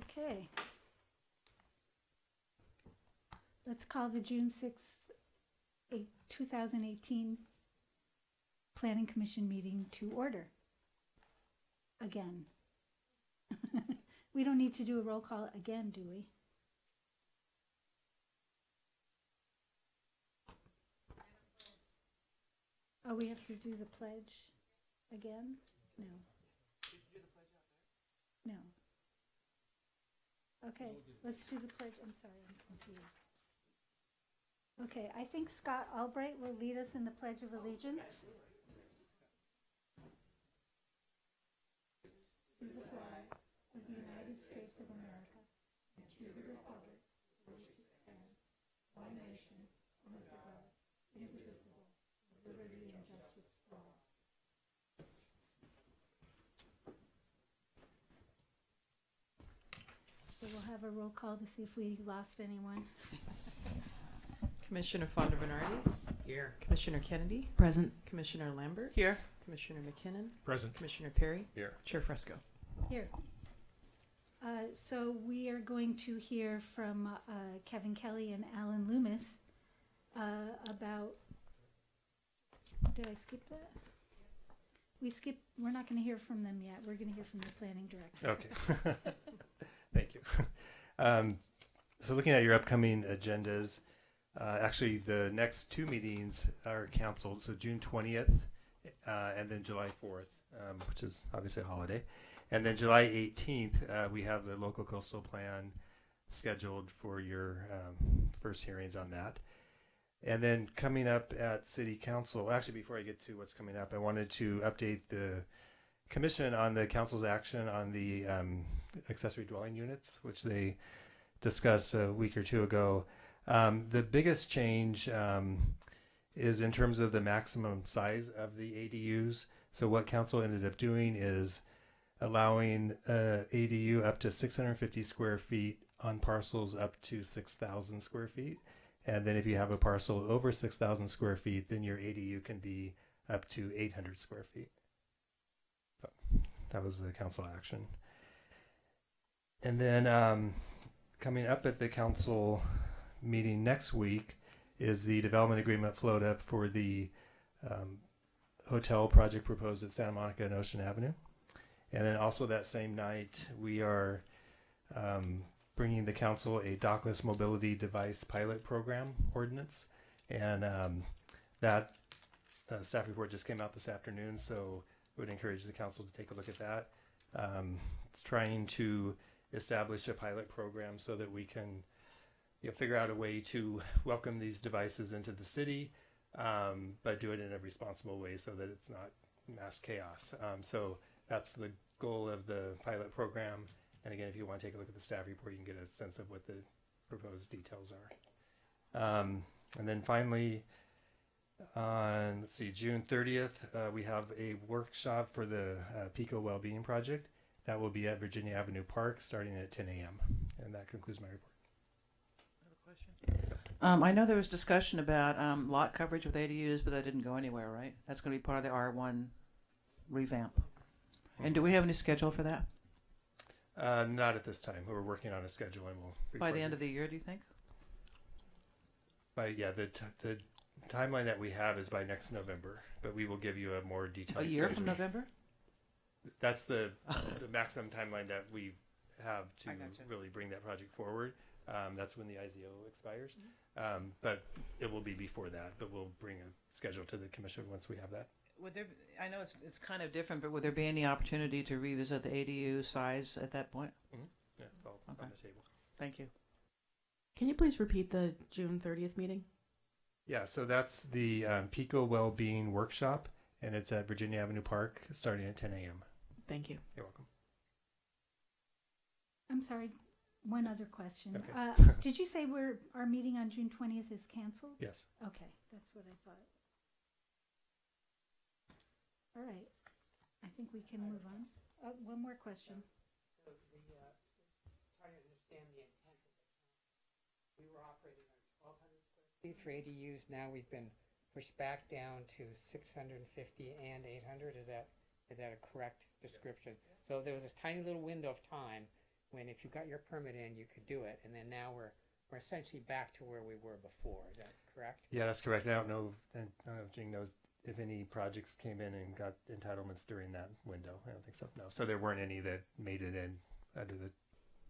Okay. Let's call the June 6th, 2018 Planning Commission meeting to order. Again. We don't need to do a roll call again, do we? Oh, we have to do the pledge again? No. No. Okay, let's do the pledge. I'm sorry, I'm confused. Okay, I think Scott Albright will lead us in the Pledge of Allegiance. To the flag of the United States of America and to the republic for which it stands, one nation, under God, indivisible, with liberty and justice for all. So we'll have a roll call to see if we lost anyone. Commissioner Fonda Bernardi. Here. Commissioner Kennedy. Present. Commissioner Lambert. Here. Commissioner McKinnon. Present. Commissioner Perry. Here. Chair Fresco. Here. So we are going to hear from Kevin Kelly and Alan Loomis about, did I skip that? We're not going to hear from them yet. We're going to hear from the planning director. Okay. Thank you. So looking at your upcoming agendas, actually the next two meetings are canceled. So June 20th and then July 4th, which is obviously a holiday. And then July 18th, we have the local coastal plan scheduled for your first hearings on that. And then coming up at City Council, actually before I get to what's coming up, I wanted to update the Commission on the Council's action on the accessory dwelling units, which they discussed a week or two ago. The biggest change is in terms of the maximum size of the ADUs. So what Council ended up doing is allowing ADU up to 650 square feet on parcels up to 6,000 square feet. And then if you have a parcel over 6,000 square feet, then your ADU can be up to 800 square feet. But that was the council action. And then coming up at the council meeting next week is the development agreement float up for the hotel project proposed at Santa Monica and Ocean Avenue. And then also that same night, we are bringing the council a dockless mobility device pilot program ordinance. And that staff report just came out this afternoon, so I would encourage the council to take a look at that. It's trying to establish a pilot program so that we can figure out a way to welcome these devices into the city, but do it in a responsible way so that it's not mass chaos. So that's the goal of the pilot program. And again, if you want to take a look at the staff report, you can get a sense of what the proposed details are. And then finally, on, let's see, June 30th, we have a workshop for the PICO Wellbeing Project. That will be at Virginia Avenue Park starting at 10 a.m. And that concludes my report. I have a question. I know there was discussion about lot coverage with ADUs, but that didn't go anywhere, right? That's going to be part of the R1 revamp. And do we have any schedule for that? Not at this time. We're working on a schedule, and we'll By the end of the year, do you think? Yeah, the timeline that we have is by next November, but we will give you a more detailed. A year schedule. from November? That's the maximum timeline that we have to I gotcha. really bring that project forward. That's when the IZO expires, but it will be before that. But we'll bring a schedule to the commission once we have that. Would there? I know it's kind of different, but would there be any opportunity to revisit the ADU size at that point? Mm-hmm. Yeah, it's all Okay. on the table. Thank you. Can you please repeat the June 30th meeting? Yeah, so that's the PICO Wellbeing Workshop, and it's at Virginia Avenue Park starting at 10 a.m. Thank you. You're welcome. I'm sorry, one other question. Okay. Did you say our meeting on June 20th is canceled? Yes. Okay, that's what I thought. All right, I think we can move on. One more question. So trying to understand the intent of the council. We were operating on 1,200 square feet for ADUs. Now we've been pushed back down to 650 and 800. Is that a correct description? So there was this tiny little window of time when if you got your permit in, you could do it, and then now we're essentially back to where we were before. Is that correct? Yeah, that's correct. I don't know if Jing knows if any projects came in and got entitlements during that window. I don't think so. No. So there weren't any that made it in under the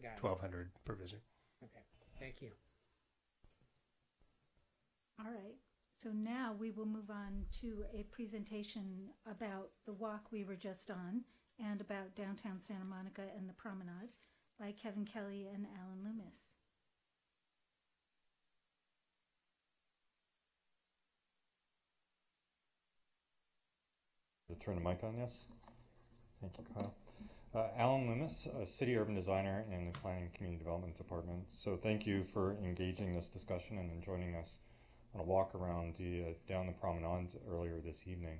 Got it. 1200 provision. Okay. Thank you. All right. So now we will move on to a presentation about the walk we were just on and about downtown Santa Monica and the promenade by Kevin Kelly and Alan Loomis. Turn the mic on, yes? Thank you, Kyle. Alan Loomis, a city urban designer in the Planning and Community Development Department. So thank you for engaging this discussion and joining us on a walk around down the promenade earlier this evening.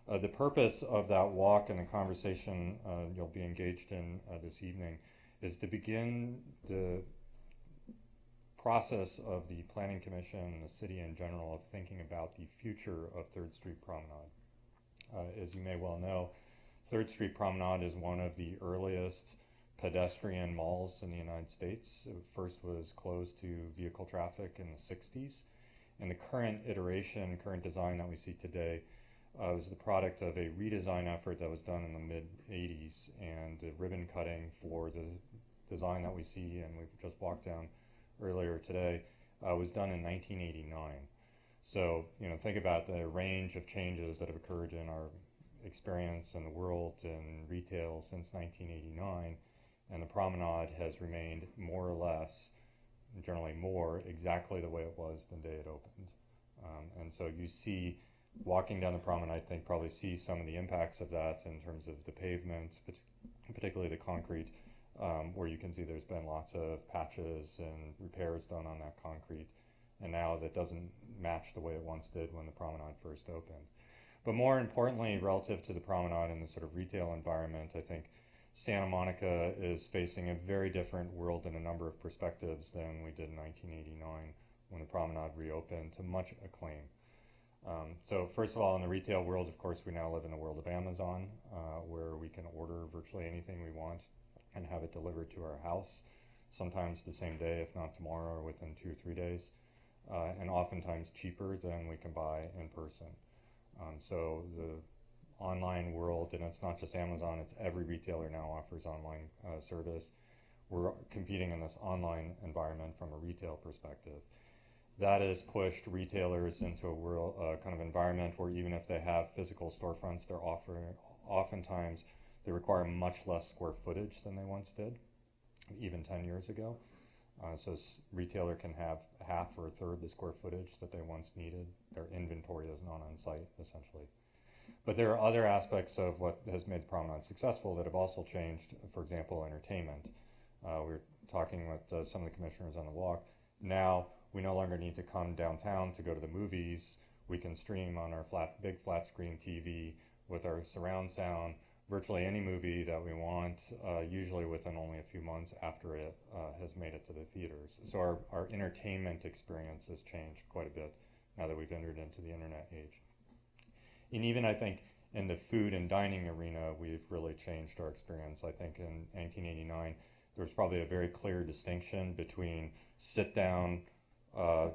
The purpose of that walk and the conversation you'll be engaged in this evening is to begin the process of the Planning Commission and the city in general of thinking about the future of 3rd Street Promenade. As you may well know, 3rd Street Promenade is one of the earliest pedestrian malls in the United States. It first was closed to vehicle traffic in the 60s. And the current iteration, current design that we see today was the product of a redesign effort that was done in the mid-80s. And the ribbon cutting for the design that we see and we've just walked down earlier today was done in 1989. So, think about the range of changes that have occurred in our experience in the world and retail since 1989, and the promenade has remained more or less, generally more, exactly the way it was the day it opened. And so you see, walking down the promenade, I think probably see some of the impacts of that in terms of the pavement, but particularly the concrete, where you can see there's been lots of patches and repairs done on that concrete. And now that doesn't match the way it once did when the promenade first opened. But more importantly, relative to the promenade and the sort of retail environment, I think Santa Monica is facing a very different world in a number of perspectives than we did in 1989 when the promenade reopened to much acclaim. So first of all, in the retail world, of course, we now live in the world of Amazon, where we can order virtually anything we want and have it delivered to our house, sometimes the same day, if not tomorrow, or within 2 or 3 days. And oftentimes cheaper than we can buy in person. So the online world, and it's not just Amazon, it's every retailer now offers online service. We're competing in this online environment from a retail perspective. That has pushed retailers into a world, kind of environment where even if they have physical storefronts, they're oftentimes, they require much less square footage than they once did, even 10 years ago. So retailer can have half or a third the square footage that they once needed. Their inventory is not on site, essentially. But there are other aspects of what has made the promenade successful that have also changed. For example, entertainment. We were talking with some of the commissioners on the walk. Now we no longer need to come downtown to go to the movies. We can stream on our big flat screen TV with our surround sound virtually any movie that we want, usually within only a few months after it has made it to the theaters. So our entertainment experience has changed quite a bit now that we've entered into the internet age. And even I think in the food and dining arena, we've really changed our experience. I think in 1989, there was probably a very clear distinction between sit-down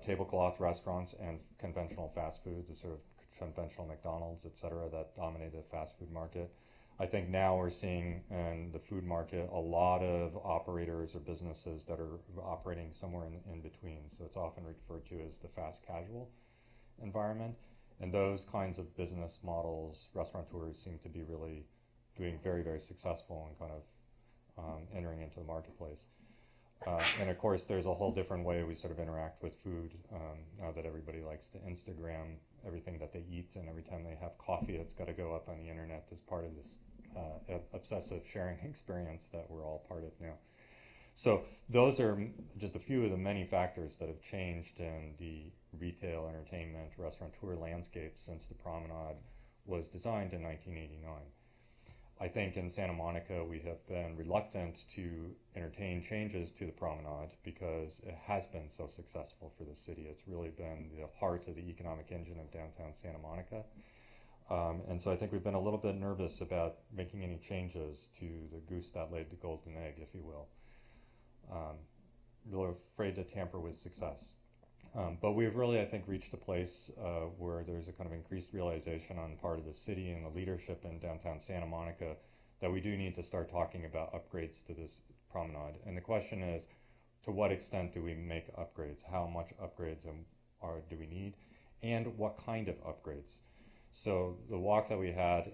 tablecloth restaurants and conventional fast food, the sort of conventional McDonald's, et cetera, that dominated the fast food market. I think now we're seeing in the food market a lot of operators or businesses that are operating somewhere in between. So it's often referred to as the fast casual environment. And those kinds of business models, restaurateurs seem to be really doing very, very successful and kind of entering into the marketplace. And of course, there's a whole different way we sort of interact with food now that everybody likes to Instagram everything that they eat, and every time they have coffee, it's got to go up on the internet as part of this obsessive sharing experience that we're all part of now. So those are just a few of the many factors that have changed in the retail, entertainment, restaurateur landscape since the promenade was designed in 1989. I think in Santa Monica we have been reluctant to entertain changes to the promenade because it has been so successful for the city. It's really been the heart of the economic engine of downtown Santa Monica. And so I think we've been a little bit nervous about making any changes to the goose that laid the golden egg, if you will. really afraid to tamper with success. But we've really, I think, reached a place where there's a kind of increased realization on the part of the city and the leadership in downtown Santa Monica that we do need to start talking about upgrades to this promenade. And the question is, to what extent do we make upgrades? How much upgrades do we need? And what kind of upgrades? So the walk that we had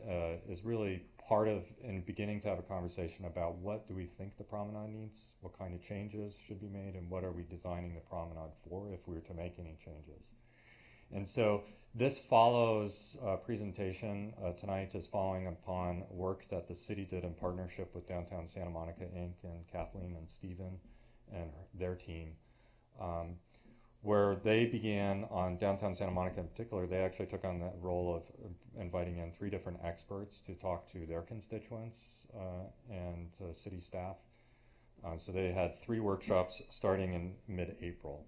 is really part of in beginning to have a conversation about what do we think the promenade needs, what kind of changes should be made, and what are we designing the promenade for if we were to make any changes. And so this follows a presentation tonight is following upon work that the city did in partnership with Downtown Santa Monica Inc. and Kathleen and Stephen and their team, where they began on downtown Santa Monica in particular. They actually took on that role of inviting in 3 different experts to talk to their constituents and city staff. So they had 3 workshops starting in mid-April.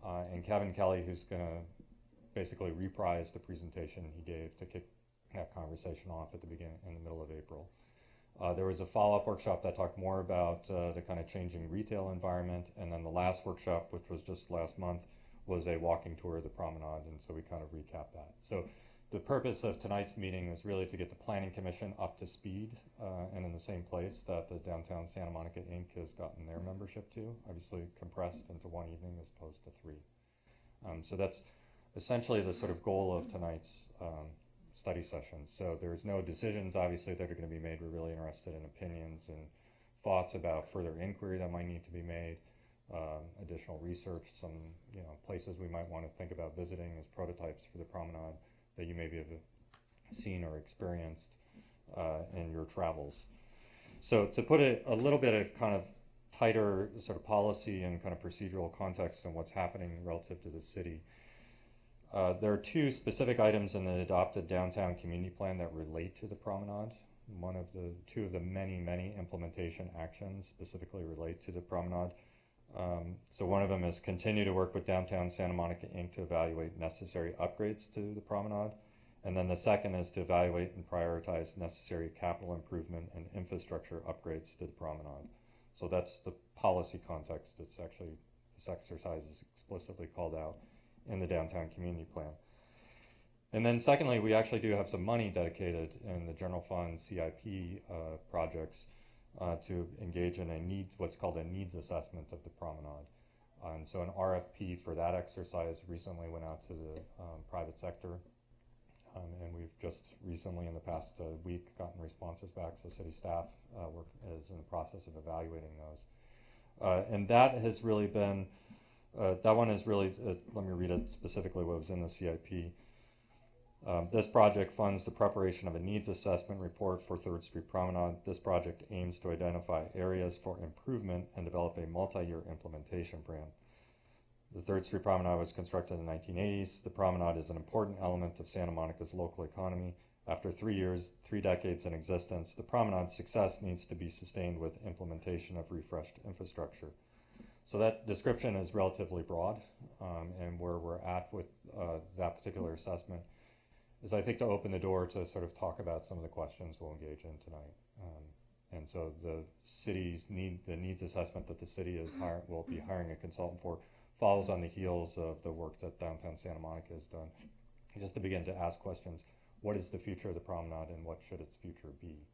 And Kevin Kelly, who's going to basically reprise the presentation he gave to kick that conversation off at the beginning, in the middle of April. There was a follow-up workshop that talked more about the kind of changing retail environment, and then the last workshop, which was just last month, was a walking tour of the promenade, and so we kind of recapped that. So the purpose of tonight's meeting is really to get the Planning Commission up to speed and in the same place that the Downtown Santa Monica Inc. has gotten their membership to, obviously compressed into one evening as opposed to 3. So that's essentially the sort of goal of tonight's study sessions. So there's no decisions, obviously, that are going to be made. We're really interested in opinions and thoughts about further inquiry that might need to be made, additional research, some places we might want to think about visiting as prototypes for the promenade that you maybe have seen or experienced in your travels. So to put it a little bit of kind of tighter sort of policy and kind of procedural context on what's happening relative to the city, there are 2 specific items in the adopted downtown community plan that relate to the promenade. 2 of the many implementation actions specifically relate to the promenade. So one of them is continue to work with Downtown Santa Monica Inc. to evaluate necessary upgrades to the promenade. And then the second is to evaluate and prioritize necessary capital improvement and infrastructure upgrades to the promenade. So that's the policy context. It's actually, this exercise is explicitly called out in the downtown community plan. And then secondly, we actually do have some money dedicated in the general fund CIP projects to engage in what's called a needs assessment of the promenade. And so an RFP for that exercise recently went out to the private sector. And we've just recently, in the past week, gotten responses back. So city staff is in the process of evaluating those. And that has really been that one is really, let me read it specifically what was in the CIP. This project funds the preparation of a needs assessment report for 3rd Street Promenade. This project aims to identify areas for improvement and develop a multi-year implementation plan. The 3rd Street Promenade was constructed in the 1980s. The promenade is an important element of Santa Monica's local economy. After 3 decades in existence, the promenade's success needs to be sustained with implementation of refreshed infrastructure. So that description is relatively broad, and where we're at with that particular assessment is, I think, to open the door to sort of talk about some of the questions we'll engage in tonight. And so the city's needs assessment that the city will be hiring a consultant for follows on the heels of the work that Downtown Santa Monica has done, just to begin to ask questions. What is the future of the promenade, and what should its future be?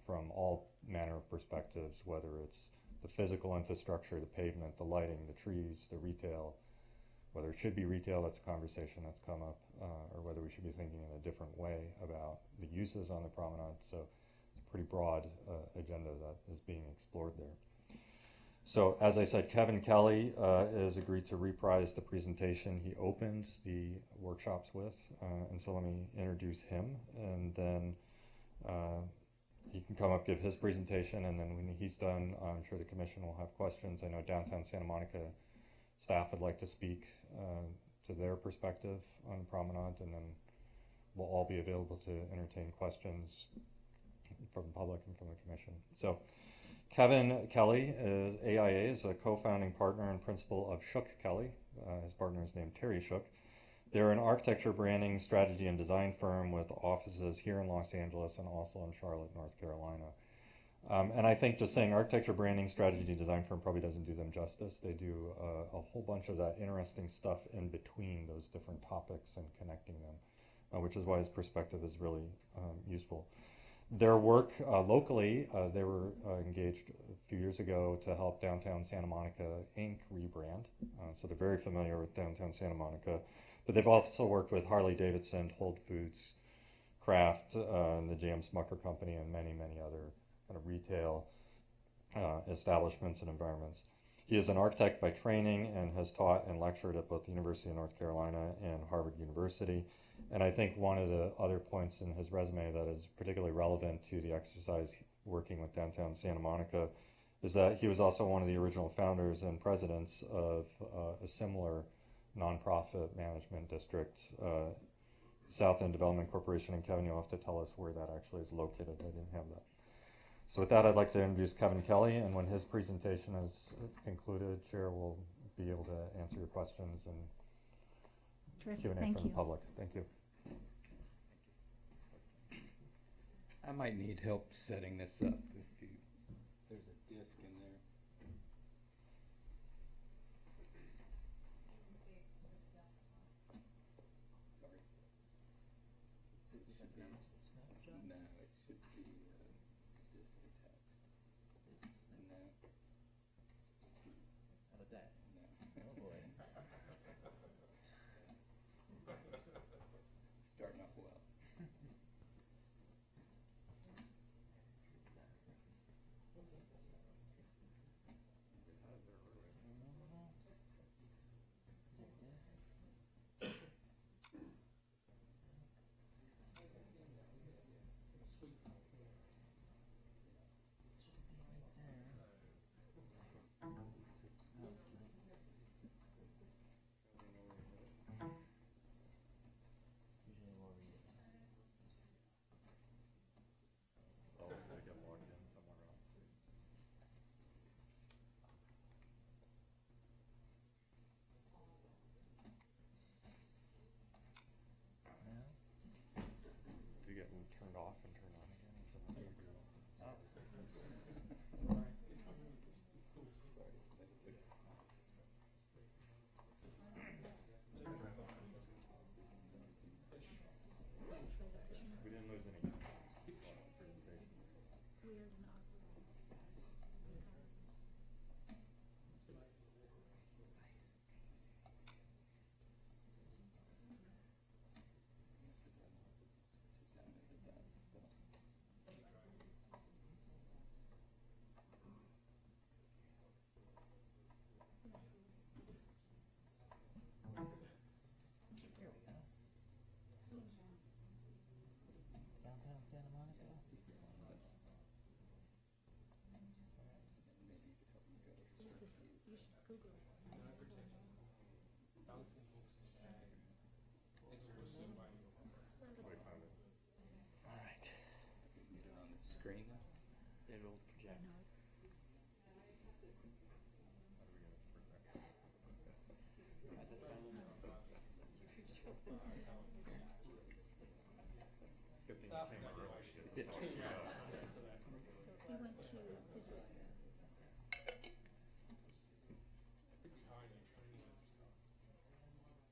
From all manner of perspectives, whether it's the physical infrastructure, the pavement, the lighting, the trees, the retail, whether it should be retail, that's a conversation that's come up, or whether we should be thinking in a different way about the uses on the promenade. So it's a pretty broad agenda that is being explored there. So as I said, Kevin Kelly has agreed to reprise the presentation he opened the workshops with, and so let me introduce him, and then he can come up, give his presentation, and then when he's done, I'm sure the commission will have questions. I know Downtown Santa Monica staff would like to speak to their perspective on the promenade, and then we'll all be available to entertain questions from the public and from the commission. So Kevin Kelly is AIA, is a co-founding partner and principal of Shook Kelly. His partner is named Terry Shook. They're an architecture, branding, strategy, and design firm with offices here in Los Angeles and also in Charlotte, North Carolina. And I think just saying architecture, branding, strategy, design firm probably doesn't do them justice. They do a whole bunch of that interesting stuff in between those different topics and connecting them, which is why his perspective is really useful. Their work locally, they were engaged a few years ago to help Downtown Santa Monica Inc. rebrand. So they're very familiar with Downtown Santa Monica. But they've also worked with Harley Davidson, Whole Foods, Kraft, the J.M. Smucker Company, and many, many other kind of retail establishments and environments. He is an architect by training and has taught and lectured at both the University of North Carolina and Harvard University. And I think one of the other points in his resume that is particularly relevant to the exercise working with Downtown Santa Monica is that he was also one of the original founders and presidents of a similar nonprofit management district, South End Development Corporation. And Kevin, you'll have to tell us where that actually is located. I didn't have that. So with that, I'd like to introduce Kevin Kelly, and when his presentation is concluded, Chair will be able to answer your questions and Terrific, Q&A thank from the you. public. Thank you. I might need help setting this up if you, there's a disc in there. Sorry. No, it should be just the text. No. How about that? No. Oh boy. Starting off well. Do you get them turned off and turned on again? Is that what you do? We didn't lose any presentation. Downtown Santa Monica. All right. Get it on the screen. It'll project. It's a good thing you came early.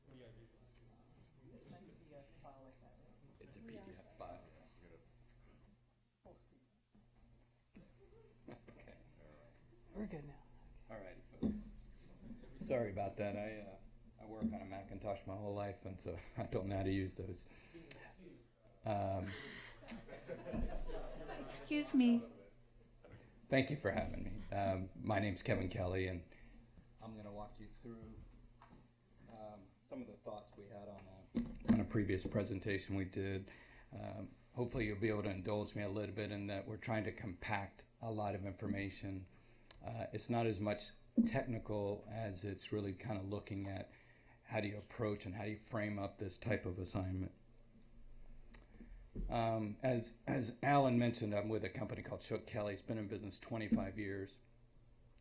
We went to visit. It's a PDF file. Okay. We're good now. All righty, folks. Sorry about that. I work on a Macintosh my whole life, and so I don't know how to use those. Excuse me, Thank you for having me. My name's Kevin Kelly, and I'm going to walk you through some of the thoughts we had on a previous presentation we did. Hopefully you'll be able to indulge me a little bit in that we're trying to compact a lot of information. It's not as much technical as it's really kind of looking at how do you approach and how do you frame up this type of assignment. As Alan mentioned, I'm with a company called Shook Kelly. It's been in business 25 years.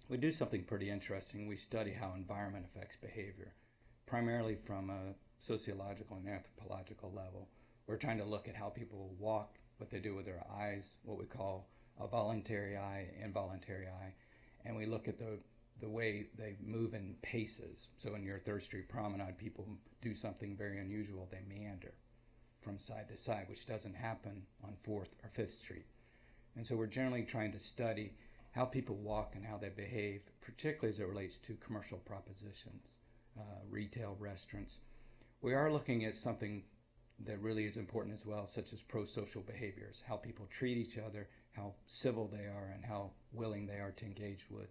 We do something pretty interesting. We study how environment affects behavior, primarily from a sociological and anthropological level. We're trying to look at how people walk, what they do with their eyes, what we call a voluntary eye, involuntary eye, and we look at the way they move in paces. So in your Third Street Promenade, people do something very unusual. They meander from side to side, which doesn't happen on 4th or 5th Street. And so we're generally trying to study how people walk and how they behave, particularly as it relates to commercial propositions, retail, restaurants. We are looking at something that really is important as well, such as pro-social behaviors, how people treat each other, how civil they are, and how willing they are to engage with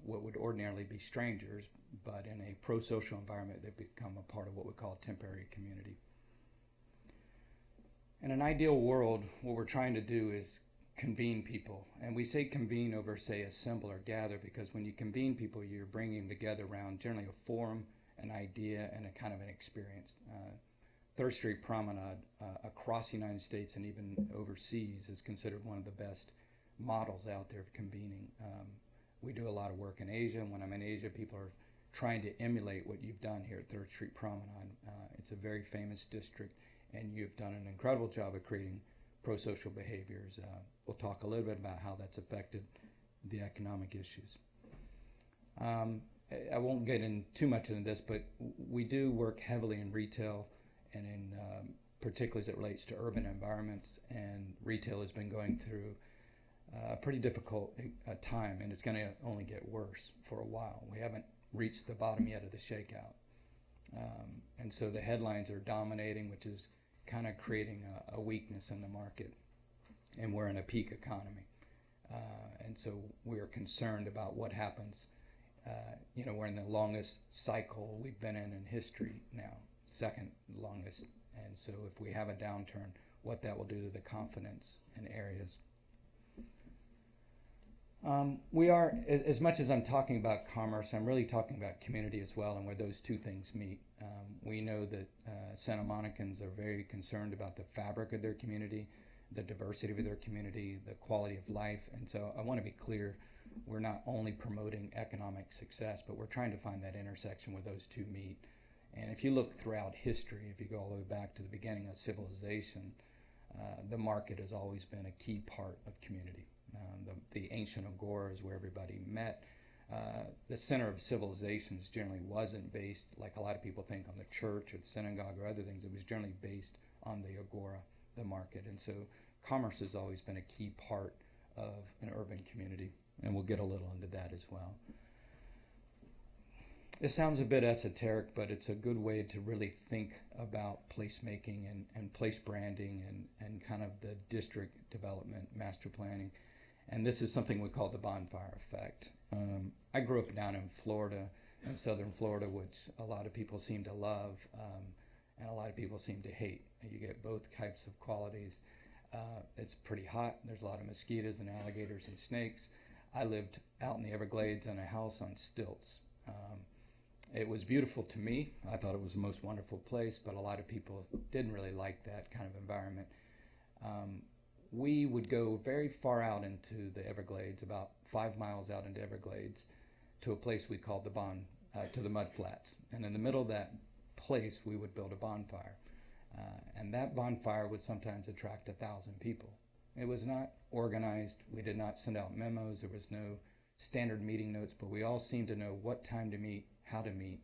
what would ordinarily be strangers, but in a pro-social environment, they become a part of what we call a temporary community. In an ideal world, what we're trying to do is convene people. And we say convene over, say, assemble or gather, because when you convene people, you're bringing them together around generally a forum, an idea, and a kind of an experience. Third Street Promenade across the United States and even overseas is considered one of the best models out there of convening. We do a lot of work in Asia, and when I'm in Asia, people are trying to emulate what you've done here at Third Street Promenade. It's a very famous district, and you've done an incredible job of creating pro-social behaviors. We'll talk a little bit about how that's affected the economic issues. I won't get in too much into this, but we do work heavily in retail and in particularly as it relates to urban environments, and retail has been going through a pretty difficult time, and it's going to only get worse for a while. We haven't reached the bottom yet of the shakeout. And so the headlines are dominating, which is kind of creating a weakness in the market, and we're in a peak economy. And so we're concerned about what happens. We're in the longest cycle we've been in history now, second longest. And so if we have a downturn, what that will do to the confidence in areas. We are, as much as I'm talking about commerce, I'm really talking about community as well, and where those two things meet. We know that Santa Monicans are very concerned about the fabric of their community, the diversity of their community, the quality of life, and so I want to be clear, we're not only promoting economic success, but we're trying to find that intersection where those two meet. And if you look throughout history, if you go all the way back to the beginning of civilization, the market has always been a key part of community. The ancient agora is where everybody met. The center of civilizations generally wasn't based, like a lot of people think, on the church or the synagogue or other things. It was generally based on the agora, the market. And so commerce has always been a key part of an urban community, and we'll get a little into that as well. It sounds a bit esoteric, but it's a good way to really think about placemaking and place branding and kind of the district development, master planning. And this is something we call the bonfire effect. I grew up down in Florida, in southern Florida, which a lot of people seem to love and a lot of people seem to hate. You get both types of qualities. It's pretty hot. There's a lot of mosquitoes and alligators and snakes. I lived out in the Everglades in a house on stilts. It was beautiful to me. I thought it was the most wonderful place, but a lot of people didn't really like that kind of environment. We would go very far out into the Everglades, about 5 miles out into Everglades, to a place we called to the mud flats. And in the middle of that place, we would build a bonfire. And that bonfire would sometimes attract 1,000 people. It was not organized. We did not send out memos. There was no standard meeting notes, but we all seemed to know what time to meet, how to meet.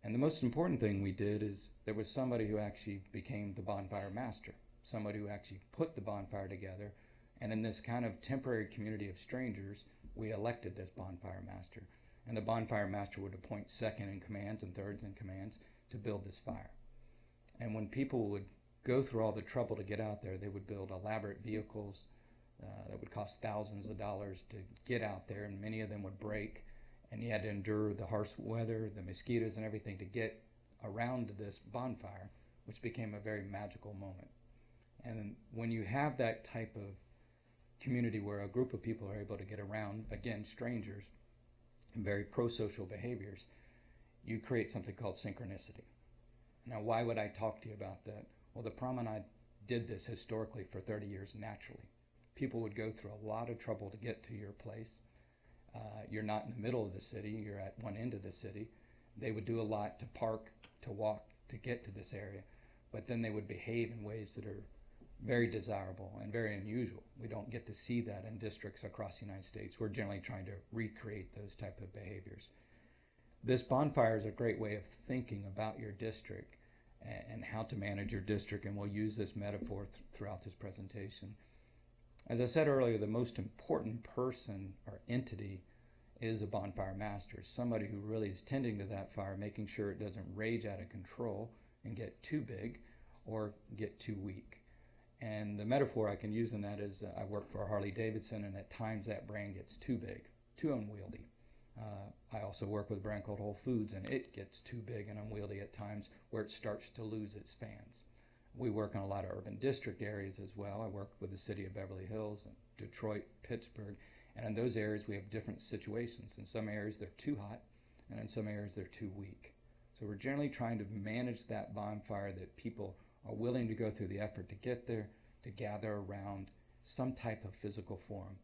And the most important thing we did is there was somebody who actually became the bonfire master, somebody who actually put the bonfire together. And in this kind of temporary community of strangers, we elected this bonfire master. And the bonfire master would appoint second in commands and thirds in commands to build this fire. And when people would go through all the trouble to get out there, they would build elaborate vehicles that would cost thousands of dollars to get out there, and many of them would break. And you had to endure the harsh weather, the mosquitoes and everything to get around to this bonfire, which became a very magical moment. And when you have that type of community where a group of people are able to get around, again, strangers, and very pro-social behaviors, you create something called synchronicity. Now, why would I talk to you about that? Well, the promenade did this historically for 30 years naturally. People would go through a lot of trouble to get to your place. You're not in the middle of the city, you're at one end of the city. They would do a lot to park, to walk, to get to this area, but then they would behave in ways that are very desirable and very unusual. We don't get to see that in districts across the United States. We're generally trying to recreate those type of behaviors. This bonfire is a great way of thinking about your district and how to manage your district, and we'll use this metaphor throughout this presentation. As I said earlier, the most important person or entity is a bonfire master, somebody who really is tending to that fire, making sure it doesn't rage out of control and get too big or get too weak. And the metaphor I can use in that is I work for Harley Davidson, and at times that brand gets too big, too unwieldy. I also work with a brand called Whole Foods, and it gets too big and unwieldy at times where it starts to lose its fans. We work in a lot of urban district areas as well. I work with the city of Beverly Hills, and Detroit, Pittsburgh, and in those areas we have different situations. In some areas they're too hot, and in some areas they're too weak. So we're generally trying to manage that bonfire that people are willing to go through the effort to get there, to gather around some type of physical form.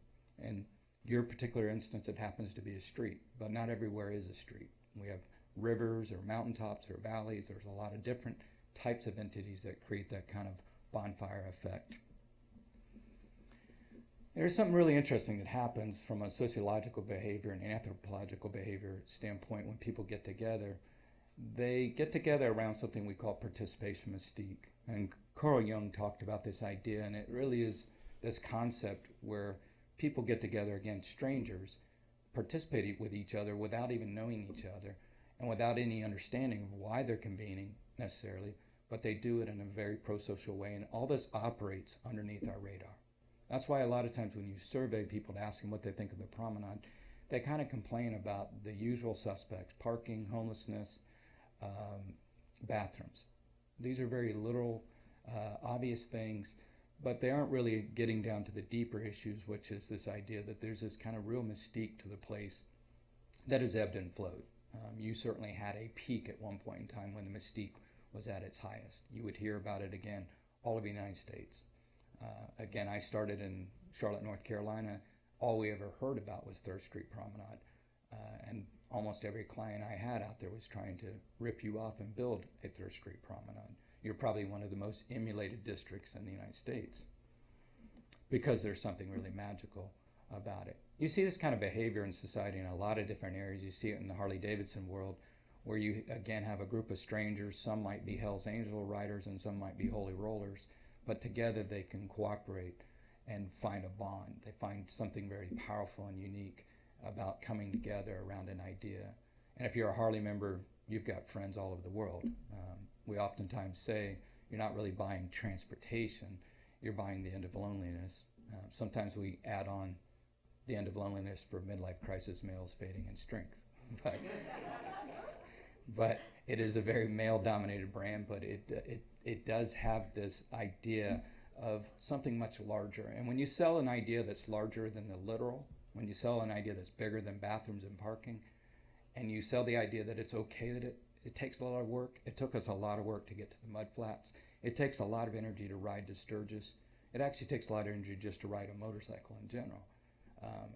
And your particular instance, it happens to be a street, but not everywhere is a street. We have rivers or mountaintops or valleys. There's a lot of different types of entities that create that kind of bonfire effect. There's something really interesting that happens from a sociological behavior and anthropological behavior standpoint when people get together. They get together around something we call participation mystique. And Carl Jung talked about this idea, and it really is this concept where people get together, again, strangers, participate with each other without even knowing each other and without any understanding of why they're convening necessarily, but they do it in a very pro-social way, and all this operates underneath our radar. That's why a lot of times when you survey people to ask them what they think of the promenade, they kind of complain about the usual suspects: parking, homelessness, bathrooms. These are very literal, obvious things, but they aren't really getting down to the deeper issues, which is this idea that there's this kind of real mystique to the place that has ebbed and flowed. You certainly had a peak at one point in time when the mystique was at its highest. You would hear about it again all over the United States. Again, I started in Charlotte, North Carolina. All we ever heard about was 3rd Street Promenade. And almost every client I had out there was trying to rip you off and build a 3rd Street Promenade. You're probably one of the most emulated districts in the United States because there's something really magical about it. You see this kind of behavior in society in a lot of different areas. You see it in the Harley-Davidson world, where you, again, have a group of strangers. Some might be Hell's Angel riders and some might be Holy Rollers, but together they can cooperate and find a bond. They find something very powerful and unique about coming together around an idea. And if you're a Harley member, you've got friends all over the world. We oftentimes say you're not really buying transportation, you're buying the end of loneliness. Sometimes we add on the end of loneliness for midlife crisis males fading in strength. But it is a very male-dominated brand, but it does have this idea of something much larger. And when you sell an idea that's larger than the literal, when you sell an idea that's bigger than bathrooms and parking, and you sell the idea that it's okay that it takes a lot of work. It took us a lot of work to get to the mud flats. It takes a lot of energy to ride to Sturgis. It actually takes a lot of energy just to ride a motorcycle in general.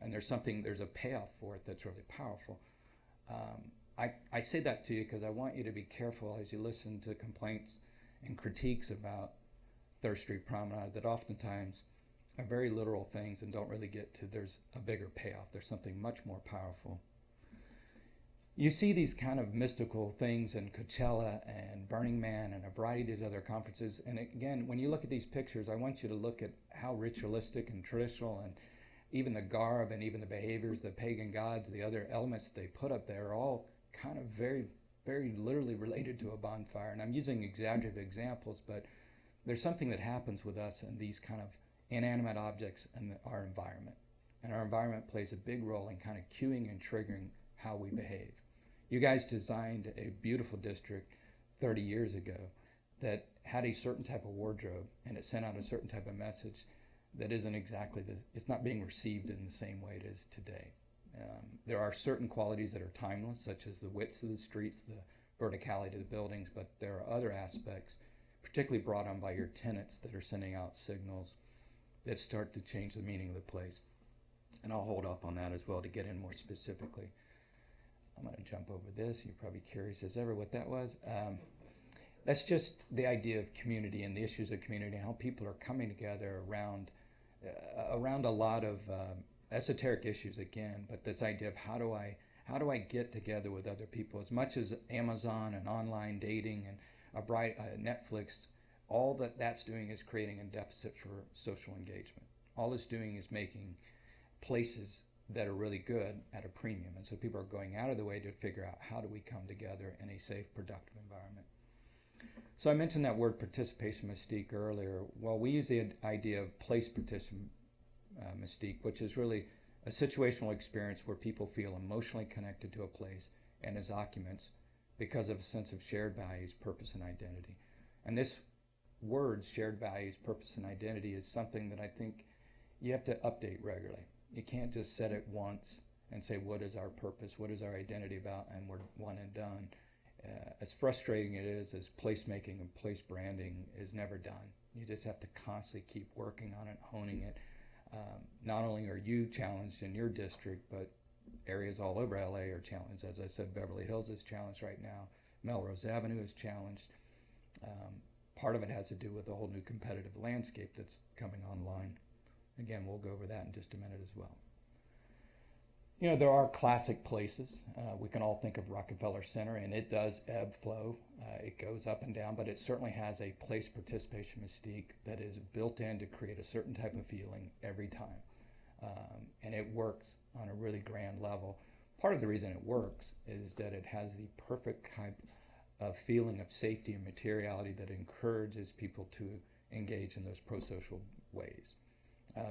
And there's a payoff for it that's really powerful. I say that to you because I want you to be careful as you listen to complaints and critiques about 3rd Street Promenade that oftentimes are very literal things and don't really get to there's a bigger payoff. There's something much more powerful. You see these kind of mystical things in Coachella and Burning Man and a variety of these other conferences. And again, when you look at these pictures, I want you to look at how ritualistic and traditional and even the garb and even the behaviors, the pagan gods, the other elements that they put up there are all kind of very, very literally related to a bonfire. And I'm using exaggerative examples, but there's something that happens with us and these kind of inanimate objects in our environment. And our environment plays a big role in kind of cueing and triggering how we behave. You guys designed a beautiful district 30 years ago that had a certain type of wardrobe, and it sent out a certain type of message that isn't exactly it's not being received in the same way it is today. There are certain qualities that are timeless, such as the widths of the streets, the verticality of the buildings, but there are other aspects, particularly brought on by your tenants, that are sending out signals that start to change the meaning of the place. And I'll hold off on that as well to get in more specifically. I'm going to jump over this. You're probably curious as ever what that was. that's just the idea of community and the issues of community, how people are coming together around a lot of esoteric issues again, but this idea of how do I get together with other people? As much as Amazon and online dating and Netflix, all that's doing is creating a deficit for social engagement. All it's doing is making places that are really good at a premium, and so people are going out of the way to figure out how do we come together in a safe, productive environment. So I mentioned that word participation mystique earlier. Well, we use the idea of place participation mystique, which is really a situational experience where people feel emotionally connected to a place and its occupants because of a sense of shared values, purpose, and identity. And this word, shared values, purpose, and identity, is something that I think you have to update regularly. You can't just set it once and say, what is our purpose, what is our identity about, and we're one and done. As frustrating it is, as placemaking and place branding is never done. You just have to constantly keep working on it, honing it. Not only are you challenged in your district, but areas all over LA are challenged. As I said, Beverly Hills is challenged right now. Melrose Avenue is challenged. Part of it has to do with the whole new competitive landscape that's coming online. Again, we'll go over that in just a minute as well. You know, there are classic places. We can all think of Rockefeller Center, and it does ebb flow. It goes up and down, but it certainly has a place participation mystique that is built in to create a certain type of feeling every time. And it works on a really grand level. Part of the reason it works is that it has the perfect type of feeling of safety and materiality that encourages people to engage in those pro-social ways.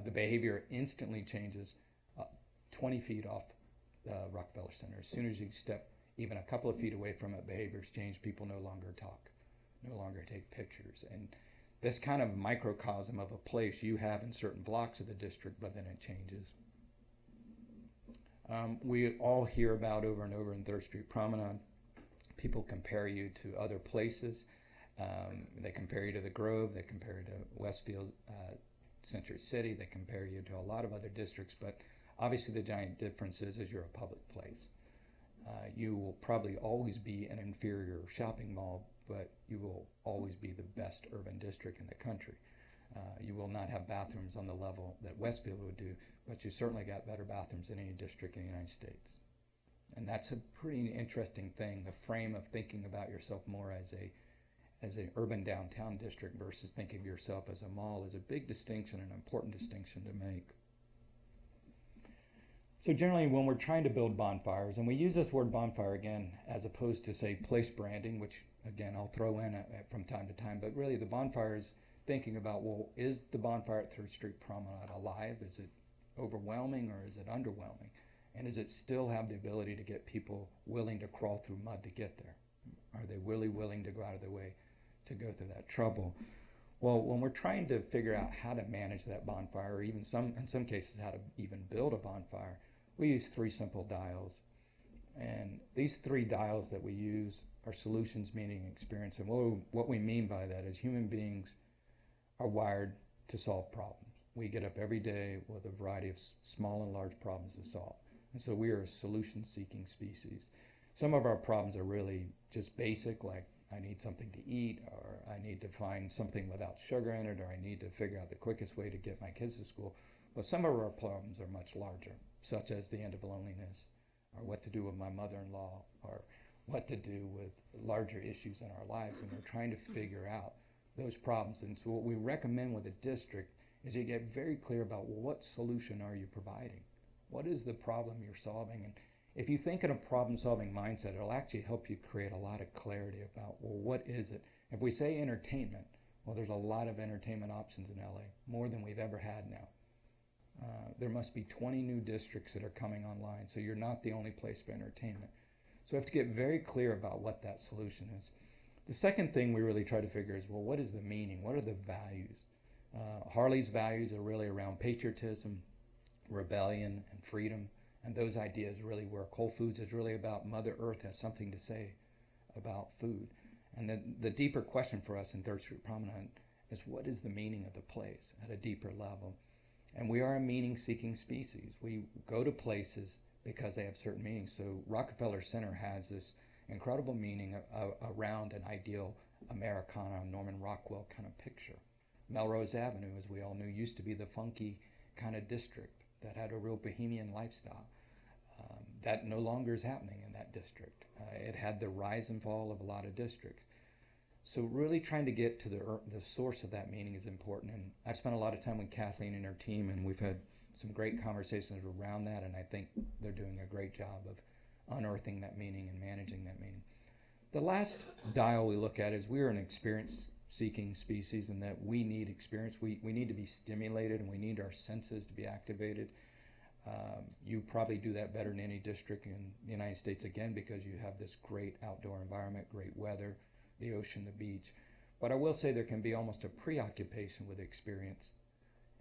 The behavior instantly changes 20 feet off Rockefeller Center. As soon as you step even a couple of feet away from it, behaviors change. People no longer talk, no longer take pictures. And this kind of microcosm of a place you have in certain blocks of the district, but then it changes. We all hear about over and over in Third Street Promenade, people compare you to other places. They compare you to the Grove, they compare you to Westfield, Century City, they compare you to a lot of other districts, but obviously the giant difference is you're a public place. You will probably always be an inferior shopping mall, but you will always be the best urban district in the country. You will not have bathrooms on the level that Westfield would do, but you certainly got better bathrooms than any district in the United States. And that's a pretty interesting thing, the frame of thinking about yourself more as an urban downtown district versus thinking of yourself as a mall is a big distinction, an important distinction to make. So generally when we're trying to build bonfires, and we use this word bonfire again as opposed to say place branding, which again I'll throw in from time to time, but really the bonfire is thinking about, well, is the bonfire at Third Street Promenade alive? Is it overwhelming or is it underwhelming? And does it still have the ability to get people willing to crawl through mud to get there? Are they really willing to go out of their way to go through that trouble? Well, when we're trying to figure out how to manage that bonfire, or even in some cases how to even build a bonfire, we use 3 simple dials. And these 3 dials that we use are solutions, meaning, experience. And what we mean by that is human beings are wired to solve problems. We get up every day with a variety of small and large problems to solve. And so we are a solution-seeking species. Some of our problems are really just basic, like I need something to eat, or I need to find something without sugar in it, or I need to figure out the quickest way to get my kids to school. But some of our problems are much larger, such as the end of loneliness, or what to do with my mother-in-law, or what to do with larger issues in our lives. And we're trying to figure out those problems. And so what we recommend with a district is you get very clear about, well, what solution are you providing? What is the problem you're solving? And if you think in a problem-solving mindset, it'll actually help you create a lot of clarity about, well, what is it? If we say entertainment, well, there's a lot of entertainment options in LA, more than we've ever had now. There must be 20 new districts that are coming online, so you're not the only place for entertainment. So we have to get very clear about what that solution is. The second thing we really try to figure is, well, what is the meaning? What are the values? Harley's values are really around patriotism, rebellion, and freedom. And those ideas really work. Whole Foods is really about Mother Earth has something to say about food. And the deeper question for us in Third Street Promenade is, what is the meaning of the place at a deeper level? And we are a meaning-seeking species. We go to places because they have certain meanings. So Rockefeller Center has this incredible meaning around an ideal Americana, Norman Rockwell kind of picture. Melrose Avenue, as we all knew, used to be the funky kind of district that had a real bohemian lifestyle. That no longer is happening in that district. It had the rise and fall of a lot of districts. So really trying to get to the source of that meaning is important. And I've spent a lot of time with Kathleen and her team, and we've had some great conversations around that, and I think they're doing a great job of unearthing that meaning and managing that meaning. The last dial we look at is we're an experience-seeking species, and that we need experience. We need to be stimulated, and we need our senses to be activated. You probably do that better than any district in the United States, again, because you have this great outdoor environment, great weather, the ocean, the beach. But I will say there can be almost a preoccupation with experience.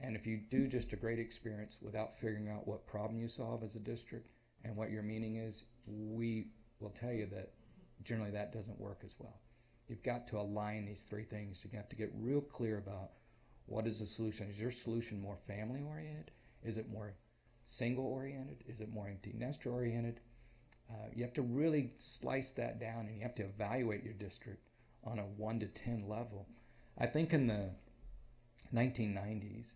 And if you do just a great experience without figuring out what problem you solve as a district and what your meaning is, we will tell you that generally that doesn't work as well. You've got to align these three things. You have to get real clear about what is the solution. Is your solution more family oriented? Is it more single oriented? Is it more empty nester oriented? You have to really slice that down, and you have to evaluate your district on a 1 to 10 level. I think in the 1990s,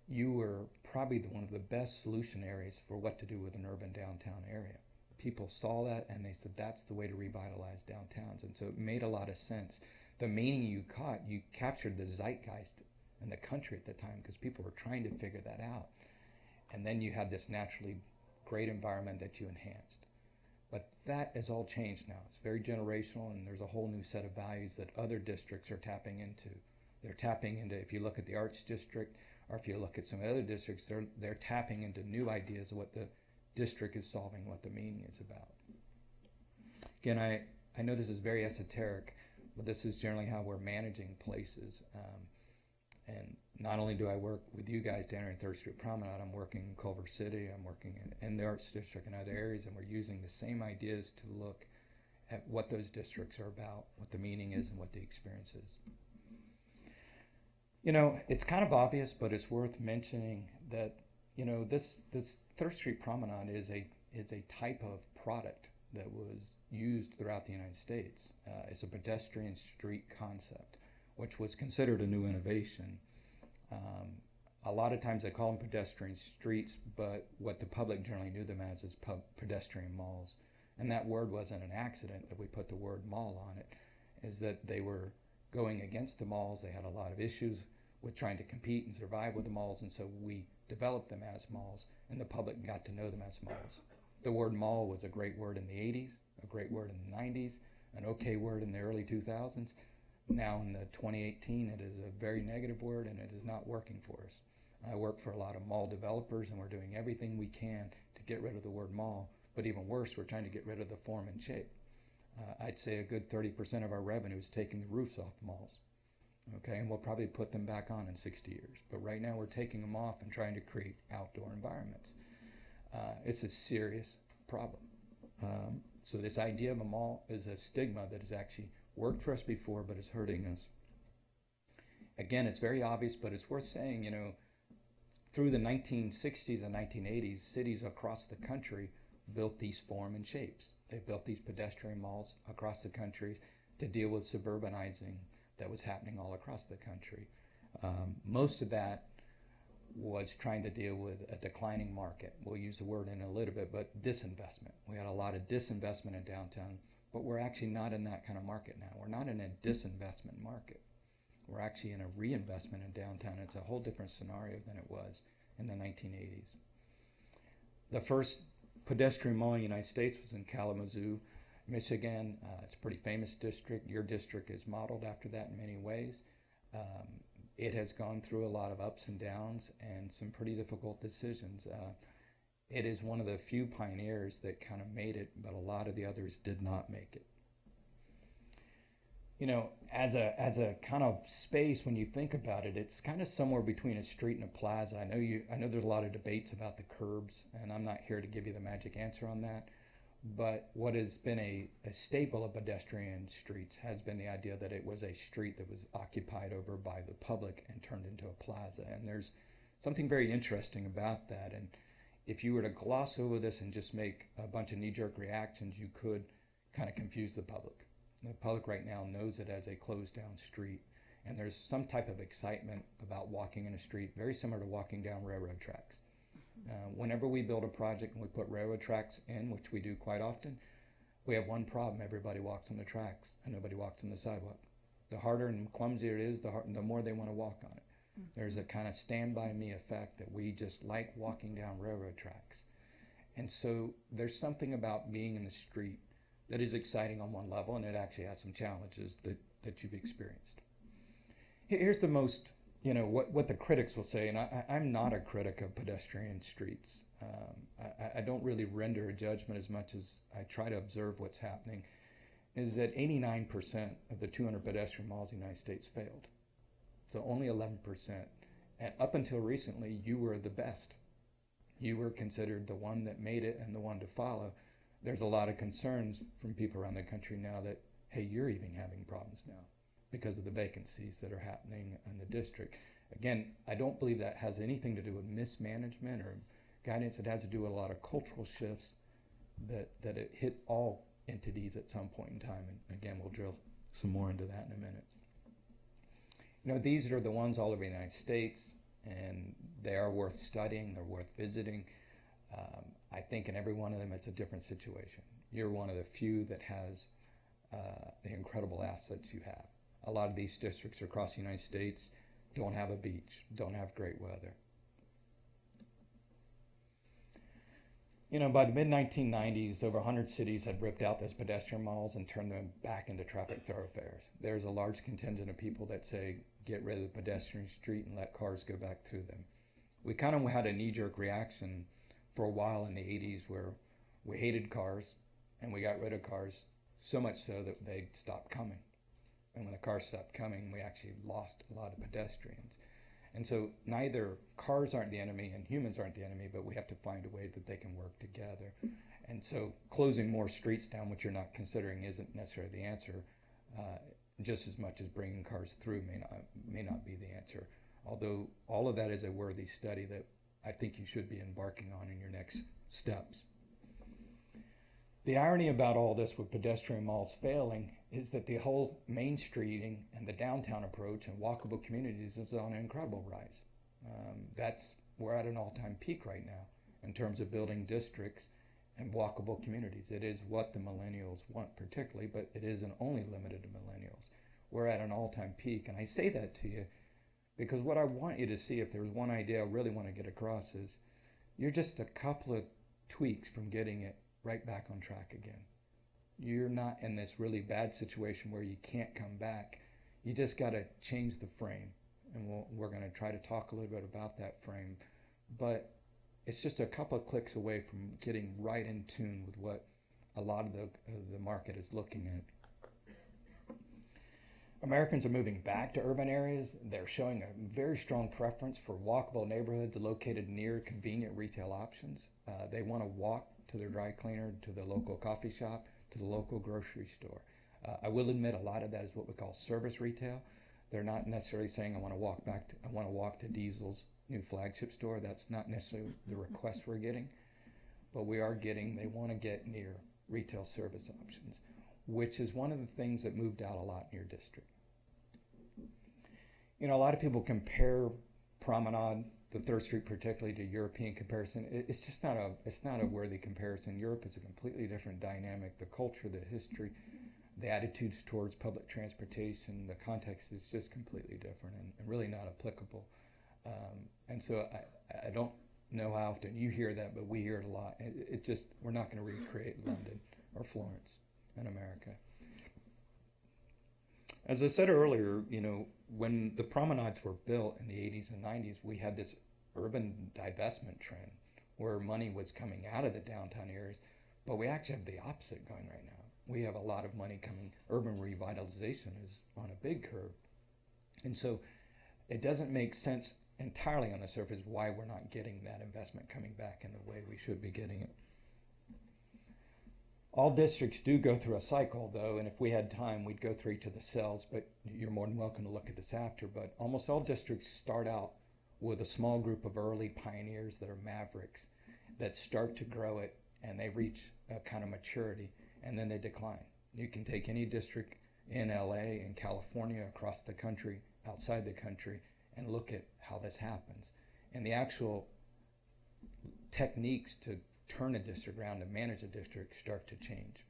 you were probably one of the best solution areas for what to do with an urban downtown area. People saw that and they said that's the way to revitalize downtowns, and so it made a lot of sense. The meaning you captured the zeitgeist in the country at the time because people were trying to figure that out. And then you had this naturally great environment that you enhanced. But that has all changed now. It's very generational, and there's a whole new set of values that other districts are tapping into. They're tapping into, if you look at the Arts District, or if you look at some other districts, they're tapping into new ideas of what the district is solving, what the meaning is about. Again, I know this is very esoteric, but this is generally how we're managing places. And not only do I work with you guys down here in 3rd Street Promenade, I'm working in Culver City, I'm working in the Arts District and other areas, and we're using the same ideas to look at what those districts are about, what the meaning is, and what the experience is. You know, it's kind of obvious, but it's worth mentioning that, you know, this 3rd Street Promenade is a type of product that was used throughout the United States. It's a pedestrian street concept, which was considered a new innovation. A lot of times they call them pedestrian streets, but what the public generally knew them as is pedestrian malls. And that word wasn't an accident that we put the word mall on it, is that they were going against the malls. They had a lot of issues with trying to compete and survive with the malls, and so we developed them as malls, and the public got to know them as malls. The word mall was a great word in the 80s, a great word in the 90s, an okay word in the early 2000s. Now in the 2018, it is a very negative word, and it is not working for us. I work for a lot of mall developers, and we're doing everything we can to get rid of the word mall, but even worse, we're trying to get rid of the form and shape. I'd say a good 30% of our revenue is taking the roofs off malls. Okay, and we'll probably put them back on in 60 years. But right now we're taking them off and trying to create outdoor environments. It's a serious problem. So this idea of a mall is a stigma that has actually worked for us before, but is hurting us. Again, it's very obvious, but it's worth saying, you know, through the 1960s and 1980s, cities across the country built these form and shapes. They built these pedestrian malls across the country to deal with suburbanizing that was happening all across the country. Most of that was trying to deal with a declining market. We'll use the word in a little bit, but disinvestment. We had a lot of disinvestment in downtown, but we're actually not in that kind of market now. We're not in a disinvestment market. We're actually in a reinvestment in downtown. It's a whole different scenario than it was in the 1980s. The first pedestrian mall in the United States was in Kalamazoo, Michigan. It's a pretty famous district. Your district is modeled after that in many ways. It has gone through a lot of ups and downs and some pretty difficult decisions. It is one of the few pioneers that kind of made it, but a lot of the others did not make it. You know, as a kind of space, when you think about it, it's kind of somewhere between a street and a plaza. I know there's a lot of debates about the curbs, and I'm not here to give you the magic answer on that. But what has been a staple of pedestrian streets has been the idea that it was a street that was occupied over by the public and turned into a plaza. And there's something very interesting about that. And if you were to gloss over this and just make a bunch of knee-jerk reactions, you could kind of confuse the public. The public right now knows it as a closed down street, and there's some type of excitement about walking in a street, very similar to walking down railroad tracks. Whenever we build a project and we put railroad tracks in, which we do quite often, we have one problem: everybody walks on the tracks and nobody walks on the sidewalk. The harder and clumsier it is, the more they want to walk on it. There's a kind of stand by me effect that we just like walking down railroad tracks. And so there's something about being in the street that is exciting on one level, and it actually has some challenges that you've experienced. Here's the most, what the critics will say, and I'm not a critic of pedestrian streets. I don't really render a judgment as much as I try to observe what's happening, is that 89% of the 200 pedestrian miles in the United States failed. So only 11%. And up until recently, you were the best. You were considered the one that made it and the one to follow. There's a lot of concerns from people around the country now that, hey, you're even having problems now because of the vacancies that are happening in the district. Again, I don't believe that has anything to do with mismanagement or guidance. It has to do with a lot of cultural shifts that it hit all entities at some point in time. And again, we'll drill some more into that in a minute. These are the ones all over the United States, and they are worth studying. They're worth visiting. I think in every one of them, it's a different situation. You're one of the few that has the incredible assets you have. A lot of these districts across the United States don't have a beach, don't have great weather. By the mid-1990s, over 100 cities had ripped out those pedestrian miles and turned them back into traffic thoroughfares. There's a large contingent of people that say, get rid of the pedestrian street and let cars go back through them. We kind of had a knee-jerk reaction for a while in the 80s where we hated cars and we got rid of cars, so much so that they stopped coming. And when the cars stopped coming, we actually lost a lot of pedestrians. And so neither cars aren't the enemy and humans aren't the enemy, but we have to find a way that they can work together. And so closing more streets down, which you're not considering, isn't necessarily the answer, just as much as bringing cars through may not be the answer. Although all of that is a worthy study that I think you should be embarking on in your next steps. The irony about all this with pedestrian malls failing is that the whole main streeting and the downtown approach and walkable communities is on an incredible rise. We're at an all-time peak right now in terms of building districts and walkable communities. It is what the millennials want particularly, but it isn't only limited to millennials. We're at an all-time peak, and I say that to you because what I want you to see, if there's one idea I really want to get across, is you're just a couple of tweaks from getting it right back on track again. You're not in this really bad situation where you can't come back. You just got to change the frame, and we're going to try to talk a little bit about that frame. But it's just a couple of clicks away from getting right in tune with what a lot of the market is looking at. Americans are moving back to urban areas. They're showing a very strong preference for walkable neighborhoods located near convenient retail options. They want to walk to their dry cleaner, to the local coffee shop, to the local grocery store. I will admit a lot of that is what we call service retail. They're not necessarily saying I want to walk to Diesel's new flagship store. That's not necessarily the request we're getting, but we are getting, they want to get near retail service options, which is one of the things that moved out a lot in your district. A lot of people compare Promenade, the 3rd Street particularly, to European comparison. It's just not a worthy comparison. Europe is a completely different dynamic. The culture, the history, the attitudes towards public transportation, the context is just completely different and really not applicable. And so I don't know how often you hear that, but we hear it a lot. We're not going to recreate London or Florence in America. As I said earlier, when the promenades were built in the 80s and 90s, we had this urban divestment trend where money was coming out of the downtown areas, but we actually have the opposite going right now. We have a lot of money coming. Urban revitalization is on a big curve. And so it doesn't make sense entirely on the surface why we're not getting that investment coming back in the way we should be getting it. All districts do go through a cycle, though, and if we had time, we'd go through each of the cells, but you're more than welcome to look at this after. But almost all districts start out with a small group of early pioneers that are mavericks that start to grow it, and they reach a kind of maturity, and then they decline. You can take any district in LA, in California, across the country, outside the country, and look at how this happens. And the actual techniques to turn a district around, to manage a district, start to change.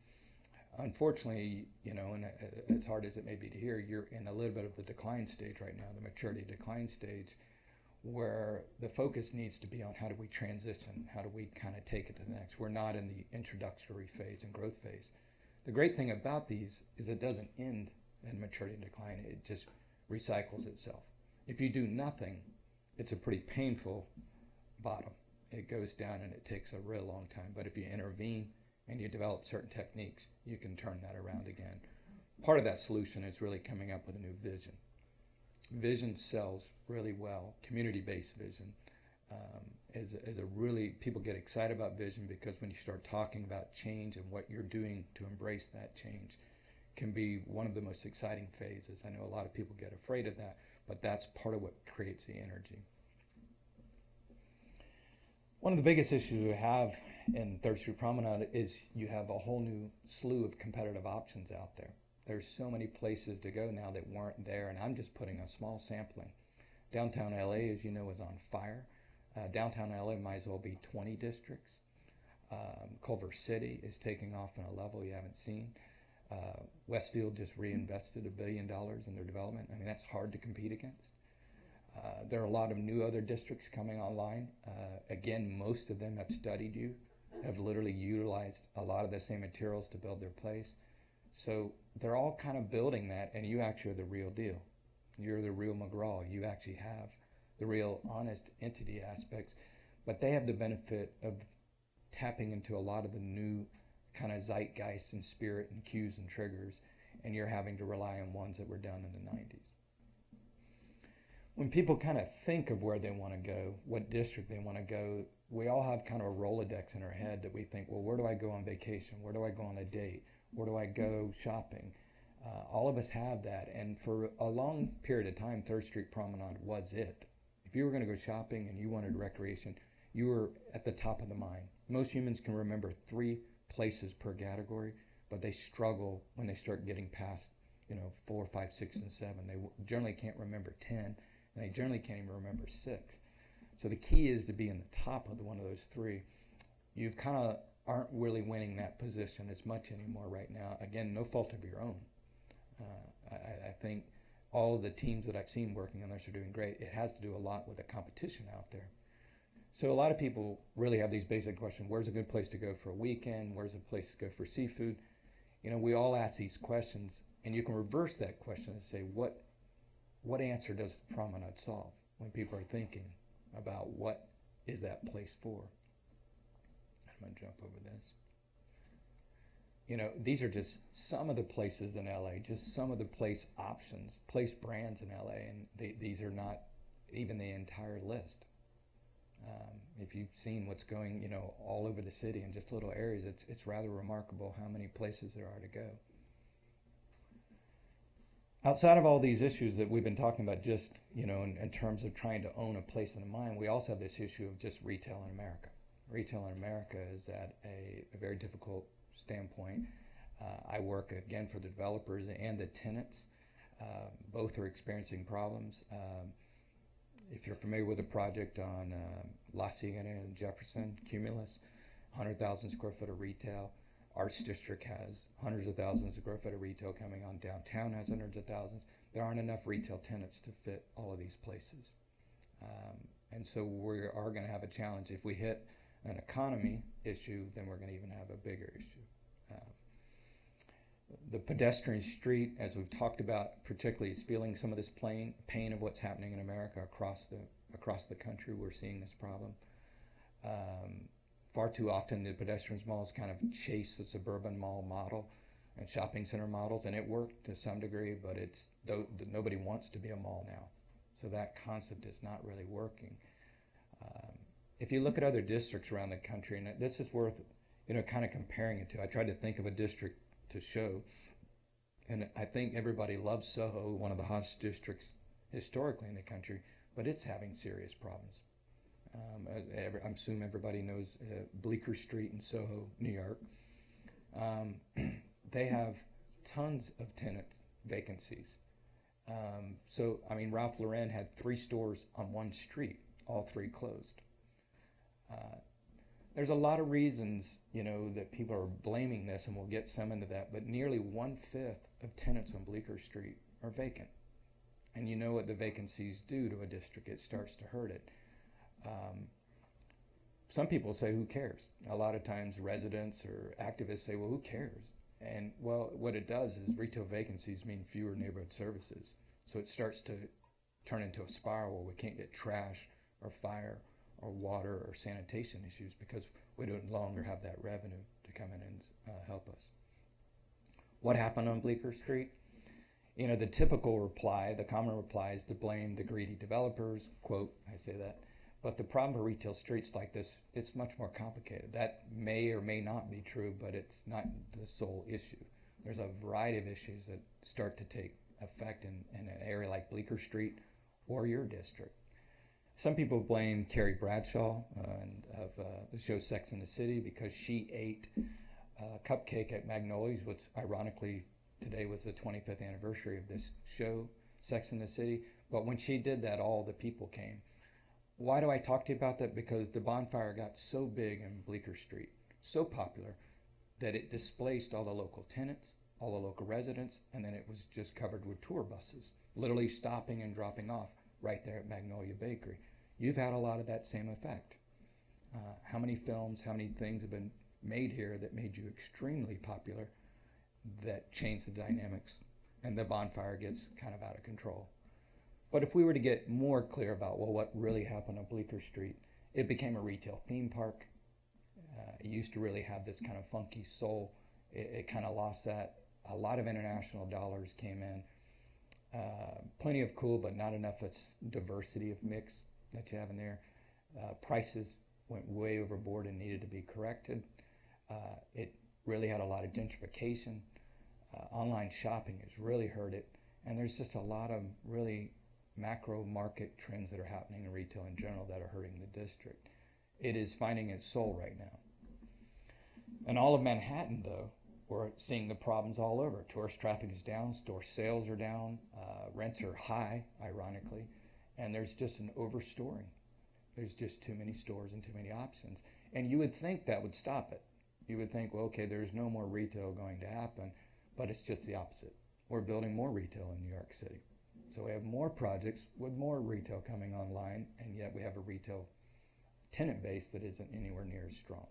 Unfortunately, you know, and as hard as it may be to hear, you're in a little bit of the decline stage right now, the maturity decline stage, where the focus needs to be on how do we transition, how do we kind of take it to the next. We're not in the introductory phase and growth phase. The great thing about these is it doesn't end in maturity and decline, it just recycles itself. If you do nothing, it's a pretty painful bottom. It goes down and it takes a real long time. But if you intervene and you develop certain techniques, you can turn that around again. Part of that solution is really coming up with a new vision. Vision sells really well. Community-based vision is a really, people get excited about vision because when you start talking about change and what you're doing to embrace that change can be one of the most exciting phases. I know a lot of people get afraid of that, but that's part of what creates the energy. One of the biggest issues we have in 3rd Street Promenade is you have a whole new slew of competitive options out there. There's so many places to go now that weren't there, and I'm just putting a small sampling. Downtown LA, as you know, is on fire. Downtown LA might as well be 20 districts. Culver City is taking off on a level you haven't seen. Westfield just reinvested $1 billion in their development. I mean, that's hard to compete against. There are a lot of new other districts coming online. Again, most of them have studied you, have literally utilized a lot of the same materials to build their place. So they're all kind of building that, and you actually are the real deal. You're the real McGraw. You actually have the real honest entity aspects, but they have the benefit of tapping into a lot of the new kind of zeitgeist and spirit and cues and triggers, and you're having to rely on ones that were done in the 90s. When people kind of think of where they want to go, what district they want to go, we all have kind of a Rolodex in our head that we think, well, where do I go on vacation? Where do I go on a date? Where do I go shopping? All of us have that, and for a long period of time, 3rd Street Promenade was it. If you were going to go shopping and you wanted recreation, you were at the top of the mind. Most humans can remember 3 places per category, but they struggle when they start getting past, 4, 5, 6, and 7. They generally can't remember 10, and they generally can't even remember 6. So the key is to be in the top of one of those 3. You've kind of aren't really winning that position as much anymore right now. Again, no fault of your own. I think all of the teams that I've seen working on this are doing great. It has to do a lot with the competition out there. So a lot of people really have these basic questions. Where's a good place to go for a weekend? Where's a place to go for seafood? We all ask these questions, and you can reverse that question and say, what answer does the promenade solve when people are thinking about what is that place for? I'm going to jump over this. These are just some of the places in LA, just some of the place options, place brands in LA, and these are not even the entire list. If you've seen what's going, all over the city in just little areas, it's rather remarkable how many places there are to go. Outside of all these issues that we've been talking about, just, in terms of trying to own a place in the mind, we also have this issue of just retail in America. Retail in America is at a very difficult standpoint. I work, again, for the developers and the tenants. Both are experiencing problems. If you're familiar with the project on La Cienega and Jefferson, Cumulus, 100,000 square foot of retail. Arts District has hundreds of thousands of square foot of retail coming on. Downtown has hundreds of thousands. There aren't enough retail tenants to fit all of these places. And so we are going to have a challenge. If we hit an economy issue, then we're going to even have a bigger issue. The pedestrian street, as we've talked about, particularly is feeling some of this pain of what's happening in America across the country. We're seeing this problem. Far too often the pedestrian malls kind of chase the suburban mall model and shopping center models, and it worked to some degree, but nobody wants to be a mall now. So that concept is not really working. If you look at other districts around the country, and this is worth kind of comparing it to, I tried to think of a district to show, and I think everybody loves Soho, one of the hottest districts historically in the country, but it's having serious problems. I assume everybody knows Bleecker Street in Soho, New York. They have tons of tenant vacancies. So, I mean, Ralph Lauren had 3 stores on one street, all 3 closed. There's a lot of reasons, you know, that people are blaming this, and we'll get some into that, but nearly 1/5 of tenants on Bleecker Street are vacant. And you know what the vacancies do to a district. It starts to hurt it. Some people say, who cares? A lot of times residents or activists say, well, who cares? And, well, what it does is retail vacancies mean fewer neighborhood services. So it starts to turn into a spiral where we can't get trash or fire or water or sanitation issues because we no longer have that revenue to come in and help us. What happened on Bleecker Street? You know, the typical reply, the common reply is to blame the greedy developers, quote, I say that. But the problem for retail streets like this, it's much more complicated. That may or may not be true, but it's not the sole issue. There's a variety of issues that start to take effect in an area like Bleecker Street or your district. Some people blame Carrie Bradshaw of the show Sex and the City because she ate a cupcake at Magnolia's, which ironically today was the 25th anniversary of this show, Sex and the City. But when she did that, all the people came. Why do I talk to you about that? Because the bonfire got so big in Bleecker Street, so popular, that it displaced all the local tenants, all the local residents, and then it was just covered with tour buses, literally stopping and dropping off right there at Magnolia Bakery. You've had a lot of that same effect. How many films, how many things have been made here that made you extremely popular that changed the dynamics, and the bonfire gets kind of out of control. But if we were to get more clear about, well, what really happened on Bleecker Street, it became a retail theme park. It used to really have this kind of funky soul. It kind of lost that. A lot of international dollars came in. Plenty of cool, but not enough diversity of mix that you have in there. Prices went way overboard and needed to be corrected. It really had a lot of gentrification. Online shopping has really hurt it. And there's just a lot of really macro market trends that are happening in retail in general that are hurting the district. It is finding its soul right now. In all of Manhattan, though, we're seeing the problems all over. Tourist traffic is down, store sales are down, rents are high, ironically, and there's just an overstoring. There's just too many stores and too many options. And you would think that would stop it. You would think, well, okay, there's no more retail going to happen, but it's just the opposite. We're building more retail in New York City. So we have more projects with more retail coming online, and yet we have a retail tenant base that isn't anywhere near as strong.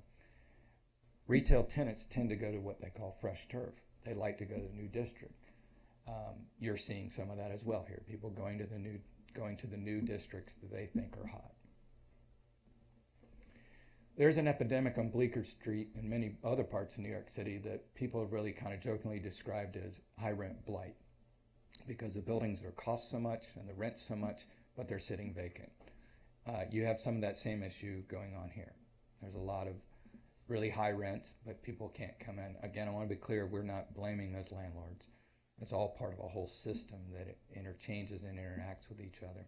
Retail tenants tend to go to what they call fresh turf. They like to go to the new district. You're seeing some of that as well here. People going to the new districts that they think are hot. There's an epidemic on Bleecker Street and many other parts of New York City that people have really kind of jokingly described as high rent blight, because the buildings are cost so much and the rent so much, but they're sitting vacant. You have some of that same issue going on here. There's a lot of really high rent, but people can't come in. Again, I want to be clear, we're not blaming those landlords. It's all part of a whole system that it interchanges and interacts with each other.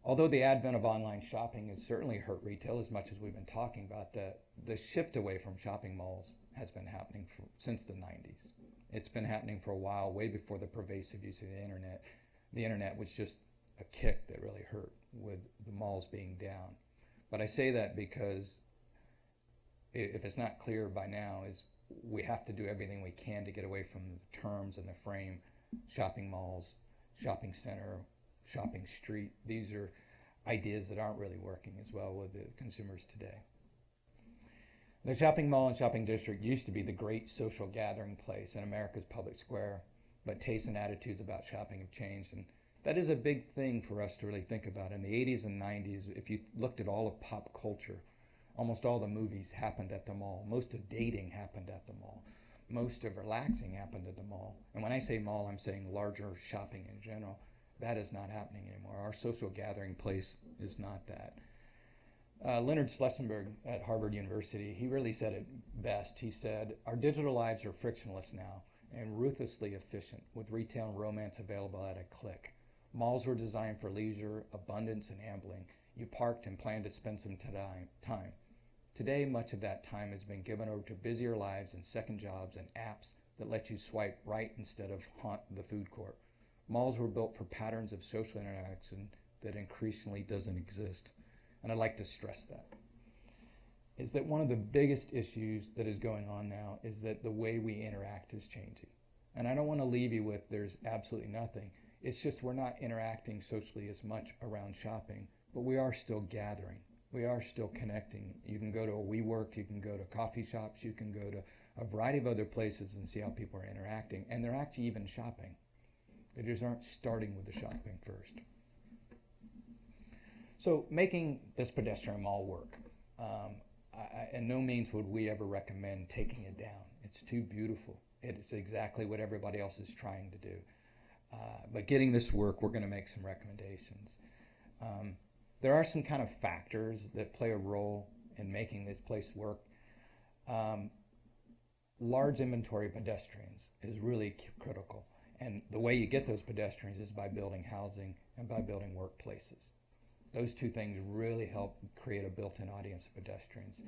Although the advent of online shopping has certainly hurt retail as much as we've been talking about, the shift away from shopping malls has been happening since the 90s. It's been happening for a while, way before the pervasive use of the internet. The internet was just a kick that really hurt with the malls being down. But I say that because if it's not clear by now, is we have to do everything we can to get away from the terms and the frame, shopping malls, shopping center, shopping street. These are ideas that aren't really working as well with the consumers today. The shopping mall and shopping district used to be the great social gathering place in America's public square, but tastes and attitudes about shopping have changed, and that is a big thing for us to really think about. In the 80s and 90s, if you looked at all of pop culture, almost all the movies happened at the mall. Most of dating happened at the mall. Most of relaxing happened at the mall. And when I say mall, I'm saying larger shopping in general. That is not happening anymore. Our social gathering place is not that. Leonard Schlesinger at Harvard University, he really said it best. He said, "Our digital lives are frictionless now and ruthlessly efficient, with retail and romance available at a click. Malls were designed for leisure, abundance, and ambling. You parked and planned to spend some time. Today, much of that time has been given over to busier lives and second jobs and apps that lets you swipe right instead of haunt the food court. Malls were built for patterns of social interaction that increasingly doesn't exist. And I'd like to stress that. Is that one of the biggest issues that is going on now is that the way we interact is changing. And I don't want to leave you with there's absolutely nothing. It's just we're not interacting socially as much around shopping, but we are still gathering. We are still connecting. You can go to a WeWork, you can go to coffee shops, you can go to a variety of other places and see how people are interacting. And they're actually even shopping. They just aren't starting with the shopping first. So making this pedestrian mall work. In no means would we ever recommend taking it down. It's too beautiful. It's exactly what everybody else is trying to do. But getting this work, we're going to make some recommendations. There are some kind of factors that play a role in making this place work. Large inventory of pedestrians is really critical. And the way you get those pedestrians is by building housing and by building workplaces. Those two things really help create a built-in audience of pedestrians.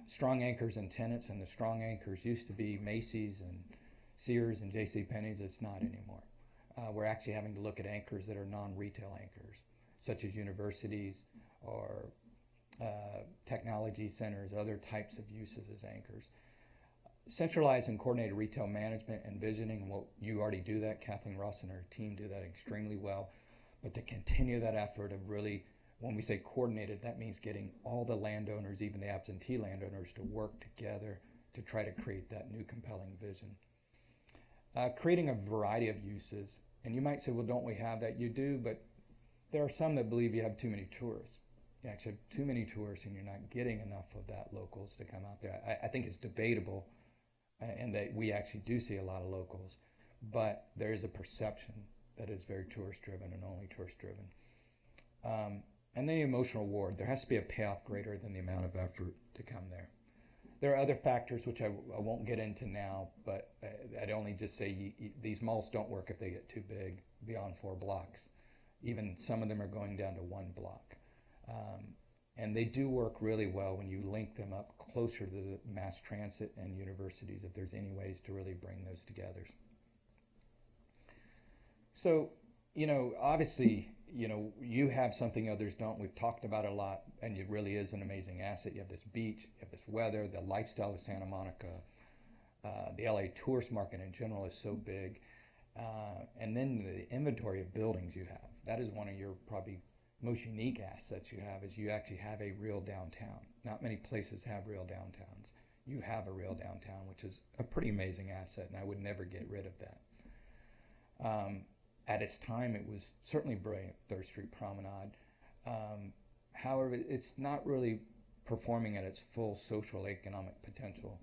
Strong anchors and tenants, and the strong anchors used to be Macy's and Sears and JCPenney's. It's not anymore. We're actually having to look at anchors that are non-retail anchors, such as universities or technology centers, other types of uses as anchors. Centralized and coordinated retail management and visioning, well, you already do that. Kathleen Ross and her team do that extremely well. But to continue that effort of really, when we say coordinated, that means getting all the landowners, even the absentee landowners, to work together to try to create that new compelling vision. Creating a variety of uses. And you might say, well, don't we have that? You do, but there are some that believe you have too many tourists. You actually have too many tourists and you're not getting enough of that locals to come out there. I think it's debatable and that we actually do see a lot of locals, but there is a perception that is very tourist driven and only tourist driven. And then the emotional reward. There has to be a payoff greater than the amount of effort to come there. There are other factors which I won't get into now, but I'd only just say these malls don't work if they get too big, beyond 4 blocks. Even some of them are going down to 1 block. And they do work really well when you link them up closer to the mass transit and universities, if there's any ways to really bring those together. So, obviously, you have something others don't. We've talked about it a lot, and it really is an amazing asset. You have this beach, you have this weather, the lifestyle of Santa Monica. The LA tourist market in general is so big. And then the inventory of buildings you have. That is one of your probably most unique assets you have, is you actually have a real downtown. Not many places have real downtowns. You have a real downtown, which is a pretty amazing asset, and I would never get rid of that. At its time, it was certainly brilliant, 3rd Street Promenade. However, it's not really performing at its full social economic potential.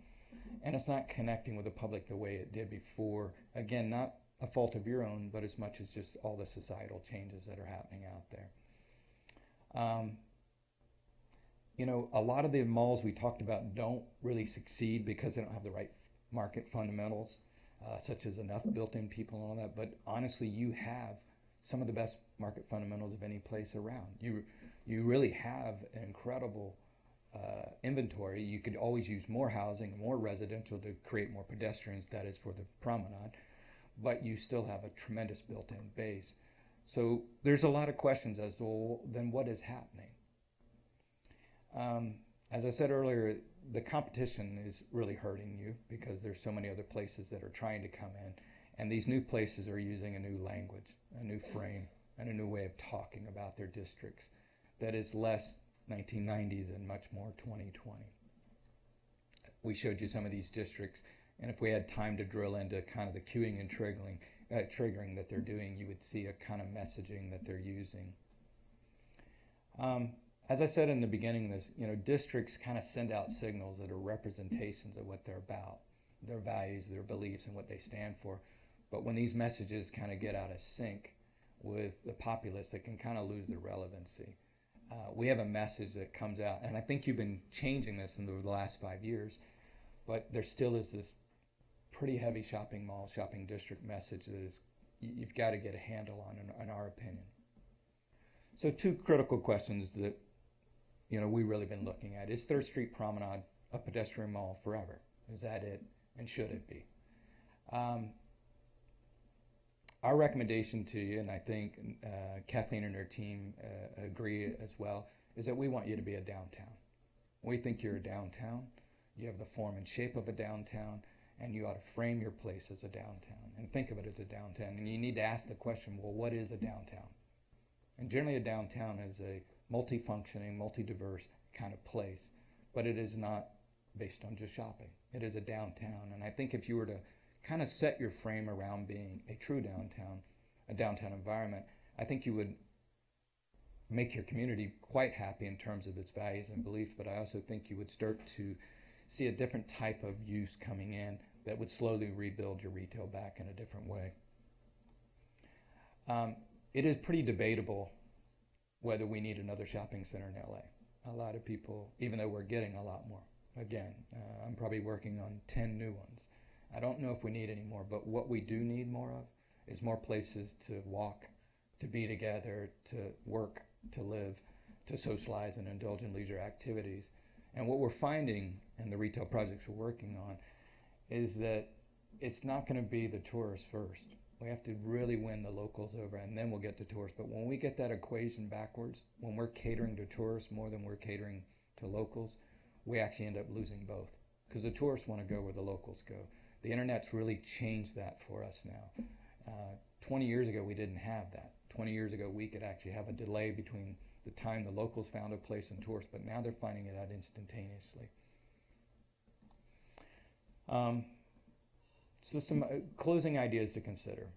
And it's not connecting with the public the way it did before. Again, not a fault of your own, but as much as just all the societal changes that are happening out there. A lot of the malls we talked about don't really succeed because they don't have the right market fundamentals. Such as enough built-in people and all that, but honestly, you have some of the best market fundamentals of any place around. You really have an incredible inventory. You could always use more housing, more residential to create more pedestrians, that is for the promenade, but you still have a tremendous built-in base. So there's a lot of questions as to, well, then what is happening? As I said earlier, the competition is really hurting you because there's so many other places that are trying to come in, and these new places are using a new language, a new frame, and a new way of talking about their districts that is less 1990s and much more 2020. We showed you some of these districts, and if we had time to drill into kind of the queuing and triggering that they're doing, you would see a kind of messaging that they're using. As I said in the beginning of this, districts kind of send out signals that are representations of what they're about, their values, their beliefs, and what they stand for. But when these messages kind of get out of sync with the populace, it can kind of lose their relevancy. We have a message that comes out, and I think you've been changing this in the last 5 years, but there still is this pretty heavy shopping mall, shopping district message that is you've got to get a handle on, in our opinion. So 2 critical questions that we've really been looking at. Is 3rd Street Promenade a pedestrian mall forever? Is that it? And should it be? Our recommendation to you, and I think Kathleen and her team agree as well, is that we want you to be a downtown. We think you're a downtown. You have the form and shape of a downtown, and you ought to frame your place as a downtown and think of it as a downtown. And you need to ask the question, well, what is a downtown? And generally a downtown is a multifunctioning, multi-diverse kind of place, but it is not based on just shopping. It is a downtown. And I think if you were to kind of set your frame around being a true downtown, a downtown environment, I think you would make your community quite happy in terms of its values and beliefs, but I also think you would start to see a different type of use coming in that would slowly rebuild your retail back in a different way. It is pretty debatable whether we need another shopping center in LA. A lot of people, even though we're getting a lot more, again, I'm probably working on 10 new ones. I don't know if we need any more, but what we do need more of is more places to walk, to be together, to work, to live, to socialize and indulge in leisure activities. And what we're finding in the retail projects we're working on is that it's not going to be the tourists first. We have to really win the locals over, and then we'll get to tourists. But when we get that equation backwards, when we're catering to tourists more than we're catering to locals, we actually end up losing both, because the tourists want to go where the locals go. The internet's really changed that for us now. 20 years ago, we didn't have that. 20 years ago, we could actually have a delay between the time the locals found a place and tourists, but now they're finding it out instantaneously. So some closing ideas to consider.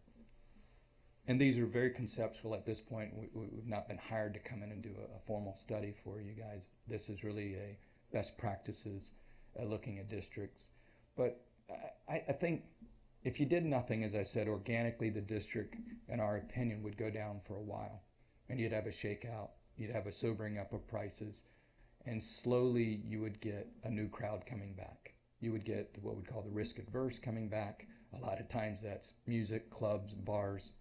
And these are very conceptual at this point. We've not been hired to come in and do a formal study for you guys. This is really a best practices looking at districts. But I think if you did nothing, as I said, organically the district, in our opinion, would go down for a while. And you'd have a shakeout. You'd have a sobering up of prices. And slowly you would get a new crowd coming back. You would get what we call the risk adverse coming back. A lot of times that's music, clubs, bars,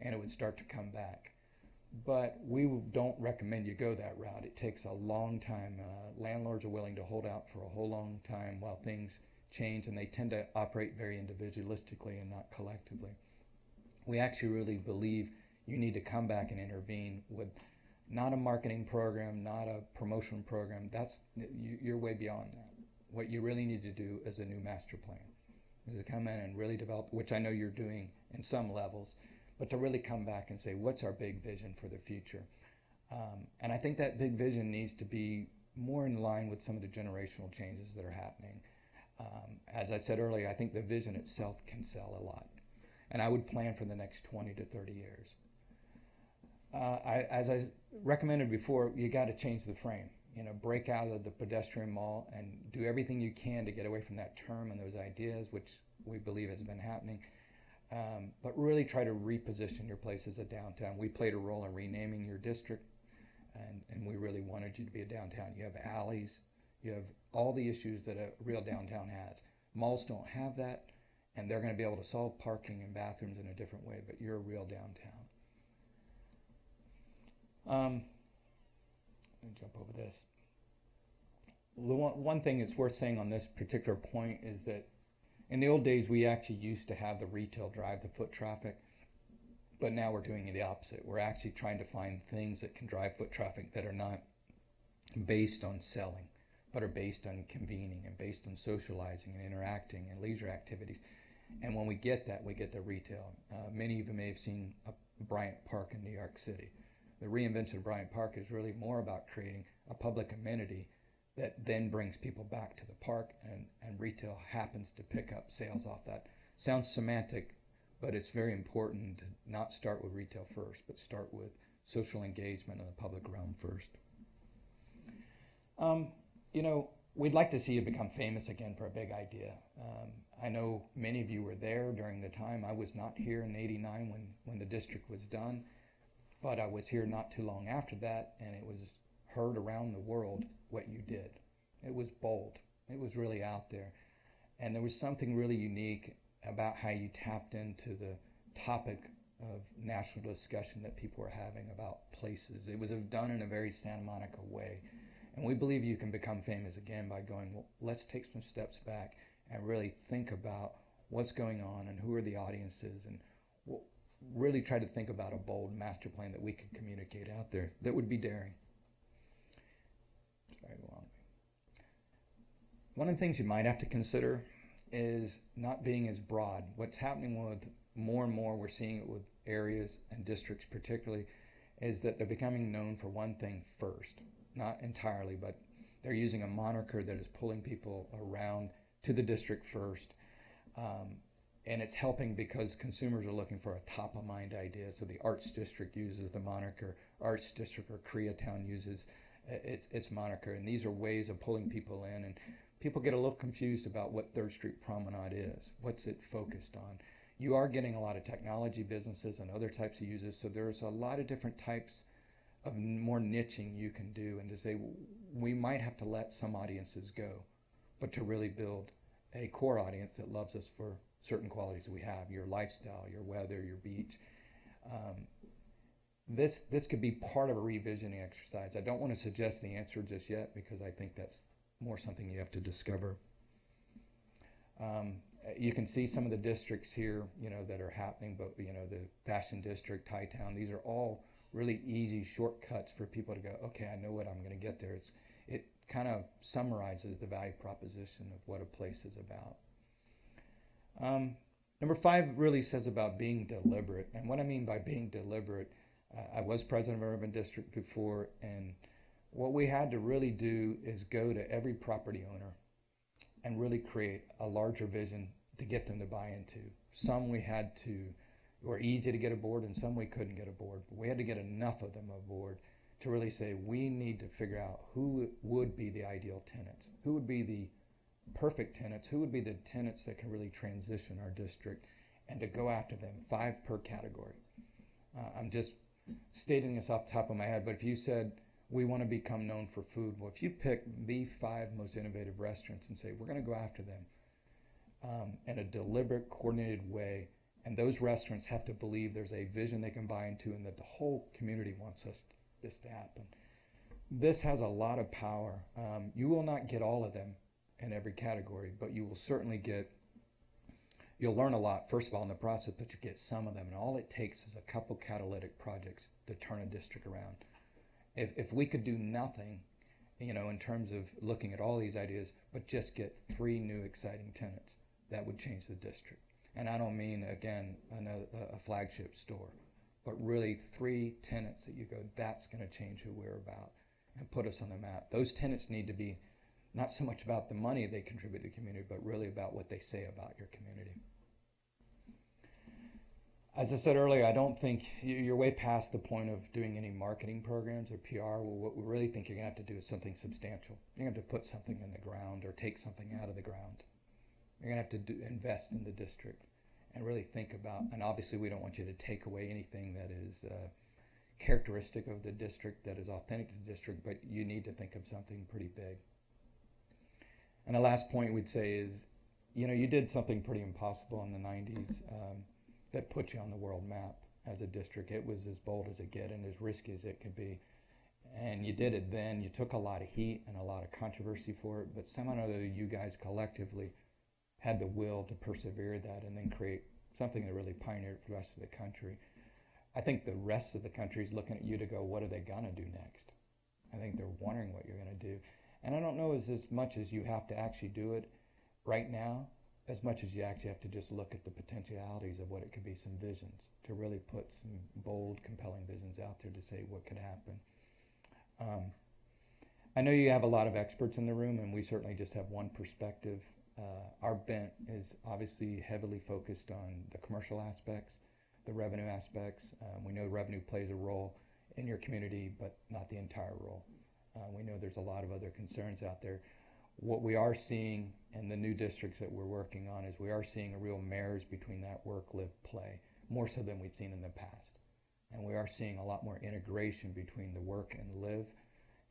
and it would start to come back. But we don't recommend you go that route. It takes a long time. Landlords are willing to hold out for a whole long time while things change, and they tend to operate very individualistically and not collectively. We actually really believe you need to come back and intervene with not a marketing program, not a promotion program. You're way beyond that. What you really need to do is a new master plan, is to come in and really develop, which I know you're doing in some levels, but to really come back and say, what's our big vision for the future? And I think that big vision needs to be more in line with some of the generational changes that are happening. As I said earlier, I think the vision itself can sell a lot. And I would plan for the next 20 to 30 years. As I recommended before, you got to change the frame. Break out of the pedestrian mall and do everything you can to get away from that term and those ideas, which we believe has been happening. But really try to reposition your place as a downtown. We played a role in renaming your district, and we really wanted you to be a downtown. You have alleys, you have all the issues that a real downtown has. Malls don't have that, and they're going to be able to solve parking and bathrooms in a different way, but you're a real downtown. Let me jump over this. One thing that's worth saying on this particular point is that in the old days, we actually used to have the retail drive the foot traffic, but now we're doing the opposite. We're actually trying to find things that can drive foot traffic that are not based on selling, but are based on convening and based on socializing and interacting and leisure activities. And when we get that, we get the retail. Many of you may have seen Bryant Park in New York City. The reinvention of Bryant Park is really more about creating a public amenity that then brings people back to the park, and retail happens to pick up sales off that. Sounds semantic, but it's very important to not start with retail first, but start with social engagement in the public realm first. We'd like to see you become famous again for a big idea. I know many of you were there during the time. I was not here in '89 when the district was done, but I was here not too long after that, and it was heard around the world what you did. It was bold. It was really out there. And there was something really unique about how you tapped into the topic of national discussion that people were having about places. It was done in a very Santa Monica way. And we believe you can become famous again by going, well, let's take some steps back and really think about what's going on and who are the audiences, and we'll really try to think about a bold master plan that we can communicate out there that would be daring. Sorry, go on. One of the things you might have to consider is not being as broad. What's happening with more and more, we're seeing it with areas and districts particularly, is that they're becoming known for one thing first. Not entirely, but they're using a moniker that is pulling people around to the district first. And it's helping because consumers are looking for a top-of-mind idea. So the Arts District uses the moniker, Arts District or Koreatown uses its moniker. And these are ways of pulling people in. And people get a little confused about what 3rd Street Promenade is. What's it focused on? You are getting a lot of technology businesses and other types of users. So there's a lot of different types of more niching you can do, and to say we might have to let some audiences go, but to really build a core audience that loves us for certain qualities that we have, your lifestyle, your weather, your beach. This could be part of a revisioning exercise. I don't want to suggest the answer just yet because I think that's more something you have to discover. You can see some of the districts here, that are happening, but the Fashion District, Thai-Town, these are all really easy shortcuts for people to go, okay, I know what I'm going to get there. It kind of summarizes the value proposition of what a place is about. Number 5 really says about being deliberate. And what I mean by being deliberate, I was president of an urban district before, and what we had to really do is go to every property owner and really create a larger vision to get them to buy into. Some we had to were easy to get aboard, and some we couldn't get aboard. But we had to get enough of them aboard to really say we need to figure out who would be the ideal tenants, who would be the perfect tenants, who would be the tenants that can really transition our district, and to go after them, 5 per category. I'm just stating this off the top of my head, but if you said we want to become known for food, well, if you pick the 5 most innovative restaurants and say we're going to go after them in a deliberate, coordinated way, and those restaurants have to believe there's a vision they can buy into and that the whole community wants this to happen. This has a lot of power. You will not get all of them in every category, but you will certainly you'll learn a lot, first of all, in the process, but you get some of them. And all it takes is a couple catalytic projects to turn a district around. If we could do nothing, in terms of looking at all these ideas, but just get 3 new exciting tenants, that would change the district. And I don't mean, again, a flagship store, but really 3 tenants that you go, that's going to change who we're about and put us on the map. Those tenants need to be not so much about the money they contribute to the community, but really about what they say about your community. As I said earlier, I don't think you're way past the point of doing any marketing programs or PR. What we really think you're going to have to do is something substantial. You're going to have to put something in the ground or take something out of the ground. You're going to have to invest in the district and really think about, and obviously we don't want you to take away anything that is characteristic of the district, that is authentic to the district, but you need to think of something pretty big. And the last point we'd say is, you did something pretty impossible in the 90s that put you on the world map as a district. It was as bold as it get and as risky as it could be. And you did it then. You took a lot of heat and a lot of controversy for it, but somehow or other you guys collectively had the will to persevere that and then create something that really pioneered for the rest of the country. I think the rest of the country is looking at you to go, what are they going to do next? I think they're wondering what you're going to do. And I don't know as much as you have to actually do it right now, as much as you actually have to just look at the potentialities of what it could be, some visions, to really put some bold, compelling visions out there to say what could happen. I know you have a lot of experts in the room, and we certainly just have one perspective. Our bent is obviously heavily focused on the commercial aspects, the revenue aspects. We know revenue plays a role in your community, but not the entire role. We know there's a lot of other concerns out there. What we are seeing in the new districts that we're working on is we are seeing a real marriage between that work, live, play, more so than we've seen in the past. And we are seeing a lot more integration between the work and live.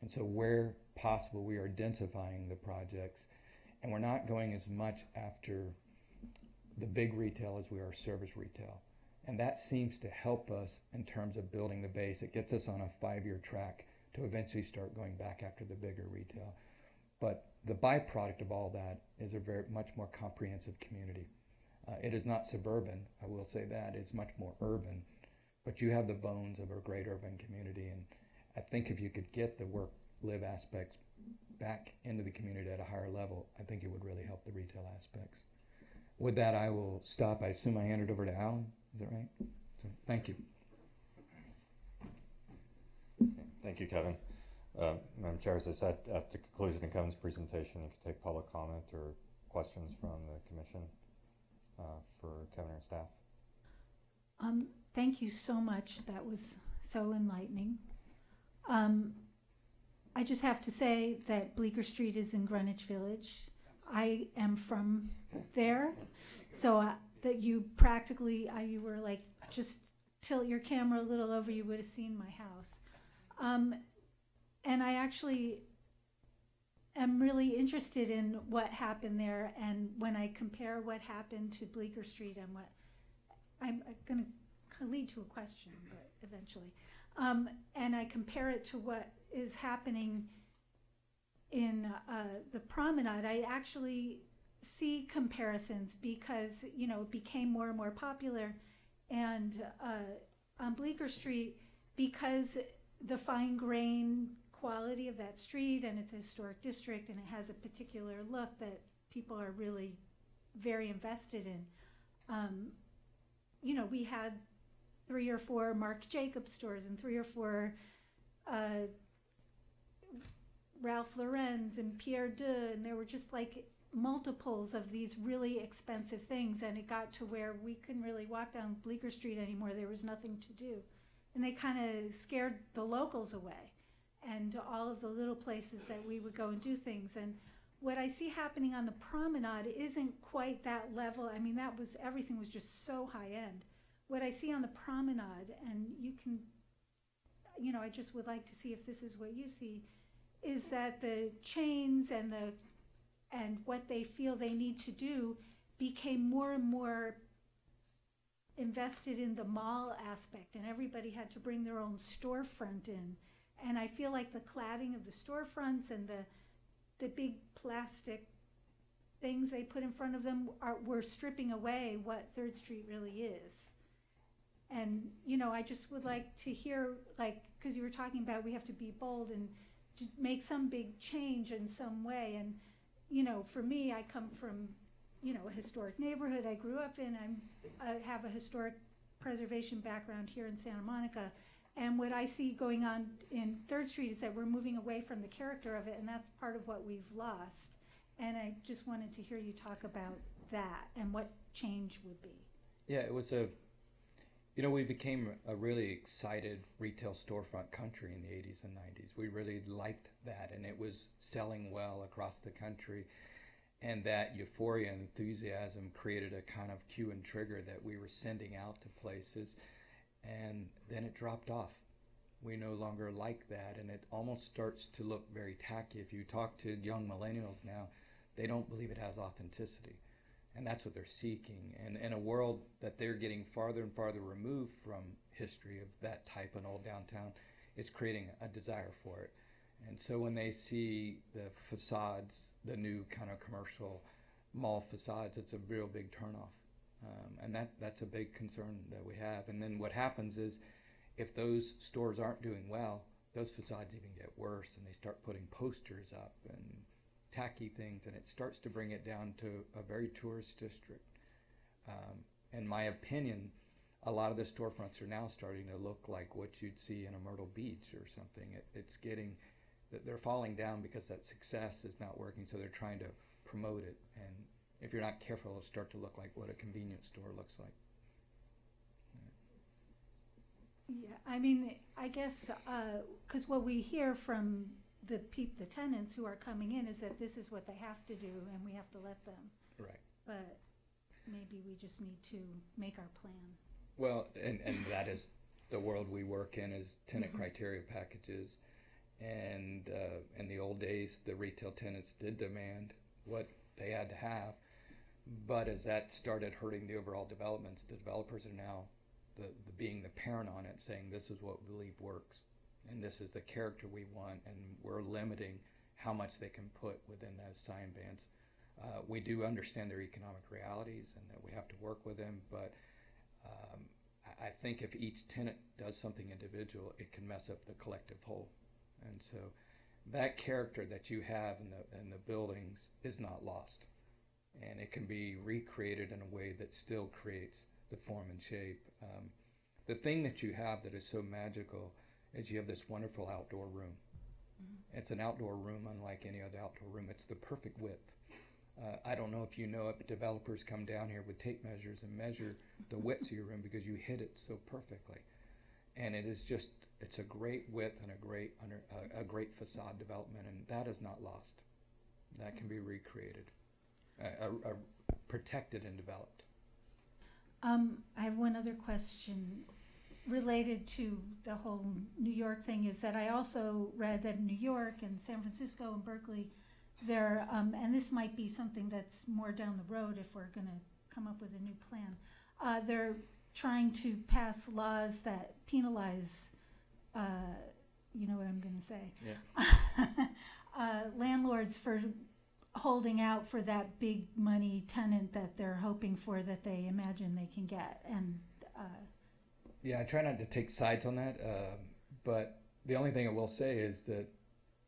And so where possible, we are densifying the projects, and we're not going as much after the big retail as we are service retail. And that seems to help us in terms of building the base. It gets us on a 5-year track to eventually start going back after the bigger retail. But the byproduct of all that is a very much more comprehensive community. It is not suburban, I will say that. It's much more urban, but you have the bones of a great urban community. And I think if you could get the work-live aspects back into the community at a higher level, I think it would really help the retail aspects. With that, I will stop. I assume I hand it over to Alan. Is that right? So, thank you. Thank you, Kevin. Madam Chair, as I said, at the conclusion of Kevin's presentation, you can take public comment or questions from the commission for Kevin or staff. Thank you so much. That was so enlightening. I just have to say that Bleecker Street is in Greenwich Village. I am from there, so that you practically, you were like, just tilt your camera a little over, you would have seen my house. And I actually am really interested in what happened there, and when I compare what happened to Bleecker Street and what, I'm going to lead to a question, but eventually. And I compare it to what is happening in the promenade, I actually see comparisons because, you know, it became more and more popular. And on Bleecker Street, because the fine grain quality of that street, and it's a historic district, and it has a particular look that people are really very invested in. You know, we had 3 or 4 Marc Jacobs stores and 3 or 4 Ralph Lauren's and Pierre de, and there were just like multiples of these really expensive things, and it got to where we couldn't really walk down Bleecker Street anymore. There was nothing to do, and they kind of scared the locals away, and all of the little places that we would go and do things. And what I see happening on the promenade isn't quite that level. I mean, that was, everything was just so high end. What I see on the promenade, and you can, you know, I just would like to see if this is what you see, is that the chains and what they feel they need to do became more and more invested in the mall aspect, and everybody had to bring their own storefront in. And I feel like the cladding of the storefronts and the big plastic things they put in front of them were stripping away what 3rd Street really is. And, you know, I just would like to hear, like, because you were talking about we have to be bold and to make some big change in some way. And, you know, for me, I come from, you know, a historic neighborhood I grew up in. I have a historic preservation background here in Santa Monica. And what I see going on in 3rd Street is that we're moving away from the character of it, and that's part of what we've lost. And I just wanted to hear you talk about that and what change would be. Yeah, it was you know, we became a really excited retail storefront country in the 80s and 90s. We really liked that, and it was selling well across the country. And that euphoria and enthusiasm created a kind of cue and trigger that we were sending out to places, and then it dropped off. We no longer like that, and it almost starts to look very tacky. If you talk to young millennials now, they don't believe it has authenticity. And that's what they're seeking. And in a world that they're getting farther and farther removed from history of that type in old downtown, it's creating a desire for it. And so when they see the facades, the new kind of commercial mall facades, it's a real big turnoff. And that's a big concern that we have. And then what happens is, if those stores aren't doing well, those facades even get worse, and they start putting posters up and tacky things, and it starts to bring it down to a very tourist district. In my opinion, a lot of the storefronts are now starting to look like what you'd see in a Myrtle Beach or something. It's getting, they're falling down because that success is not working, so they're trying to promote it. And if you're not careful, it'll start to look like what a convenience store looks like. Yeah, I mean, I guess, because what we hear from the tenants who are coming in is that this is what they have to do, and we have to let them. Right. But maybe we just need to make our plan. Well, and that is the world we work in, is tenant criteria packages. And in the old days, the retail tenants did demand what they had to have. But as that started hurting the overall developments, the developers are now being the parent on it, saying this is what we believe works, and this is the character we want, and we're limiting how much they can put within those sign bands We do understand their economic realities and that we have to work with them, but I think if each tenant does something individual, it can mess up the collective whole. And so that character that you have in the buildings is not lost. And it can be recreated in a way that still creates the form and shape. The thing that you have that is so magical is you have this wonderful outdoor room. It's an outdoor room unlike any other outdoor room. It's the perfect width. I don't know if you know it, but developers come down here with tape measures and measure the width of your room because you hit it so perfectly. And it is just, it's a great width and a great facade development, and that is not lost. That can be recreated, protected and developed. I have one other question related to the whole New York thing, is that I also read that in New York and San Francisco and Berkeley, they're, and this might be something that's more down the road if we're going to come up with a new plan, they're trying to pass laws that penalize, you know what I'm going to say, landlords for holding out for that big money tenant that they're hoping for, that they imagine they can get. And yeah, I try not to take sides on that, but the only thing I will say is that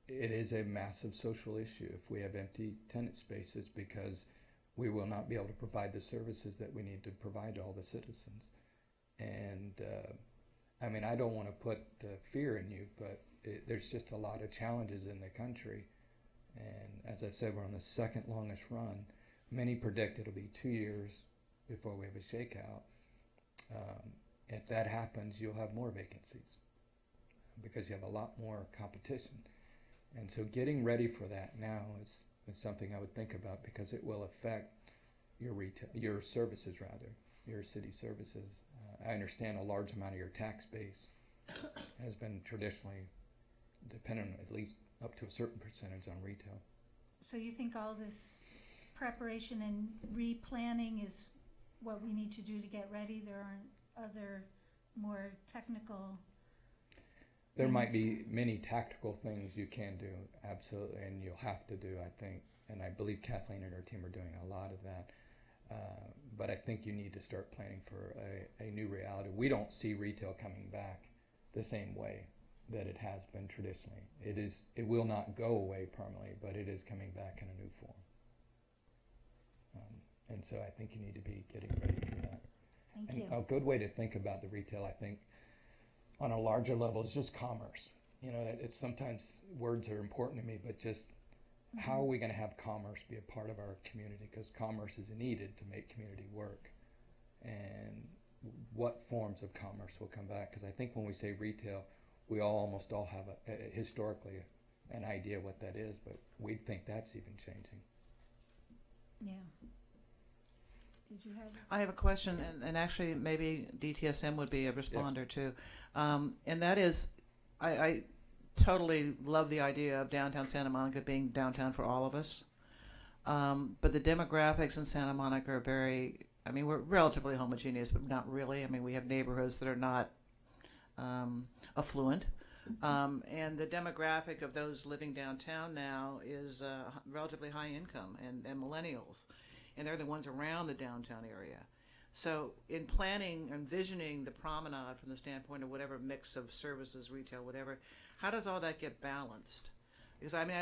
it is a massive social issue if we have empty tenant spaces, because we will not be able to provide the services that we need to provide to all the citizens. And I mean, I don't want to put fear in you, but there's just a lot of challenges in the country. And as I said, we're on the second longest run. Many predict it'll be 2 years before we have a shakeout. If that happens, you'll have more vacancies because you have a lot more competition. And so getting ready for that now is something I would think about, because it will affect your retail, your services rather, your city services. I understand a large amount of your tax base has been traditionally dependent, at least up to a certain percentage, on retail. so you think all this preparation and replanning is what we need to do to get ready? There aren't other more technical There might things? be many tactical things you can do, absolutely, and you'll have to do, I think. And I believe Kathleen and her team are doing a lot of that. But I think you need to start planning for a new reality. We don't see retail coming back the same way that it has been traditionally. It will not go away permanently, but it is coming back in a new form. And so I think you need to be getting ready for that. Thank And you. a good way to think about the retail, I think, on a larger level, is just commerce. You know, it's sometimes words are important to me, but just how are we going to have commerce be a part of our community? Because commerce is needed to make community work. And what forms of commerce will come back? Because I think when we say retail, we almost all have historically an idea what that is, but we think that's even changing. Yeah. Did you have? I have a question, and actually maybe DTSM would be a responder too. And that is, I totally love the idea of downtown Santa Monica being downtown for all of us. But the demographics in Santa Monica are very, I mean, we're relatively homogeneous, but not really. I mean, we have neighborhoods that are not affluent. And the demographic of those living downtown now is relatively high income and millennials. And they're the ones around the downtown area. So in planning and envisioning the promenade from the standpoint of whatever mix of services, retail, whatever, how does all that get balanced? Because I mean,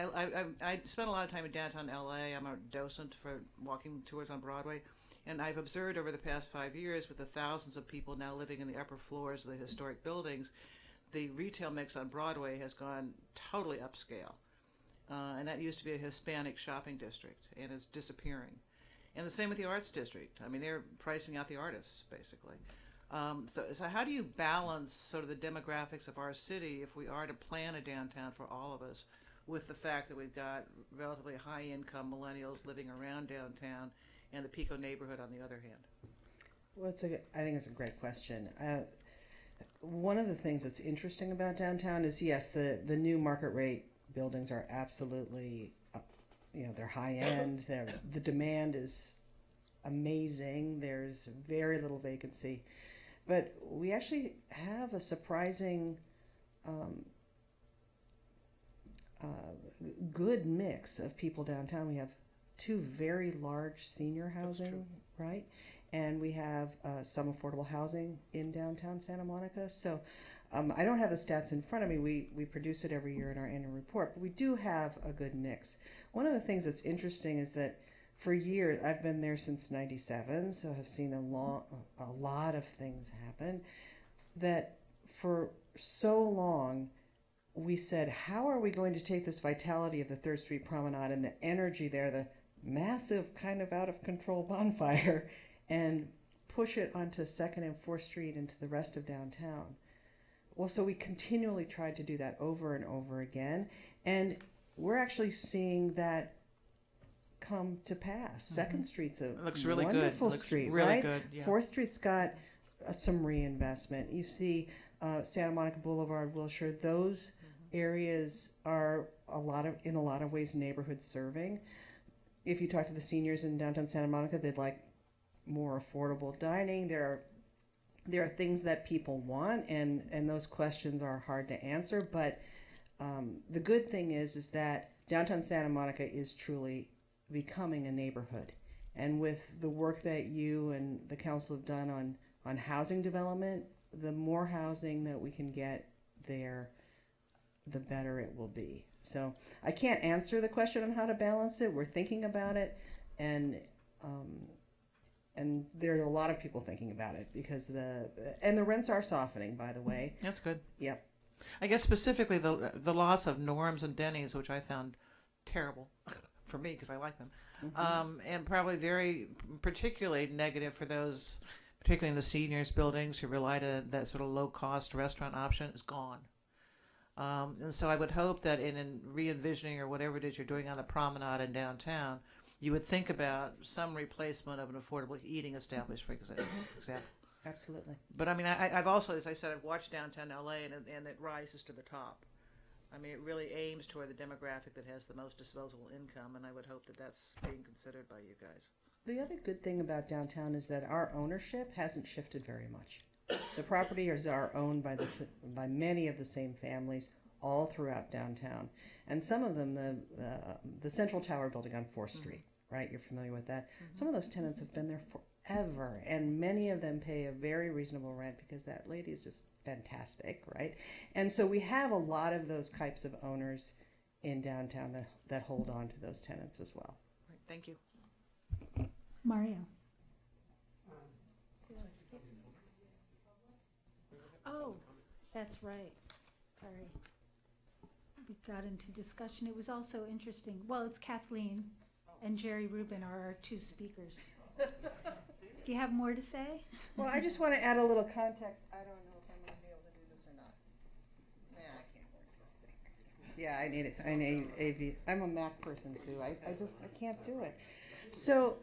I spent a lot of time in downtown LA. I'm a docent for walking tours on Broadway. And I've observed over the past 5 years, with the thousands of people now living in the upper floors of the historic buildings, the retail mix on Broadway has gone totally upscale. And that used to be a Hispanic shopping district, and it's disappearing. And the same with the arts district. I mean, they're pricing out the artists, basically. So how do you balance sort of the demographics of our city if we are to plan a downtown for all of us, with the fact that we've got relatively high-income millennials living around downtown and the Pico neighborhood on the other hand? Well, I think it's a great question. One of the things that's interesting about downtown is, yes, the new market rate buildings are absolutely, they're high end. The demand is amazing. There's very little vacancy, but we actually have a surprising good mix of people downtown. We have two very large senior housing, right? And we have some affordable housing in downtown Santa Monica. So I don't have the stats in front of me. We produce it every year in our annual report, but we do have a good mix. One of the things that's interesting is that for years, I've been there since '97, so I've seen a lot of things happen, that for so long we said, how are we going to take this vitality of the 3rd Street Promenade and the energy there, the massive kind of out of control bonfire, and push it onto 2nd and 4th Street into the rest of downtown? Well, so we continually tried to do that over and over again, and we're actually seeing that come to pass. 2nd Street's a Looks really wonderful good. street, Looks really right? good. Yeah. 4th Street's got some reinvestment. You see Santa Monica Boulevard, Wilshire, those areas are in a lot of ways neighborhood serving. If you talk to the seniors in downtown Santa Monica, they'd like more affordable dining. There are things that people want, and those questions are hard to answer. But the good thing is that downtown Santa Monica is truly becoming a neighborhood. And with the work that you and the council have done on housing development, the more housing that we can get there, the better it will be. So I can't answer the question on how to balance it. We're thinking about it, and there are a lot of people thinking about it because the rents are softening, by the way. That's good. Yep. I guess specifically the loss of Norm's and Denny's, which I found terrible for me because I like them, and probably very particularly negative for those, particularly in the seniors buildings who relied on that sort of low-cost restaurant option, is gone. And so I would hope that in re-envisioning or whatever it is you're doing on the promenade in downtown, you would think about some replacement of an affordable eating establishment, for example. Absolutely. But I mean, I've also, as I said, I've watched downtown LA, and it rises to the top. I mean, it really aims toward the demographic that has the most disposable income, and I would hope that that's being considered by you guys. The other good thing about downtown is that our ownership hasn't shifted very much. The properties are owned by many of the same families all throughout downtown, and some of them, the Central Tower building on 4th Street, right? You're familiar with that. Some of those tenants have been there forever, and many of them pay a very reasonable rent because that lady is just fantastic, right? And so we have a lot of those types of owners in downtown that hold on to those tenants as well. Right, thank you. Mario. Oh, that's right. Sorry. We got into discussion. It was also interesting. Well, it's Kathleen and Jerry Rubin are our two speakers. Do you have more to say? Well, I just want to add a little context. I don't know if I'm going to be able to do this or not. Nah, I can't work this thing. Yeah, I need it. I need AV. I'm a Mac person too. I can't do it. So,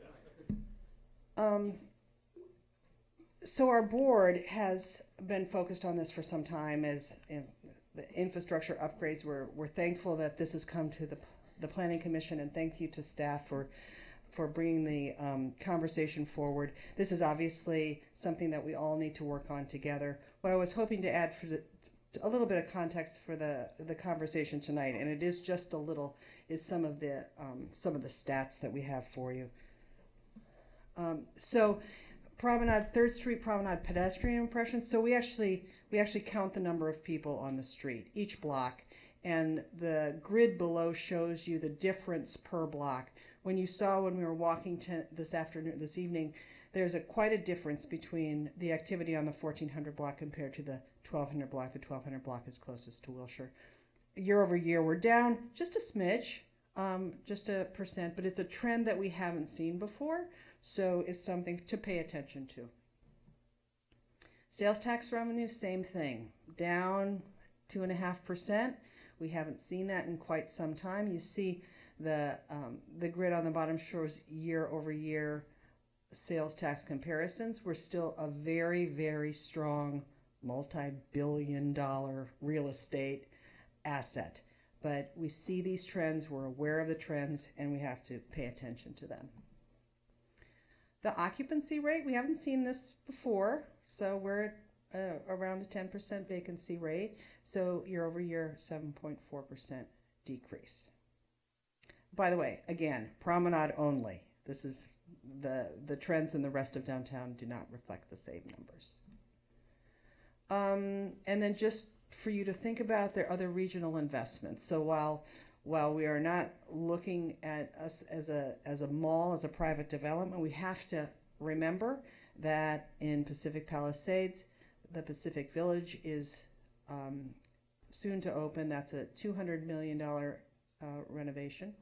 so our board has been focused on this for some time as the infrastructure upgrades. We're thankful that this has come to the Planning Commission, and thank you to staff for bringing the conversation forward. This is obviously something that we all need to work on together. What I was hoping to add a little bit of context for the conversation tonight, and it is just a little, is some of the stats that we have for you. So, Promenade, 3rd Street Promenade pedestrian impressions. So we actually count the number of people on the street, each block, and the grid below shows you the difference per block. When we were walking this evening, there's quite a difference between the activity on the 1400 block compared to the 1200 block. The 1200 block is closest to Wilshire. Year over year, we're down just a smidge, just a %, but it's a trend that we haven't seen before. So it's something to pay attention to. Sales tax revenue, same thing, down 2.5%. We haven't seen that in quite some time. You see the grid on the bottom shows year over year sales tax comparisons. We're still a very, very strong multi-billion-dollar real estate asset. But we see these trends, we're aware of the trends, and we have to pay attention to them. The occupancy rate, we haven't seen this before, so we're at around a 10% vacancy rate. So year over year, 7.4% decrease. By the way, again, promenade only. This is the trends in the rest of downtown do not reflect the same numbers. And then just for you to think about their other regional investments. So while we are not looking at us as a mall, as a private development, we have to remember that in Pacific Palisades, the Pacific Village is soon to open. That's a $200 million renovation.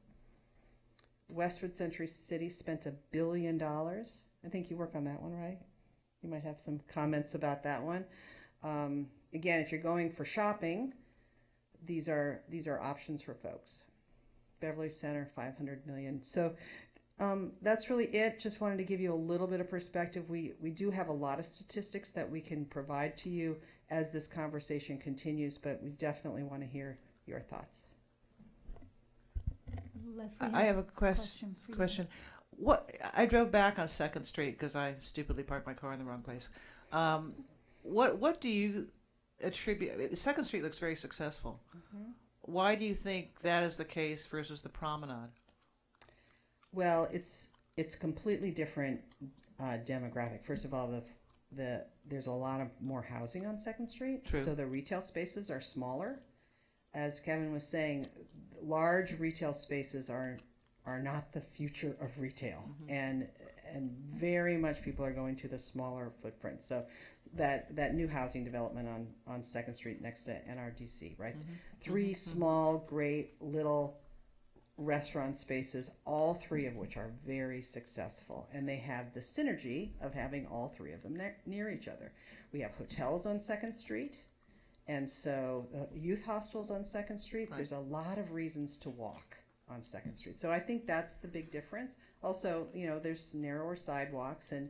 Westwood Century City spent $1 billion. I think you work on that one, right? You might have some comments about that one. Again, if you're going for shopping, these are options for folks. Beverly Center, $500 million. So that's really it. Just wanted to give you a little bit of perspective. We do have a lot of statistics that we can provide to you as this conversation continues, but we definitely want to hear your thoughts. Leslie I have a has question. for you. Question. What I drove back on 2nd Street because I stupidly parked my car in the wrong place. What do you attribute? 2nd Street looks very successful. Mm-hmm. Why do you think that is the case versus the promenade? Well, it's completely different demographic. First of all, there's a lot of more housing on 2nd Street, True. so the retail spaces are smaller. As Kevin was saying, large retail spaces are not the future of retail, and very much people are going to the smaller footprint. So that new housing development on 2nd Street next to NRDC, right? Three small, great little restaurant spaces, all three of which are very successful, and they have the synergy of having all three of them near each other. We have hotels on 2nd Street, and so youth hostels on 2nd Street. Right. There's a lot of reasons to walk on 2nd Street. So I think that's the big difference. Also, there's narrower sidewalks, and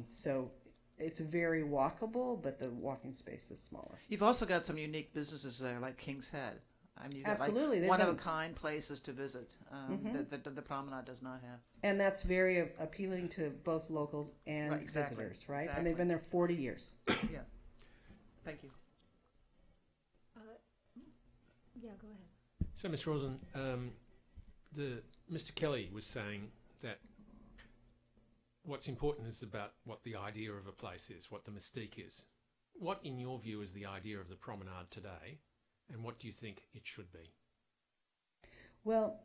so it's very walkable, but the walking space is smaller. You've also got some unique businesses there, like King's Head. I mean, you've got Absolutely. They've like been- one-of-a-kind places to visit that the promenade does not have. And that's very appealing to both locals and Right, exactly, visitors, right? exactly. And they've been there 40 years. Yeah. Thank you. Yeah, go ahead. So, Ms. Rosen, Mr. Kelly was saying that what's important is about what the idea of a place is, what the mystique is. What, in your view, is the idea of the promenade today, and what do you think it should be? Well,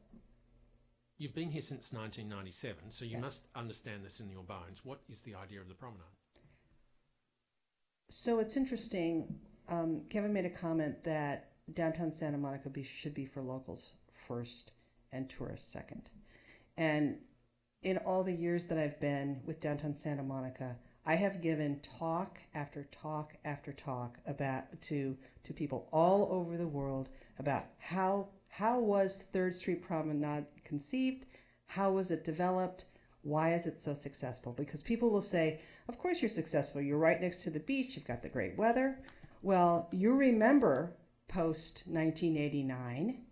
You've been here since 1997, so you Yes. must understand this in your bones. What is the idea of the promenade? so it's interesting. Kevin made a comment that downtown Santa Monica should be for locals first and tourists second. And in all the years that I've been with downtown Santa Monica, I have given talk after talk after talk to people all over the world about how was 3rd Street Promenade conceived, how was it developed, why is it so successful? Because people will say, of course you're successful, you're right next to the beach, you've got the great weather. Well, you remember post 1989,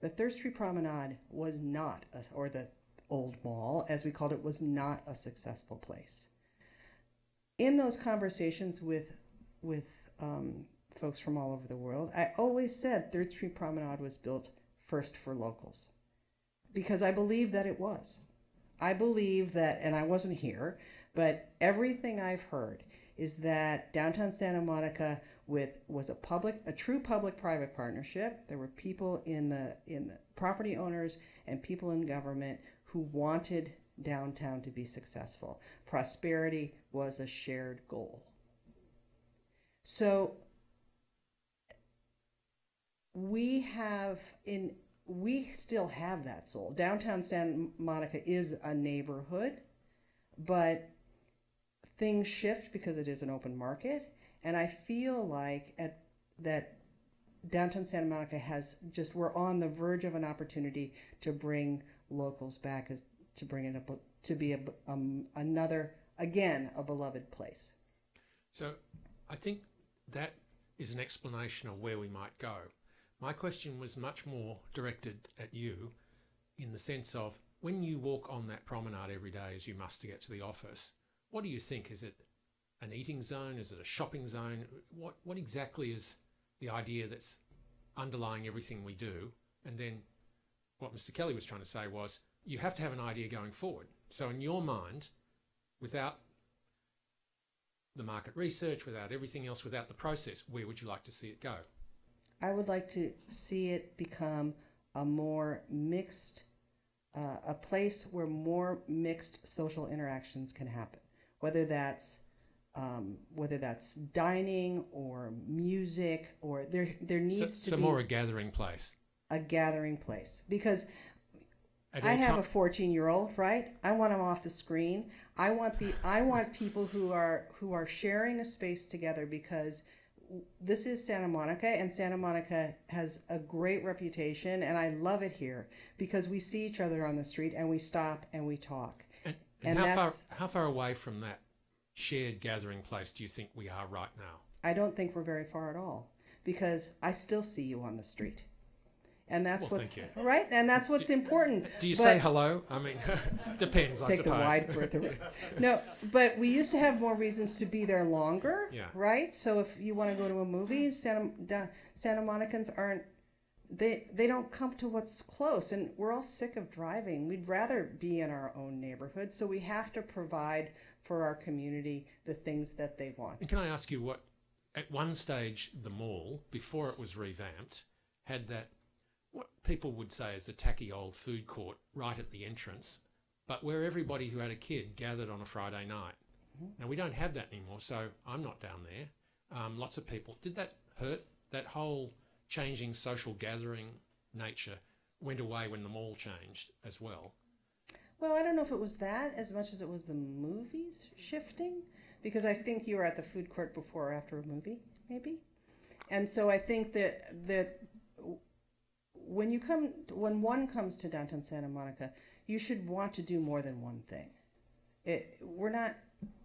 the 3rd Street Promenade was not, or the old mall, as we called it, was not a successful place. In those conversations with folks from all over the world, I always said 3rd Street Promenade was built first for locals, because I believe that it was. I believe that, and I wasn't here, but everything I've heard is that downtown Santa Monica was a true public-private partnership. There were people in the property owners and people in government who wanted downtown to be successful. Prosperity was a shared goal. So we still have that soul. Downtown Santa Monica is a neighborhood, but things shift because it is an open market. And I feel like that downtown Santa Monica we're on the verge of an opportunity to bring locals back, to bring it up, to be another, again, a beloved place. So I think that is an explanation of where we might go. My question was much more directed at you in the sense of when you walk on that promenade every day as you must to get to the office, what do you think? Is it an eating zone? Is it a shopping zone? What exactly is the idea that's underlying everything we do? And then what Mr. Kelly was trying to say was you have to have an idea going forward. So in your mind, without the market research, without everything else, without the process, where would you like to see it go? I would like to see it become a more mixed, a place where more mixed social interactions can happen, whether that's dining or music, or there needs to be more a gathering place. A gathering place, because At I any have ti- a 14-year-old, right? I want them off the screen. I want people who are sharing a space together, because this is Santa Monica, and Santa Monica has a great reputation, and I love it here because we see each other on the street and we stop and we talk. And how far away from that shared gathering place do you think we are right now? I don't think we're very far at all, because I still see you on the street. And that's what's thank right, and that's what's important. Do you But say hello? I mean, depends, I take suppose. the wide berth. No, but we used to have more reasons to be there longer, Yeah. right? So if you want to go to a movie, Santa Monicans aren't. They don't come to what's close, and we're all sick of driving. We'd rather be in our own neighborhood, so we have to provide for our community the things that they want. And can I ask you what, at one stage, the mall, before it was revamped, had that, what people would say is a tacky old food court right at the entrance, but where everybody who had a kid gathered on a Friday night. Now, we don't have that anymore, so I'm not down there. Lots of people. Did that hurt? That whole changing social gathering nature went away when the mall changed as well. Well, I don't know if it was that as much as it was the movies shifting, because I think you were at the food court before or after a movie, maybe. And so I think that when one comes to downtown Santa Monica, you should want to do more than one thing. We're not,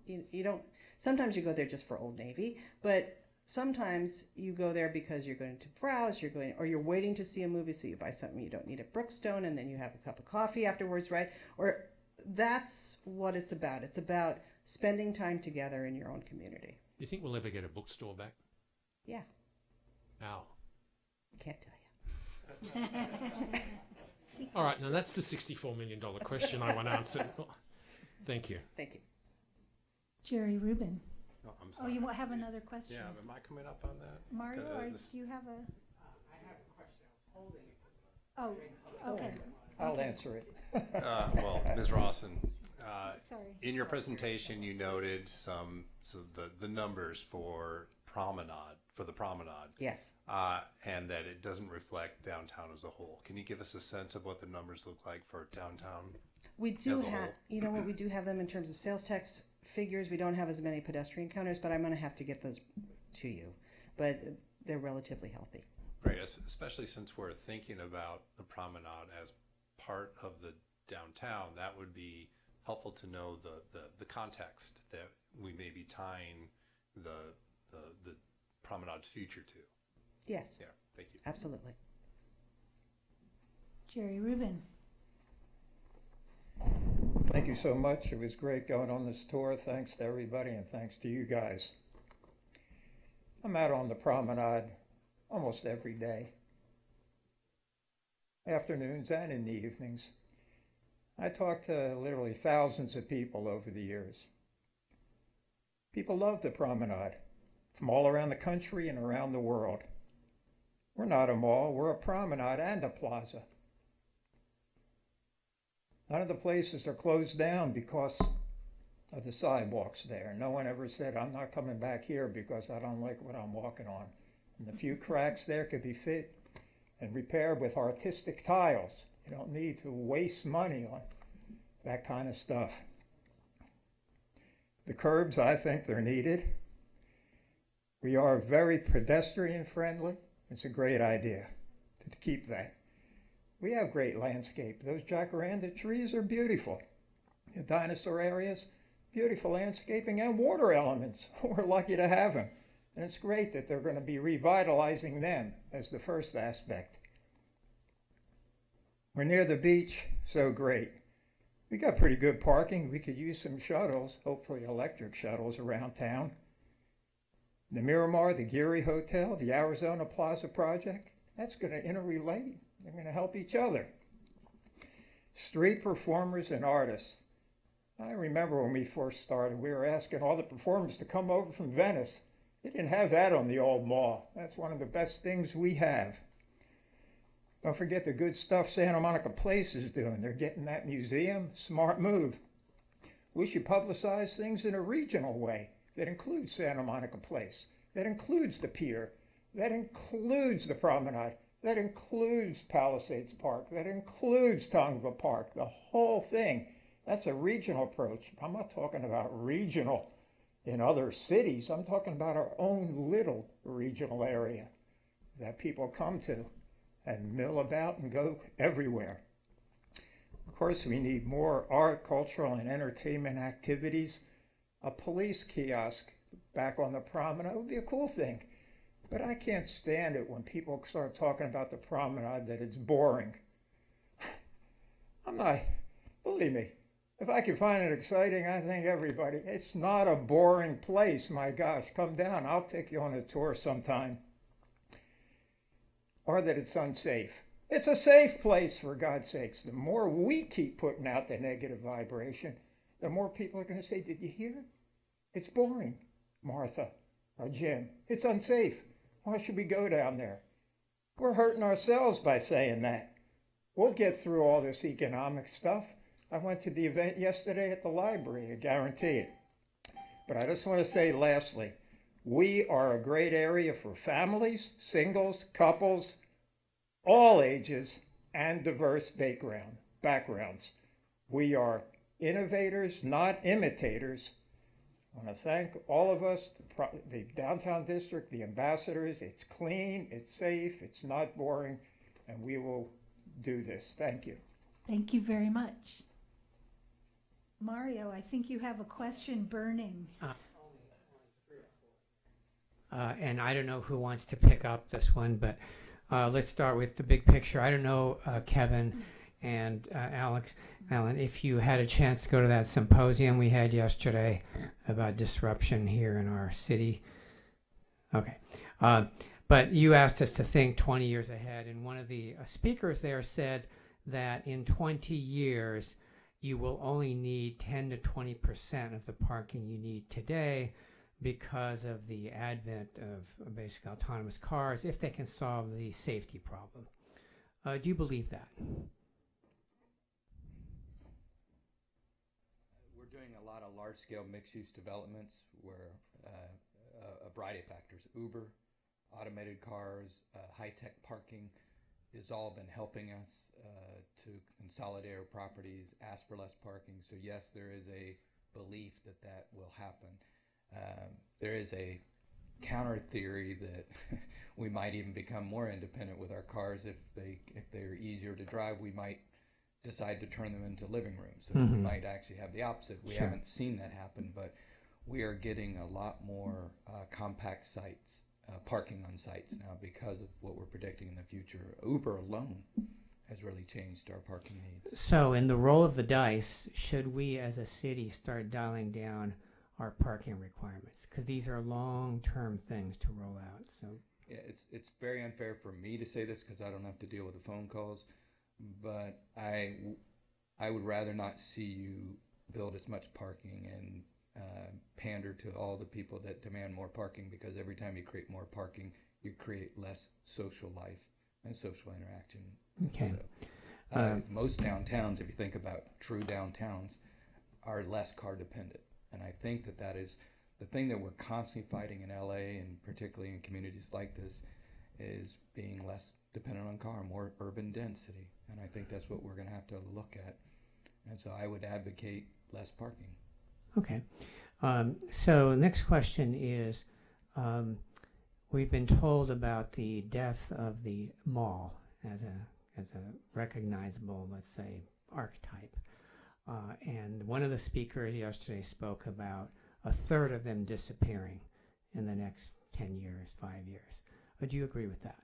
you don't, sometimes you go there just for Old Navy, but sometimes you go there because you're going to browse, or you're waiting to see a movie, so you buy something you don't need at Brookstone, and then you have a cup of coffee afterwards, right? Or that's what it's about. It's about spending time together in your own community. Do you think we'll ever get a bookstore back? Yeah. How? Can't tell you. All right, now that's the $64 million question I want answered. Thank you. Thank you. Jerry Rubin. No, I'm Oh, sorry. you have another question? Yeah, am I coming up on that? Mario, or This- do you have a? I have a question. I was holding it. Oh, okay. I'll answer it. Well, Ms. Rawson, Sorry. in your presentation, you noted the numbers for the promenade. Yes. And that it doesn't reflect downtown as a whole. Can you give us a sense of what the numbers look like for downtown? We do as a have, whole? you know what, we do have them in terms of sales tax figures. We don't have as many pedestrian counters, but I'm going to have to get those to you. But they're relatively healthy. Right, especially since we're thinking about the promenade as part of the downtown, that would be helpful to know the context that we may be tying the promenade's future to. Yes. Yeah, thank you. Absolutely. Jerry Rubin. Thank you so much. It was great going on this tour. Thanks to everybody, and thanks to you guys. I'm out on the promenade almost every day, afternoons and in the evenings. I talk to literally thousands of people over the years. People love the promenade from all around the country and around the world. We're not a mall, we're a promenade and a plaza. None of the places are closed down because of the sidewalks there. No one ever said, I'm not coming back here because I don't like what I'm walking on. And the few cracks there could be fit and repaired with artistic tiles. You don't need to waste money on that kind of stuff. The curbs, I think they're needed. We are very pedestrian friendly. It's a great idea to keep that. We have great landscape. Those jacaranda trees are beautiful. The dinosaur areas, beautiful landscaping and water elements. We're lucky to have them. And it's great that they're going to be revitalizing them as the first aspect. We're near the beach, so great. We got pretty good parking. We could use some shuttles, hopefully electric shuttles around town. The Miramar, the Geary Hotel, the Arizona Plaza project, that's going to interrelate. They're going to help each other. Street performers and artists. I remember when we first started, we were asking all the performers to come over from Venice. They didn't have that on the old mall. That's one of the best things we have. Don't forget the good stuff Santa Monica Place is doing. They're getting that museum. Smart move. We should publicize things in a regional way that includes Santa Monica Place, that includes the pier, that includes the promenade, that includes Palisades Park, that includes Tongva Park, the whole thing. That's a regional approach. I'm not talking about regional in other cities. I'm talking about our own little regional area that people come to and mill about and go everywhere. Of course, we need more art, cultural, and entertainment activities. A police kiosk back on the promenade would be a cool thing. But I can't stand it when people start talking about the promenade that it's boring. I'm not, believe me, if I can find it exciting, I think everybody, it's not a boring place. My gosh, come down. I'll take you on a tour sometime. Or that it's unsafe. It's a safe place, for God's sakes. The more we keep putting out the negative vibration, the more people are going to say, did you hear? It's boring, Martha or Jim. It's unsafe. Why should we go down there? We're hurting ourselves by saying that. We'll get through all this economic stuff. I went to the event yesterday at the library, I guarantee it. But I just want to say lastly, we are a great area for families, singles, couples, all ages, and diverse backgrounds. We are innovators, not imitators. I want to thank all of us, the downtown district, the ambassadors. It's clean, it's safe, it's not boring, and we will do this. Thank you. Thank you very much. Mario, I think you have a question burning. And I don't know who wants to pick up this one, but let's start with the big picture. I don't know, Kevin and Alan, if you had a chance to go to that symposium we had yesterday about disruption here in our city. Okay. But you asked us to think 20 years ahead, and one of the speakers there said that in 20 years, you will only need 10 to 20% of the parking you need today because of the advent of basically autonomous cars, if they can solve the safety problem. Do you believe that? We're doing a lot of large-scale mixed-use developments where a variety of factors, Uber, automated cars, high-tech parking, has all been helping us to consolidate our properties, ask for less parking. So yes, there is a belief that that will happen. There is a counter theory that we might even become more independent with our cars if they're easier to drive. We might decide to turn them into living rooms. So we might actually have the opposite. We haven't seen that happen, but we are getting a lot more compact sites, parking on sites now because of what we're predicting in the future. Uber alone has really changed our parking needs. So in the roll of the dice, should we as a city start dialing down our parking requirements? Because these are long-term things to roll out. So yeah, it's very unfair for me to say this because I don't have to deal with the phone calls, but I would rather not see you build as much parking and pander to all the people that demand more parking, because every time you create more parking, you create less social life and social interaction. Okay. So, most downtowns, if you think about true downtowns, are less car dependent. And I think that is the thing that we're constantly fighting in LA, and particularly in communities like this, is being less dependent on car, more urban density. And I think that's what we're going to have to look at. And so I would advocate less parking. Okay. So next question is, we've been told about the death of the mall as a recognizable, let's say, archetype. And one of the speakers yesterday spoke about a third of them disappearing in the next 10 years, 5 years. Do you agree with that?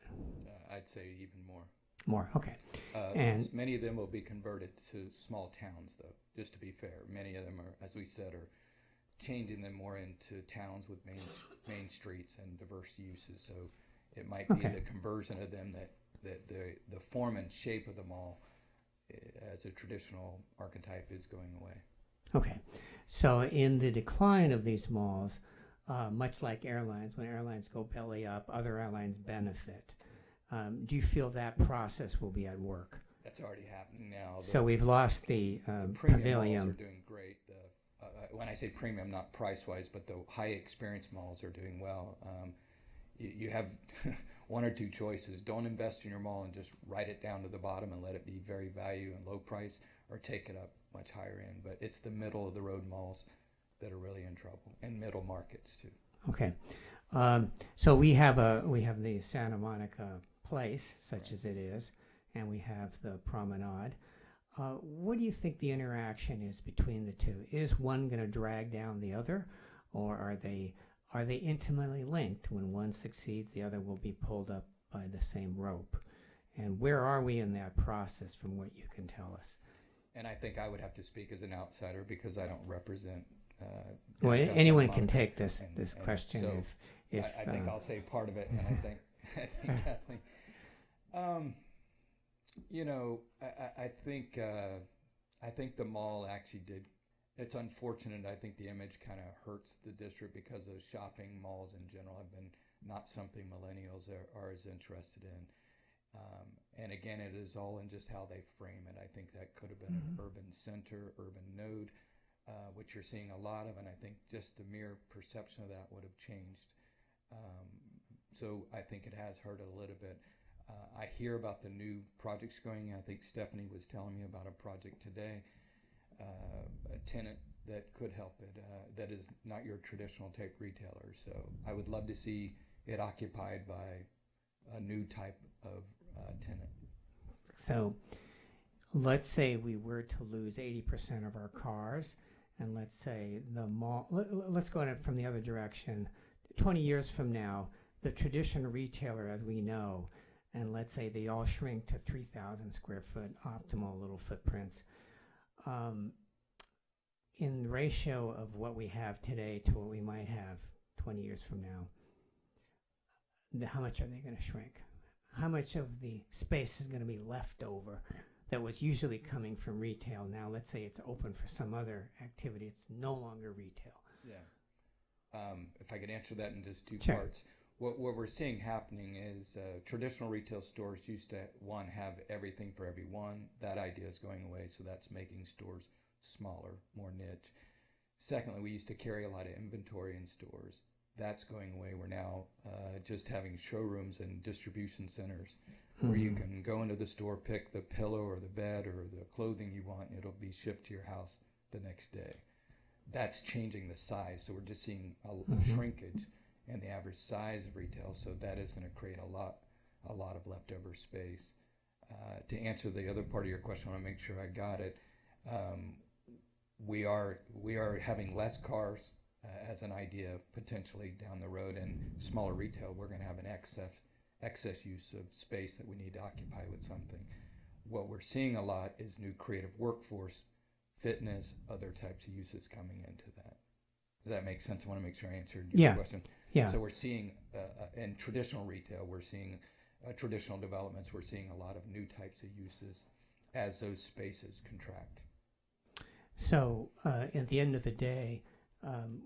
I'd say even more. More, okay. And many of them will be converted to small towns, though, just to be fair. Many of them are, as we said, are changing them more into towns with main streets and diverse uses. So it might be the conversion of them that the form and shape of the mall as a traditional archetype is going away. Okay, so in the decline of these malls, much like airlines, when airlines go belly up, other airlines benefit. Do you feel that process will be at work? That's already happening now. So we've lost the premium pavilion. malls are doing great. When I say premium, not price-wise, but the high-experience malls are doing well. You have one or two choices. Don't invest in your mall and just write it down to the bottom and let it be very value and low price, or take it up much higher end. But it's the middle of the road malls that are really in trouble, and middle markets too. Okay, so we have the Santa Monica Place, such as it is, and we have the Promenade. What do you think the interaction is between the two? Is one going to drag down the other, or are they intimately linked? When one succeeds, the other will be pulled up by the same rope. And where are we in that process, from what you can tell us? And I think I would have to speak as an outsider because I don't represent. Well, downtown anyone Santa can Monica. take this And question so if I think I'll say part of it, and I think Kathleen. You know, I think the mall actually did. It's unfortunate. I think the image kind of hurts the district because those shopping malls in general have been not something millennials are as interested in. And again, it is all in just how they frame it. I think that could have been an urban center, urban node, which you're seeing a lot of, and I think just the mere perception of that would have changed. So I think it has hurt it a little bit. I hear about the new projects going. I think Stephanie was telling me about a project today, a tenant that could help it, that is not your traditional type retailer. So I would love to see it occupied by a new type of tenant. So let's say we were to lose 80% of our cars, and let's say the mall, let's go at it from the other direction. 20 years from now, the traditional retailer as we know, and let's say they all shrink to 3,000 square foot optimal little footprints. In ratio of what we have today to what we might have 20 years from now, how much are they going to shrink? How much of the space is going to be left over that was usually coming from retail? Now, let's say it's open for some other activity. It's no longer retail. Yeah. If I could answer that in just two Sure. parts. What we're seeing happening is traditional retail stores used to, one, have everything for everyone. That idea is going away, so that's making stores smaller, more niche. Secondly, we used to carry a lot of inventory in stores. That's going away. We're now just having showrooms and distribution centers where you can go into the store, pick the pillow or the bed or the clothing you want, and it'll be shipped to your house the next day. That's changing the size, so we're just seeing a shrinkage in the average size of retail, so that is going to create a lot of leftover space. To answer the other part of your question, I want to make sure I got it. We are having less cars as an idea potentially down the road, and smaller retail. We're going to have an excess use of space that we need to occupy with something. What we're seeing a lot is new creative workforce, fitness, other types of uses coming into that. Does that make sense? I want to make sure I answered your question. Yeah. So we're seeing in traditional retail, we're seeing traditional developments, we're seeing a lot of new types of uses as those spaces contract. So at the end of the day,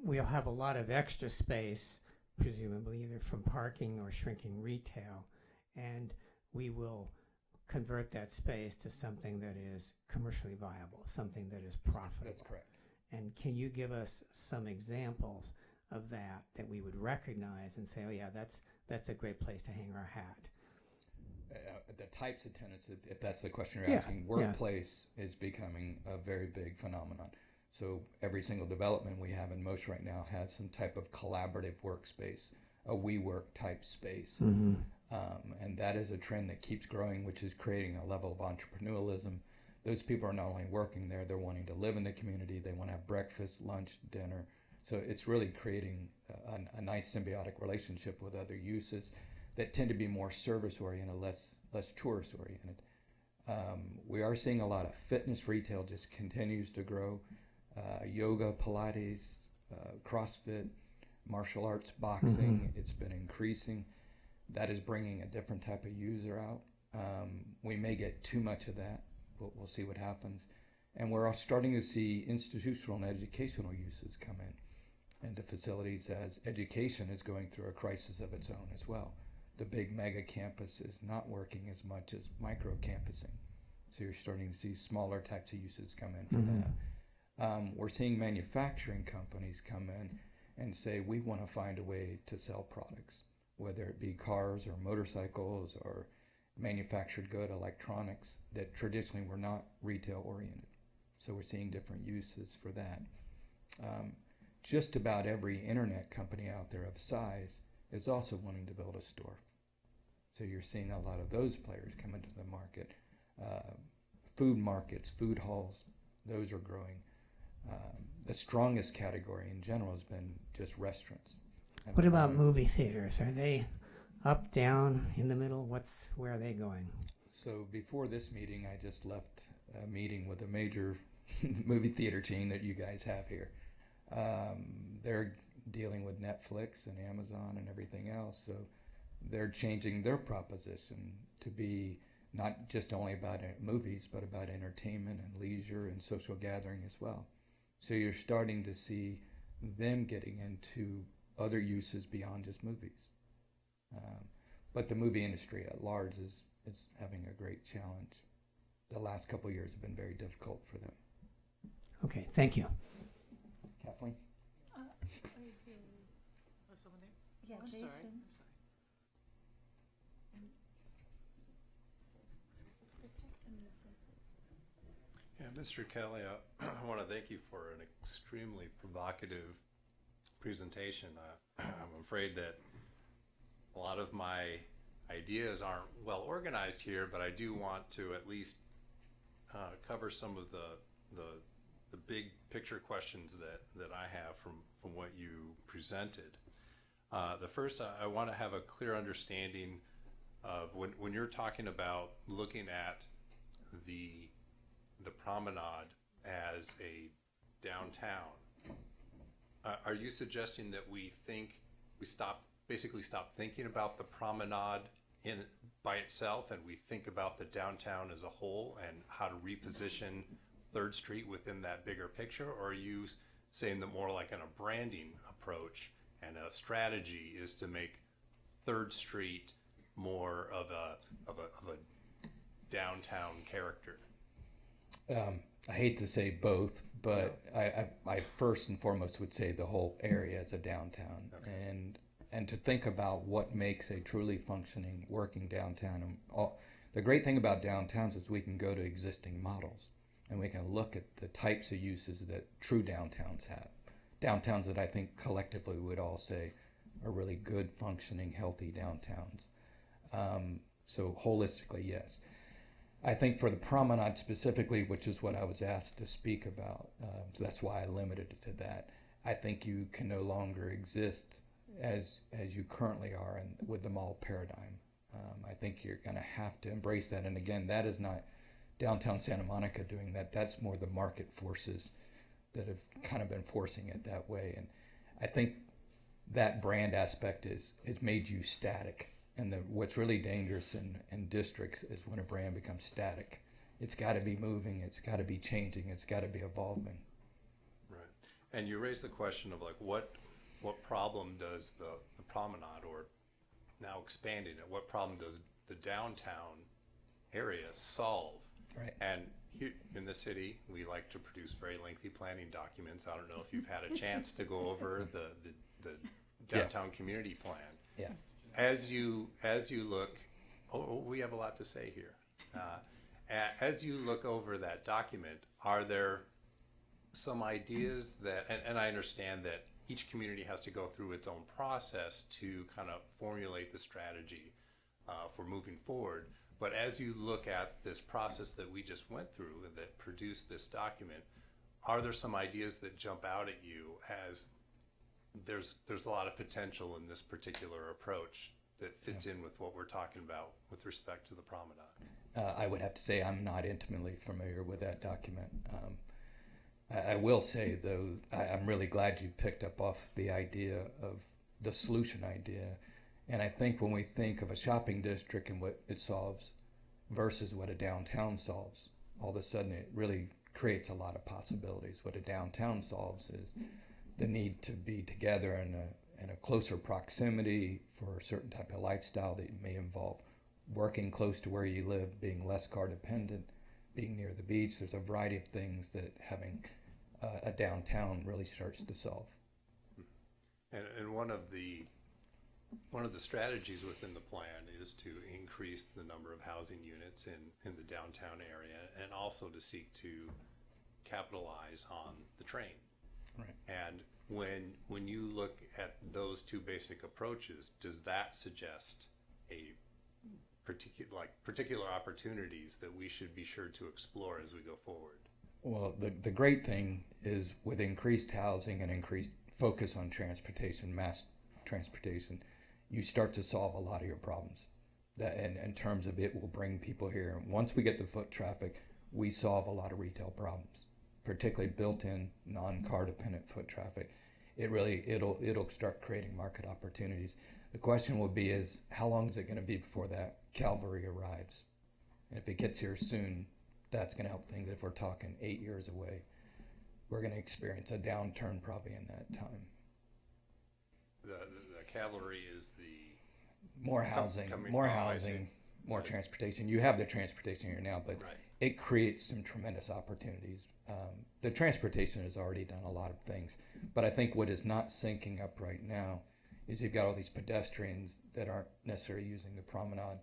we'll have a lot of extra space, presumably either from parking or shrinking retail, and we will convert that space to something that is commercially viable, something that is profitable. That's correct. And can you give us some examples of that we would recognize and say, oh yeah, that's a great place to hang our hat? The types of tenants, if that's the question you're asking, workplace is becoming a very big phenomenon. So every single development we have in motion right now has some type of collaborative workspace, a WeWork type space. And that is a trend that keeps growing, which is creating a level of entrepreneurialism. Those people are not only working there, they're wanting to live in the community, they want to have breakfast, lunch, dinner. So it's really creating a nice symbiotic relationship with other uses that tend to be more service-oriented, less tourist-oriented. We are seeing a lot of fitness retail just continues to grow. Yoga, Pilates, CrossFit, martial arts, boxing, it's been increasing. That is bringing a different type of user out. We may get too much of that We'll see what happens. And we're starting to see institutional and educational uses come in into facilities as education is going through a crisis of its own as well. The big mega campus is not working as much as micro campusing. So you're starting to see smaller types of uses come in for that. We're seeing manufacturing companies come in and say, we want to find a way to sell products, whether it be cars or motorcycles or manufactured good electronics that traditionally were not retail oriented. So we're seeing different uses for that. Just about every internet company out there of size is also wanting to build a store. So you're seeing a lot of those players come into the market. Food markets, food halls, those are growing. The strongest category in general has been just restaurants. What about movie theaters? Are they up, down, in the middle? Where are they going? So before this meeting, I just left a meeting with a major movie theater chain that you guys have here. They're dealing with Netflix and Amazon and everything else, so they're changing their proposition to be not just only about movies, but about entertainment and leisure and social gathering as well. So you're starting to see them getting into other uses beyond just movies. But the movie industry at large is having a great challenge. The last couple of years have been very difficult for them. Okay, thank you. Kathleen? Someone there? Yeah, I'm Jason. sorry. Yeah, Mr. Kelly, I want to thank you for an extremely provocative presentation. I'm afraid that a lot of my ideas aren't well organized here, but I do want to at least cover some of the big picture questions that I have from what you presented. The first, I want to have a clear understanding of when you're talking about looking at the promenade as a downtown. Are you suggesting that we basically stop thinking about the promenade by itself, and we think about the downtown as a whole and how to reposition 3rd Street within that bigger picture? Or are you saying that more like in a branding approach and a strategy is to make 3rd Street more of a downtown character? I hate to say both, but I first and foremost would say the whole area is a downtown. Okay. And to think about what makes a truly functioning, working downtown. The great thing about downtowns is we can go to existing models and we can look at the types of uses that true downtowns have. Downtowns that I think collectively we would all say are really good, functioning, healthy downtowns. So holistically, yes. I think for the promenade specifically, which is what I was asked to speak about, so that's why I limited it to that. I think you can no longer exist as you currently are with the mall paradigm. I think you're going to have to embrace that. And again, that is not downtown Santa Monica doing that. That's more the market forces that have kind of been forcing it that way. And I think that brand aspect is made you static. And what's really dangerous in districts is when a brand becomes static. It's got to be moving. It's got to be changing. It's got to be evolving. Right. And you raised the question of like what problem does the promenade, or now expanding it, what problem does the downtown area solve? Right. And here in the city, we like to produce very lengthy planning documents. I don't know if you've had a chance to go over the downtown community plan. Yeah. As you look, we have a lot to say here. As you look over that document, are there some ideas that, and I understand that each community has to go through its own process to kind of formulate the strategy for moving forward. But as you look at this process that we just went through and that produced this document, are there some ideas that jump out at you as there's a lot of potential in this particular approach that fits in with what we're talking about with respect to the promenade? I would have to say I'm not intimately familiar with that document. I will say, though, I'm really glad you picked up off the idea of the solution idea. And I think when we think of a shopping district and what it solves versus what a downtown solves, all of a sudden it really creates a lot of possibilities. What a downtown solves is the need to be together in a closer proximity for a certain type of lifestyle that may involve working close to where you live, being less car dependent, being near the beach. There's a variety of things that having a downtown really starts to solve. And one of the strategies within the plan is to increase the number of housing units in the downtown area, and also to seek to capitalize on the train. Right. And when you look at those two basic approaches, does that suggest a particular opportunities that we should be sure to explore as we go forward? Well, the great thing is with increased housing and increased focus on transportation, mass transportation, you start to solve a lot of your problems. That in terms of it will bring people here. And once we get the foot traffic, we solve a lot of retail problems, particularly built-in non-car dependent foot traffic. It'll start creating market opportunities. The question will be is how long is it going to be before that cavalry arrives? And if it gets here soon, that's going to help things. If we're talking 8 years away, we're going to experience a downturn probably in that time. The cavalry is the more housing, more transportation. You have the transportation here now, but right. It creates some tremendous opportunities. The transportation has already done a lot of things, but I think what is not syncing up right now is you've got all these pedestrians that aren't necessarily using the promenade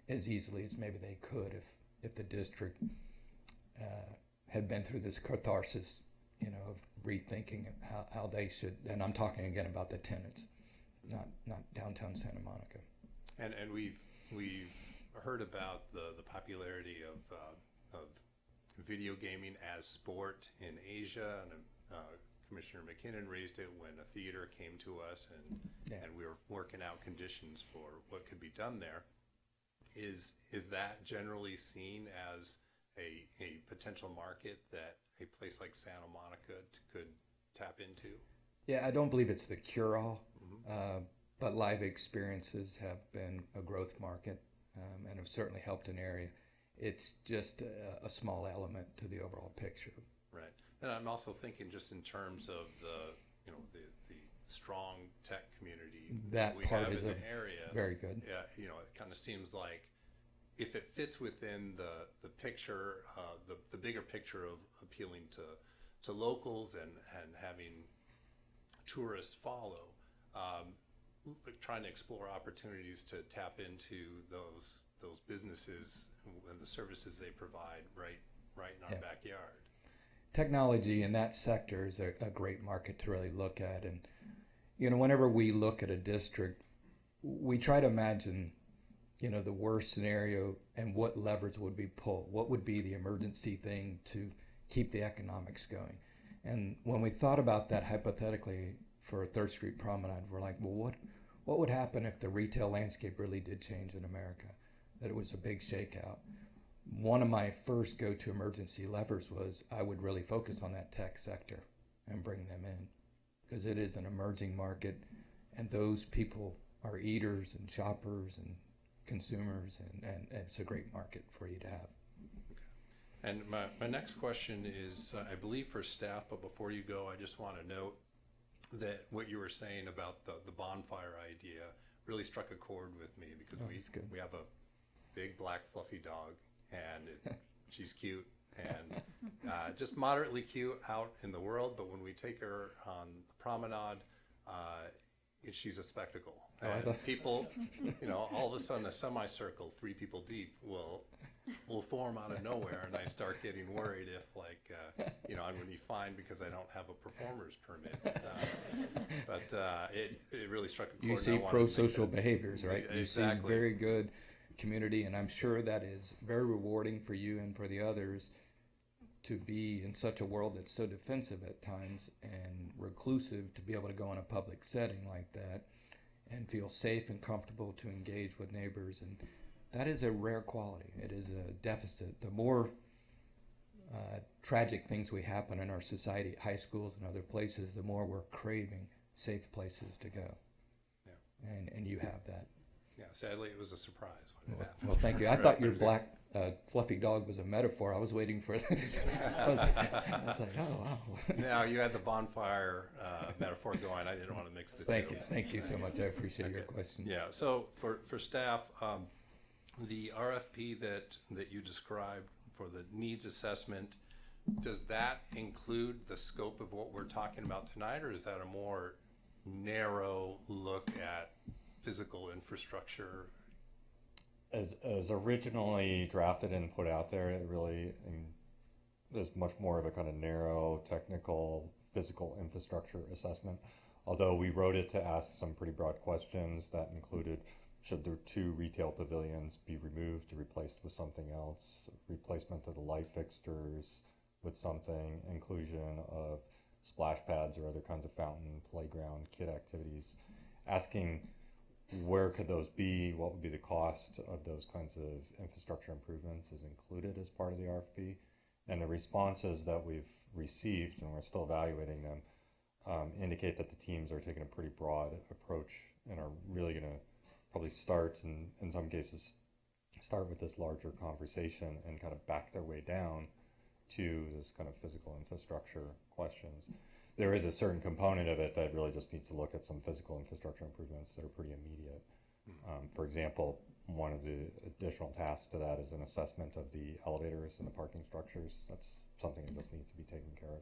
as easily as maybe they could if the district had been through this catharsis, of rethinking how they should. And I'm talking again about the tenants, not downtown Santa Monica. And we've heard about the popularity of video gaming as sport in Asia, and Commissioner McKinnon raised it when a theater came to us, and we were working out conditions for what could be done there. Is that generally seen as a potential market that a place like Santa Monica could tap into? Yeah, I don't believe it's the cure-all, but live experiences have been a growth market and have certainly helped an area. It's just a small element to the overall picture. Right, and I'm also thinking just in terms of the strong tech community that we part have is in the area. Very good. Yeah, it kind of seems like if it fits within the picture, the bigger picture of appealing to locals and having tourists follow, trying to explore opportunities to tap into those businesses and the services they provide right in our backyard. Technology in that sector is a great market to really look at. And, whenever we look at a district, we try to imagine, the worst scenario and what levers would be pulled. What would be the emergency thing to keep the economics going? And when we thought about that hypothetically for 3rd Street Promenade, we're like, well, what would happen if the retail landscape really did change in America? That it was a big shakeout. One of my first go-to emergency levers was I would really focus on that tech sector and bring them in, because it is an emerging market, and those people are eaters and shoppers and consumers, and it's a great market for you to have. Okay. And my next question is, I believe for staff, but before you go, I just want to note that what you were saying about the bonfire idea really struck a chord with me, because we have a big black fluffy dog, and she's cute and just moderately cute out in the world, but when we take her on the promenade, she's a spectacle. And people, all of a sudden a semicircle, 3 people deep, will form out of nowhere, and I start getting worried if, I'm going to be fined because I don't have a performer's permit. But it really struck a chord. You see pro-social behaviors, right? Exactly. You see very good community, and I'm sure that is very rewarding for you and for the others to be in such a world that's so defensive at times and reclusive, to be able to go in a public setting like that and feel safe and comfortable to engage with neighbors. And that is a rare quality. It is a deficit. The more tragic things we happen in our society, high schools and other places, the more we're craving safe places to go. Yeah. And you have that. Yeah, sadly it was a surprise when it happened. Well, thank you. I thought your black fluffy dog was a metaphor. I was waiting for it. I was like, oh, wow. Now, you had the bonfire metaphor going. I didn't want to mix the two. Thank you so much. I appreciate your question. Yeah, so for staff, the RFP that you described for the needs assessment, does that include the scope of what we're talking about tonight, or is that a more narrow look at physical infrastructure? As originally drafted and put out there, it really is much more of a kind of narrow, technical, physical infrastructure assessment. Although we wrote it to ask some pretty broad questions that included, should the 2 retail pavilions be removed or replaced with something else, replacement of the light fixtures with something, inclusion of splash pads or other kinds of fountain, playground, kid activities, asking where could those be, what would be the cost of those kinds of infrastructure improvements is included as part of the RFP. And the responses that we've received, and we're still evaluating them, indicate that the teams are taking a pretty broad approach and are really going to probably start, and in some cases, start with this larger conversation and kind of back their way down to this kind of physical infrastructure questions. There is a certain component of it that really just needs to look at some physical infrastructure improvements that are pretty immediate. For example, one of the additional tasks to that is an assessment of the elevators and the parking structures. That's something that just needs to be taken care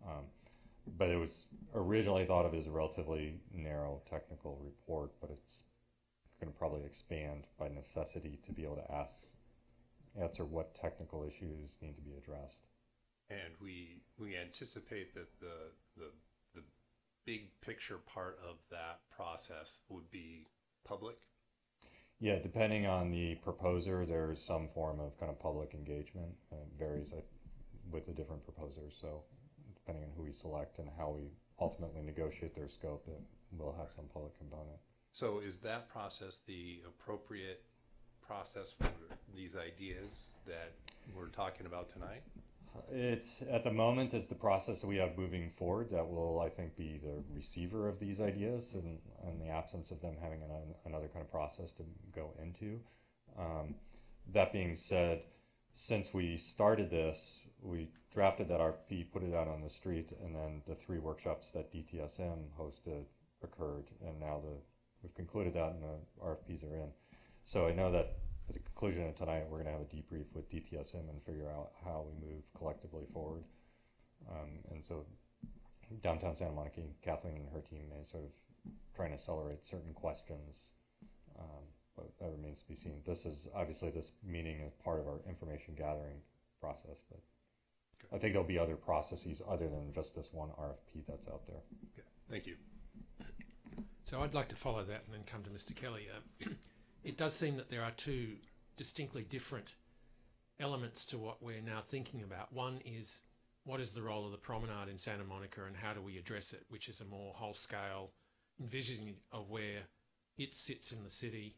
of. But it was originally thought of as a relatively narrow technical report, but it's going to probably expand by necessity to be able to answer what technical issues need to be addressed. And we anticipate that the big picture part of that process would be public? Yeah, depending on the proposer, there's some form of kind of public engagement. It varies with the different proposers. So depending on who we select and how we ultimately negotiate their scope, it will have some public component. So is that process the appropriate process for these ideas that we're talking about tonight? It's at the moment it's the process that we have moving forward that will, I think, be the receiver of these ideas, and in the absence of them having another kind of process to go into. That being said, since we started this, we drafted that RFP, put it out on the street, and then the 3 workshops that DTSM hosted occurred, and now we've concluded that and the RFPs are in. So I know that at the conclusion of tonight, we're going to have a debrief with DTSM and figure out how we move collectively forward. And so downtown Santa Monica, Kathleen and her team may sort of try and accelerate certain questions, but that remains to be seen. Obviously this meeting is part of our information gathering process, but okay. I think there'll be other processes other than just this one RFP that's out there. Okay. Thank you. So I'd like to follow that and then come to Mr. Kelly. It does seem that there are 2 distinctly different elements to what we're now thinking about. One is, what is the role of the promenade in Santa Monica and how do we address it, which is a more whole-scale envisioning of where it sits in the city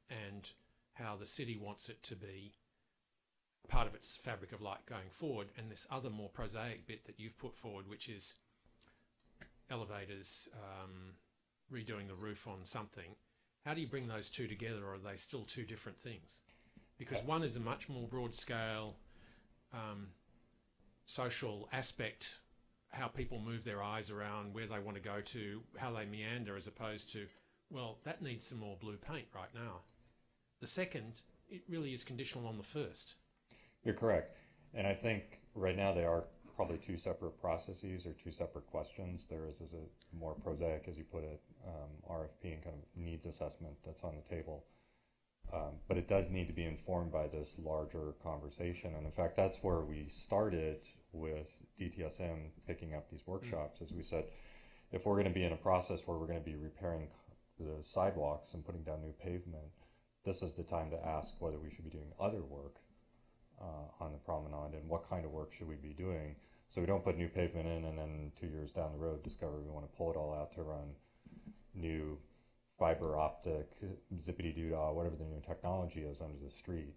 and how the city wants it to be part of its fabric of life going forward. And this other more prosaic bit that you've put forward, which is elevators, redoing the roof on something. How do you bring those 2 together, or are they still 2 different things? Because one is a much more broad scale social aspect, how people move their eyes around, where they want to go to, how they meander, as opposed to, well, that needs some more blue paint right now. The second, it really is conditional on the first. You're correct. And I think right now they are probably 2 separate processes or 2 separate questions. There is a more prosaic, as you put it, RFP and kind of needs assessment that's on the table. But it does need to be informed by this larger conversation. And in fact, that's where we started with DTSM picking up these workshops. As we said, if we're going to be in a process where we're going to be repairing the sidewalks and putting down new pavement, this is the time to ask whether we should be doing other work on the promenade and what kind of work should we be doing. So we don't put new pavement in and then 2 years down the road discover we want to pull it all out to run new fiber optic, zippity-doo-dah, whatever the new technology is under the street.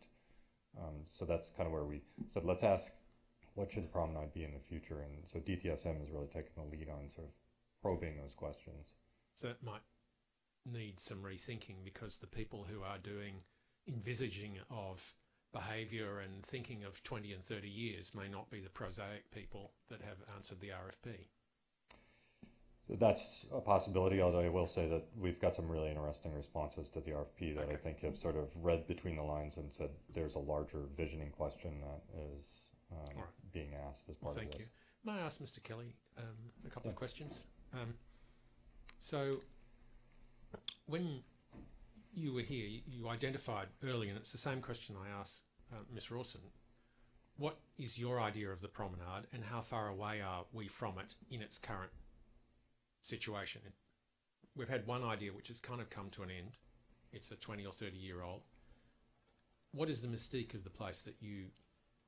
So that's kind of where we said, let's ask, what should the promenade be in the future? And so DTSM is really taking the lead on sort of probing those questions. So it might need some rethinking, because the people who are doing envisaging of behaviour and thinking of 20 and 30 years may not be the prosaic people that have answered the RFP. So that's a possibility, although I will say that we've got some really interesting responses to the RFP that I think have sort of read between the lines and said there's a larger visioning question that is being asked as part of this. Thank you. May I ask Mr. Kelly a couple of questions? So when you were here, you identified early, and it's the same question I asked Ms. Rawson. What is your idea of the promenade, and how far away are we from it in its current situation? We've had one idea which has kind of come to an end. It's a 20 or 30-year-old. What is the mystique of the place that you,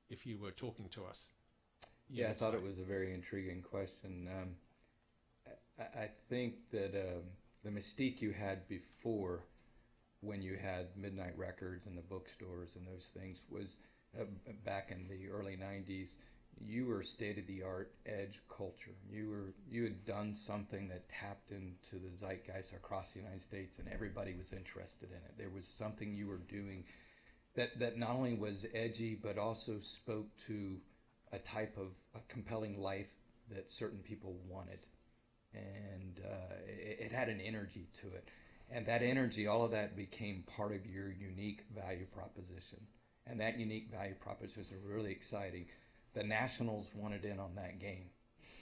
if you were talking to us? Yeah, I thought it was a very intriguing question. I think that the mystique you had before, when you had Midnight Records and the bookstores and those things, was back in the early 90s. You were state-of-the-art edge culture. You had done something that tapped into the zeitgeist across the United States, and everybody was interested in it. There was something you were doing that not only was edgy, but also spoke to a type of a compelling life that certain people wanted. And it had an energy to it. And that energy, all of that became part of your unique value proposition. And that unique value proposition was really exciting. The Nationals wanted in on that game.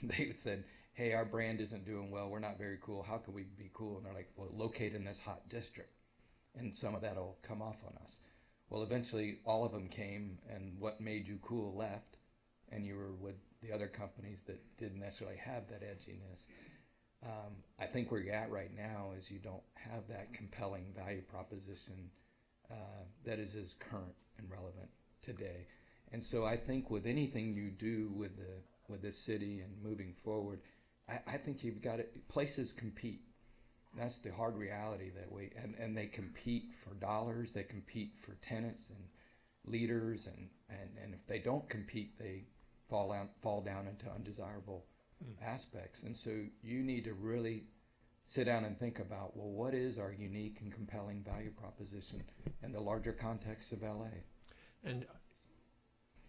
They said, hey, our brand isn't doing well. We're not very cool. How can we be cool? And they're like, well, locate in this hot district, and some of that will come off on us. Well, eventually, all of them came, and what made you cool left, and you were with the other companies that didn't necessarily have that edginess. I think where you're at right now is you don't have that compelling value proposition that is as current and relevant today. And so I think with anything you do with this city and moving forward, I think you've got it. Places compete. That's the hard reality that and they compete for dollars. They compete for tenants and leaders, and if they don't compete, they fall down into undesirable aspects. And so you need to really sit down and think about, well, what is our unique and compelling value proposition in the larger context of LA? And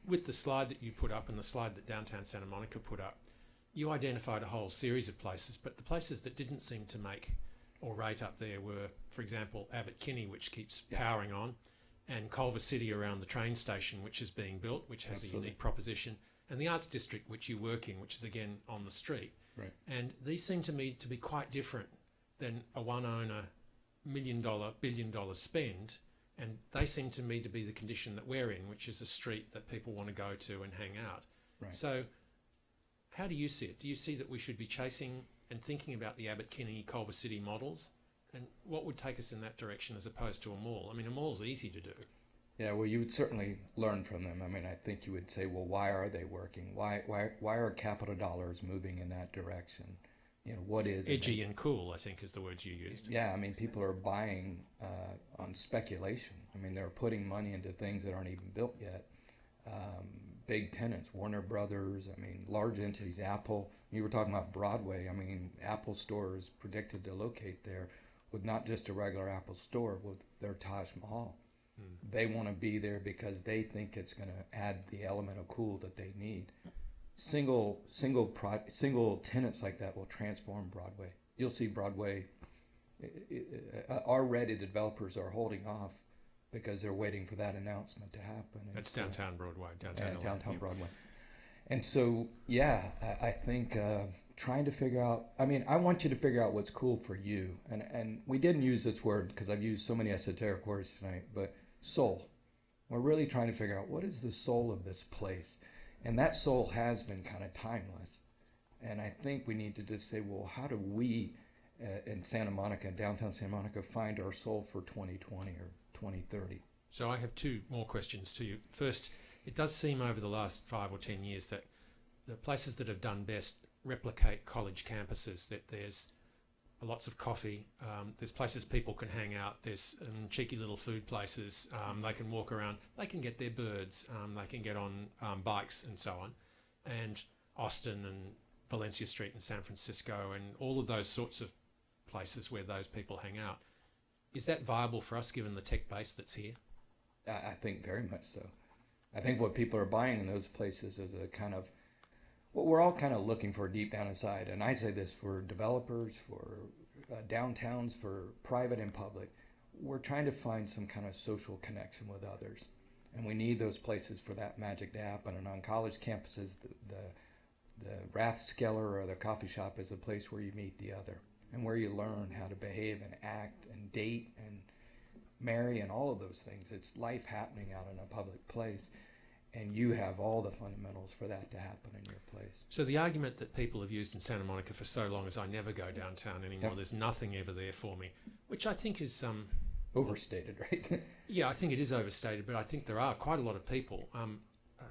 with the slide that you put up and the slide that Downtown Santa Monica put up, you identified a whole series of places, but the places that didn't seem to make or rate up there were, for example, Abbot Kinney, which keeps powering on, and Culver City around the train station, which is being built, which has a unique proposition, and the Arts District, which you work in, which is again on the street. Right. And these seem to me to be quite different than a one-owner $1 million, $1 billion spend, and they seem to me to be the condition that we're in, which is a street that people want to go to and hang out. Right. So how do you see it? Do you see that we should be chasing and thinking about the Abbot Kinney, Culver City models? And what would take us in that direction as opposed to a mall? I mean, a mall's easy to do. Yeah, well, you would certainly learn from them. I mean, I think you would say, well, why are they working? Why are capital dollars moving in that direction? You know, what is edgy and cool, I think, is the words you used. Yeah, I mean, people are buying on speculation. I mean, they're putting money into things that aren't even built yet. Big tenants, Warner Brothers, I mean, large entities, Apple. You were talking about Broadway. I mean, Apple store is predicted to locate there with not just a regular Apple store, with their Taj Mahal. They want to be there because they think it's going to add the element of cool that they need. Single tenants like that will transform Broadway. You'll see Broadway. Already developers are holding off because they're waiting for that announcement to happen. That's downtown Broadway, downtown Broadway. And so, yeah, I think trying to figure out, I mean, I want you to figure out what's cool for you. And we didn't use this word because I've used so many esoteric words tonight, but soul. We're really trying to figure out what is the soul of this place. And that soul has been kind of timeless. And I think we need to just say, well, how do we in Santa Monica, downtown Santa Monica, find our soul for 2020 or 2030? So I have two more questions to you. First, it does seem over the last 5 or 10 years that the places that have done best replicate college campuses, that there's lots of coffee, there's places people can hang out, there's cheeky little food places, they can walk around, they can get their birds, they can get on bikes and so on. And Austin and Valencia Street in San Francisco and all of those sorts of places where those people hang out. Is that viable for us given the tech base that's here? I think very much so. I think what people are buying in those places is a kind of what we're all kind of looking for deep down inside. And I say this for developers, for downtowns, for private and public. We're trying to find some kind of social connection with others. And we need those places for that magic to happen. And on college campuses, the Rathskeller or the coffee shop is a place where you meet the other and where you learn how to behave and act and date and marry and all of those things. It's life happening out in a public place. And you have all the fundamentals for that to happen in your place. So the argument that people have used in Santa Monica for so long is I never go downtown anymore. There's nothing ever there for me, which I think is overstated, right? Yeah, I think it is overstated, but I think there are quite a lot of people. I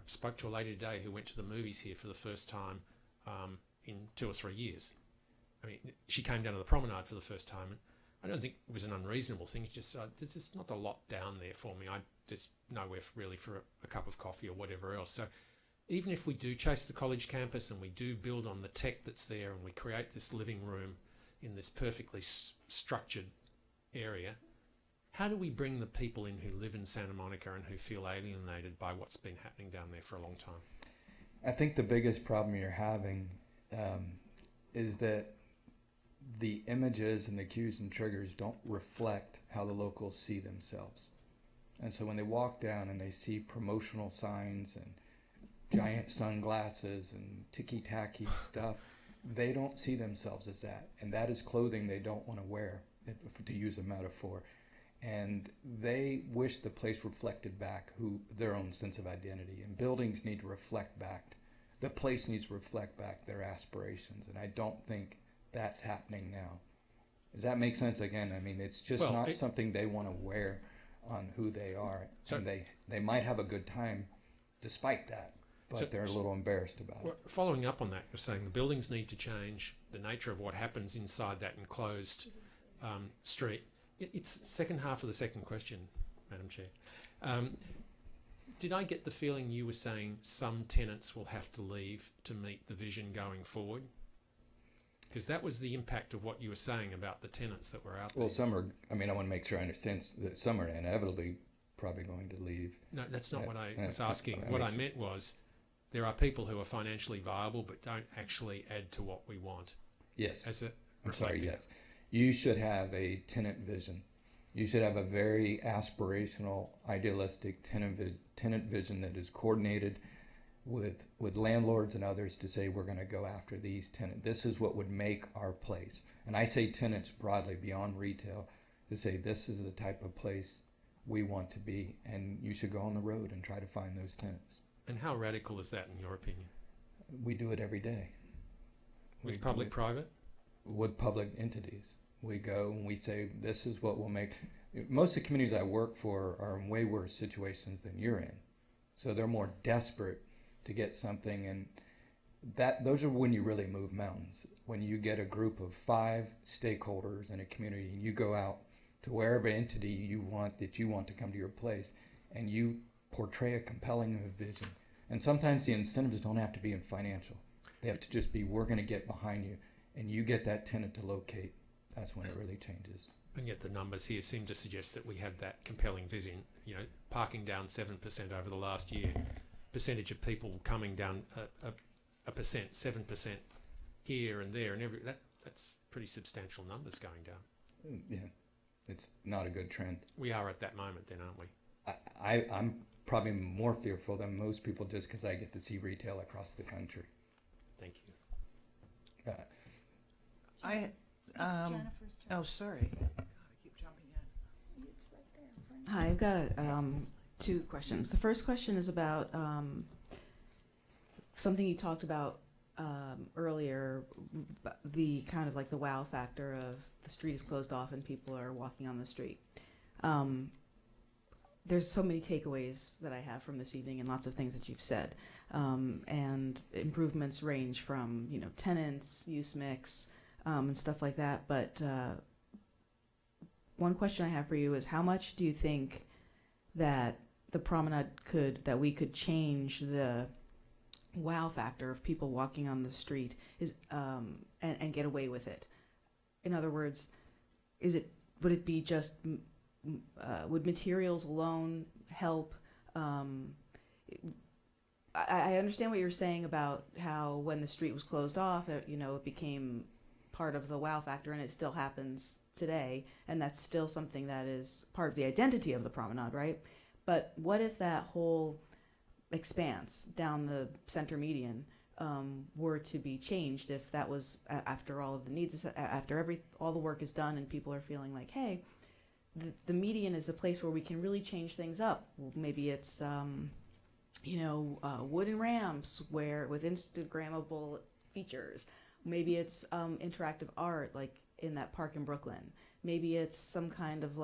spoke to a lady today who went to the movies here for the first time in 2 or 3 years. I mean, she came down to the promenade for the first time, and I don't think it was an unreasonable thing. It's just there's just not a lot down there for me. There's nowhere really for a cup of coffee or whatever else. So even if we do chase the college campus and we do build on the tech that's there and we create this living room in this perfectly structured area, how do we bring the people in who live in Santa Monica and who feel alienated by what's been happening down there for a long time? I think the biggest problem you're having is that the images and the cues and triggers don't reflect how the locals see themselves. And so when they walk down and they see promotional signs and giant sunglasses and ticky-tacky stuff, they don't see themselves as that. And that is clothing they don't want to wear, to use a metaphor. And they wish the place reflected back their own sense of identity. And buildings need to reflect back. The place needs to reflect back their aspirations. And I don't think that's happening now. Does that make sense? Again, I mean, it's just not something they want to wear on who they are. So, and they might have a good time despite that, but they're a little embarrassed about it. Following up on that, you're saying the buildings need to change, the nature of what happens inside that enclosed street. It's second half of the second question, Madam Chair. Did I get the feeling you were saying some tenants will have to leave to meet the vision going forward? Because that was the impact of what you were saying about the tenants that were out there. Well, some are, I mean, I want to make sure I understand that some are inevitably probably going to leave. No, that's not what I was asking. What I meant was there are people who are financially viable but don't actually add to what we want. Yes. As a I'm sorry, yes. You should have a tenant vision. You should have a very aspirational, idealistic tenant vision that is coordinated with landlords and others to say we're going to go after these tenants. This is what would make our place. And I say tenants broadly beyond retail to say this is the type of place we want to be, and you should go on the road and try to find those tenants. And how radical is that in your opinion? We do it every day. With public-private? With public entities. We go and we say this is what will make... Most of the communities I work for are in way worse situations than you're in. So they're more desperate to get something, and those are when you really move mountains. When you get a group of 5 stakeholders in a community and you go out to wherever entity you want to come to your place, and you portray a compelling vision. And sometimes the incentives don't have to be in financial. They have to just be, we're going to get behind you, and you get that tenant to locate. That's when it really changes. And yet the numbers here seem to suggest that we have that compelling vision. You know, parking down 7% over the last year. Percentage of people coming down a percent, 7% here and there, and that's pretty substantial numbers going down. Yeah, it's not a good trend. We are at that moment then, aren't we? I'm probably more fearful than most people just because I get to see retail across the country. Thank you. Oh, sorry. God, I keep jumping in. It's right there in front of Hi, I've got 2 questions. The first question is about something you talked about earlier, the kind of like the wow factor of the street is closed off and people are walking on the street. There's so many takeaways that I have from this evening and lots of things that you've said. And improvements range from, tenants, use mix, and stuff like that. But one question I have for you is how much do you think that the promenade that we could change the wow factor of people walking on the street and get away with it? In other words, would it be just would materials alone help. I understand what you're saying about how when the street was closed off, it became part of the wow factor, and it still happens today, and that's still something that is part of the identity of the promenade, right? But what if that whole expanse down the center median were to be changed? If that was after all of the needs, after all the work is done, and people are feeling like, hey, the median is a place where we can really change things up. Maybe it's wooden ramps with Instagrammable features. Maybe it's interactive art, like in that park in Brooklyn. Maybe it's some kind of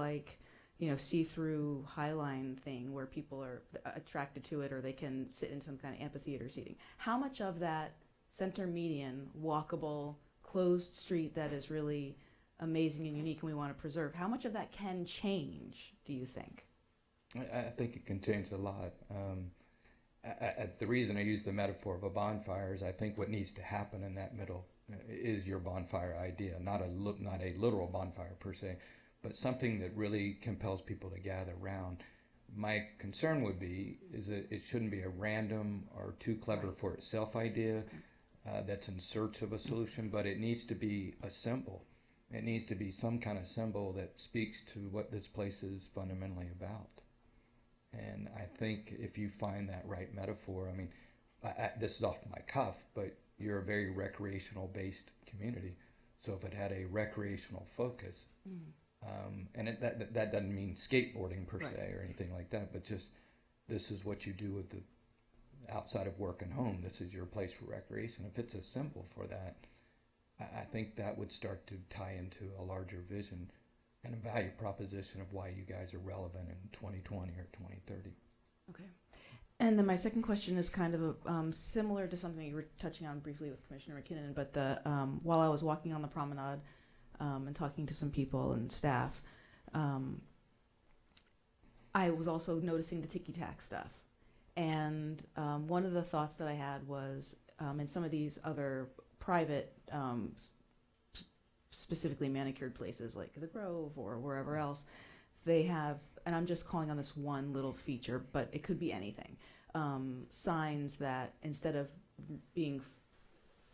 see-through highline thing where people are attracted to it, or they can sit in some kind of amphitheater seating. How much of that center median, walkable, closed street that is really amazing and unique and we want to preserve, how much of that can change, do you think? I think it can change a lot. The reason I use the metaphor of a bonfire is I think what needs to happen in that middle is your bonfire idea, not a literal bonfire per se, but something that really compels people to gather around. My concern would be is that it shouldn't be a random or too clever for itself idea that's in search of a solution, but it needs to be a symbol. It needs to be some kind of symbol that speaks to what this place is fundamentally about. And I think if you find that right metaphor, I mean, this is off my cuff, but you're a very recreational-based community. So if it had a recreational focus, and that doesn't mean skateboarding per se or anything like that, but just this is what you do with the outside of work and home. This is your place for recreation. If it's a symbol for that, I think that would start to tie into a larger vision and a value proposition of why you guys are relevant in 2020 or 2030. Okay. And then my second question is kind of similar to something you were touching on briefly with Commissioner McKinnon, but while I was walking on the promenade and talking to some people and staff, I was also noticing the ticky-tack stuff. And one of the thoughts that I had was in some of these other private specifically manicured places like the Grove or wherever else, they have, and I'm just calling on this one little feature, but it could be anything, signs that instead of being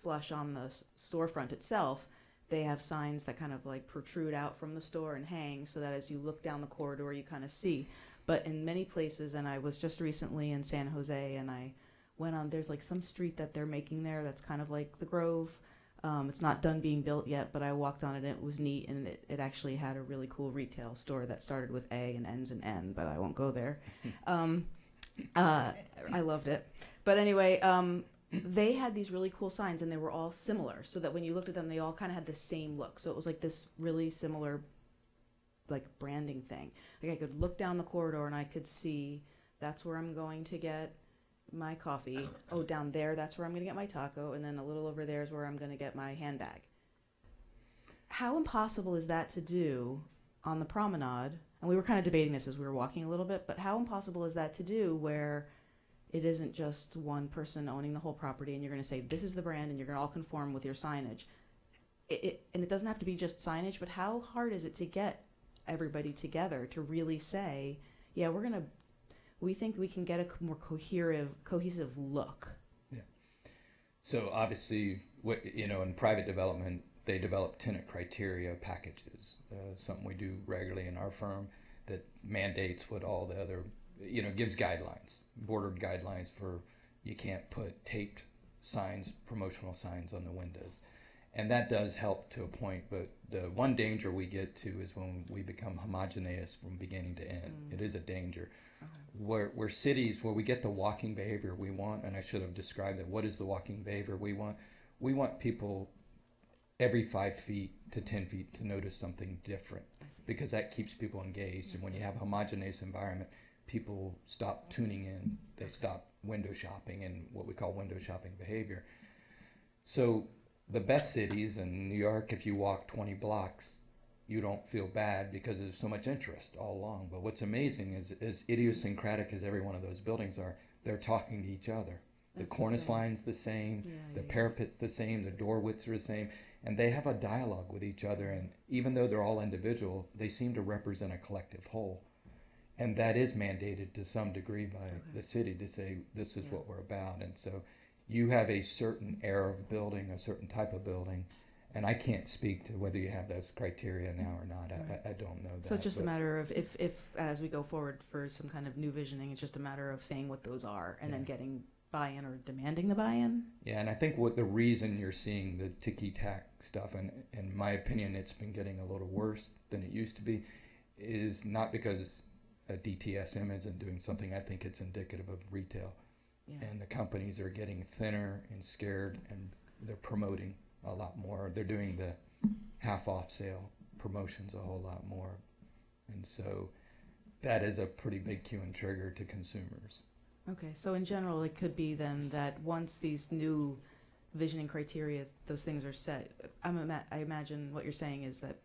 flush on the storefront itself, they have signs that kind of like protrude out from the store and hang so that as you look down the corridor you kind of see. But in many places, and I was just recently in San Jose and I went on, there's like some street that they're making there that's kind of like the Grove. It's not done being built yet, but I walked on it and it was neat, and it actually had a really cool retail store that started with A and ends in N, but I won't go there. I loved it. But anyway, they had these really cool signs, and they were all similar, so that when you looked at them, they all kind of had the same look. So it was like this really similar like branding thing. Like I could look down the corridor and I could see that's where I'm going to get my coffee. Oh, down there, that's where I'm going to get my taco. And then a little over there is where I'm going to get my handbag. How impossible is that to do on the promenade? And we were kind of debating this as we were walking a little bit, but how impossible is that to do where it isn't just one person owning the whole property and you're going to say, this is the brand, and you're going to all conform with your signage. And it doesn't have to be just signage, but how hard is it to get everybody together to really say, yeah, we think we can get a more cohesive look. Yeah. So obviously, in private development, they develop tenant criteria packages, something we do regularly in our firm that mandates what all the other, gives guidelines, bordered guidelines for you can't put taped signs, promotional signs on the windows. And that does help to a point, but the one danger we get to is when we become homogeneous from beginning to end. It is a danger. Okay. Where cities, where we get the walking behavior we want, and I should have described it, what is the walking behavior we want? We want people every 5 feet to 10 feet to notice something different, because that keeps people engaged. And when you have a homogeneous environment, people stop tuning in, they stop window shopping and what we call window shopping behavior. So the best cities in New York, if you walk 20 blocks, you don't feel bad because there's so much interest all along. But what's amazing is, as idiosyncratic as every one of those buildings are, they're talking to each other. The cornice line's the same, the parapet's the same, the door widths are the same, and they have a dialogue with each other. And even though they're all individual, they seem to represent a collective whole. and that is mandated to some degree by the city to say this is what we're about. And so you have a certain era of building, a certain type of building, and I can't speak to whether you have those criteria now or not. I don't know that. So it's just a matter of if as we go forward for some kind of new visioning, it's just a matter of saying what those are and then getting buy-in or demanding the buy-in. Yeah, and I think what the reason you're seeing the ticky-tack stuff, and in my opinion it's been getting a little worse than it used to be, is not because DTSM isn't doing something. I think it's indicative of retail. Yeah. And the companies are getting thinner and scared, and they're promoting a lot more. They're doing the half-off sale promotions a whole lot more. And so that is a pretty big cue and trigger to consumers. Okay, so in general, it could be then that once these new visioning criteria, those things are set, I imagine what you're saying is that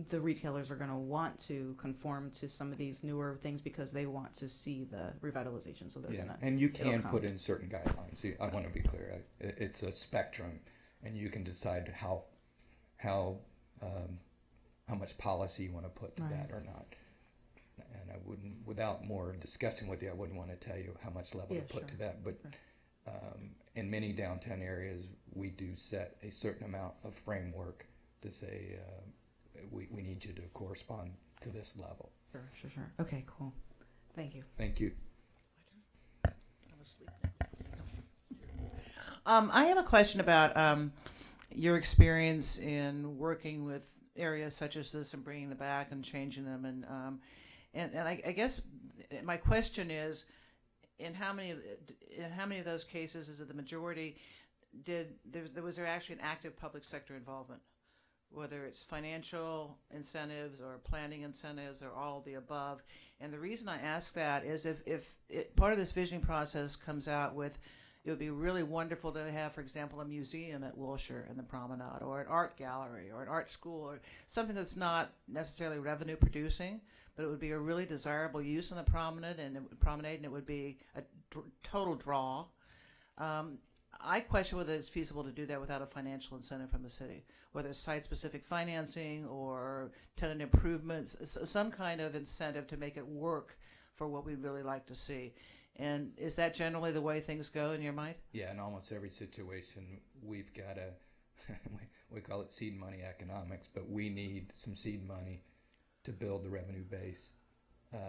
the retailers are going to want to conform to some of these newer things because they want to see the revitalization. So they're going to. And you can put in certain guidelines. I want to be clear. It's a spectrum, and you can decide how much policy you want to put to that or not. And I wouldn't, without more discussing with you, I wouldn't want to tell you how much level to put to that. But in many downtown areas, we do set a certain amount of framework to say we need you to correspond to this level. Sure. Okay, cool. Thank you. Thank you. I have a question about your experience in working with areas such as this and bringing them back and changing them, and I guess my question is, in how many of those cases, is it the majority? Was there actually an active public sector involvement, whether it's financial incentives or planning incentives or all of the above? And the reason I ask that is if part of this visioning process comes out with, it would be really wonderful to have, for example, a museum at Wilshire and the Promenade, or an art gallery, or an art school, or something that's not necessarily revenue producing, but it would be a really desirable use in the promenade, and it would be a total draw. I question whether it's feasible to do that without a financial incentive from the city, whether it's site-specific financing or tenant improvements, some kind of incentive to make it work for what we'd really like to see. And is that generally the way things go in your mind? Yeah, in almost every situation, we've got we call it seed money economics, but we need some seed money to build the revenue base,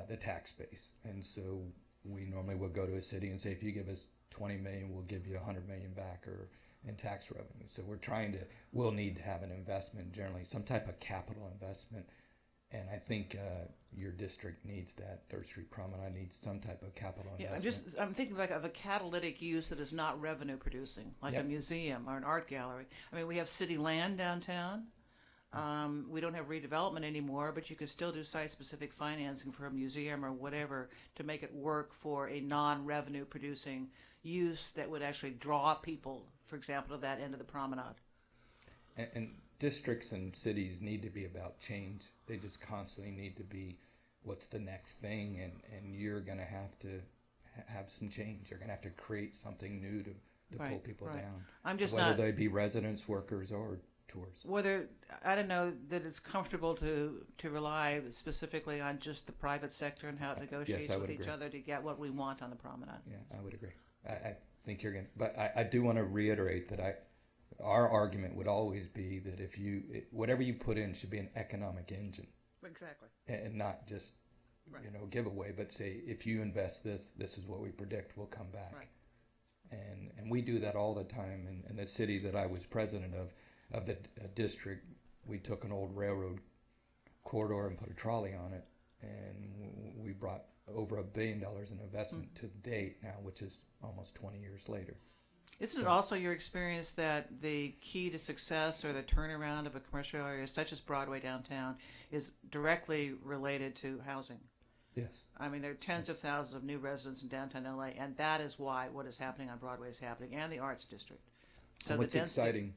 the tax base. And so we normally will go to a city and say, if you give us 20 million, we'll give you 100 million back in tax revenue. So we'll need to have an investment, generally some type of capital investment. And I think your district needs that. 3rd Street Promenade needs some type of capital investment. I'm thinking like of a catalytic use that is not revenue producing, like a museum or an art gallery. I mean, we have city land downtown. We don't have redevelopment anymore, but you could still do site-specific financing for a museum or whatever to make it work for a non-revenue producing use that would actually draw people, for example, to that end of the promenade. And districts and cities need to be about change. They just constantly need to be, what's the next thing, and you're going to have to have some change. You're going to have to create something new to pull people down. Whether they be residents, workers, or tours. Whether, I don't know that it's comfortable to rely specifically on just the private sector and how it negotiates with each other to get what we want on the promenade. Yeah, I would agree. I think you're going to, but I do want to reiterate that our argument would always be that whatever you put in should be an economic engine. Exactly. And not just, giveaway, but say, if you invest this is what we predict will come back. Right. And we do that all the time. In the city that I was president of the district, we took an old railroad corridor and put a trolley on it, and we brought over $1 billion in investment to date now, which is almost 20 years later. Isn't it also your experience that the key to success or the turnaround of a commercial area such as Broadway downtown is directly related to housing? Yes. I mean, there are tens of thousands of new residents in downtown LA, and that is why what is happening on Broadway is happening, and the Arts District. So and what's exciting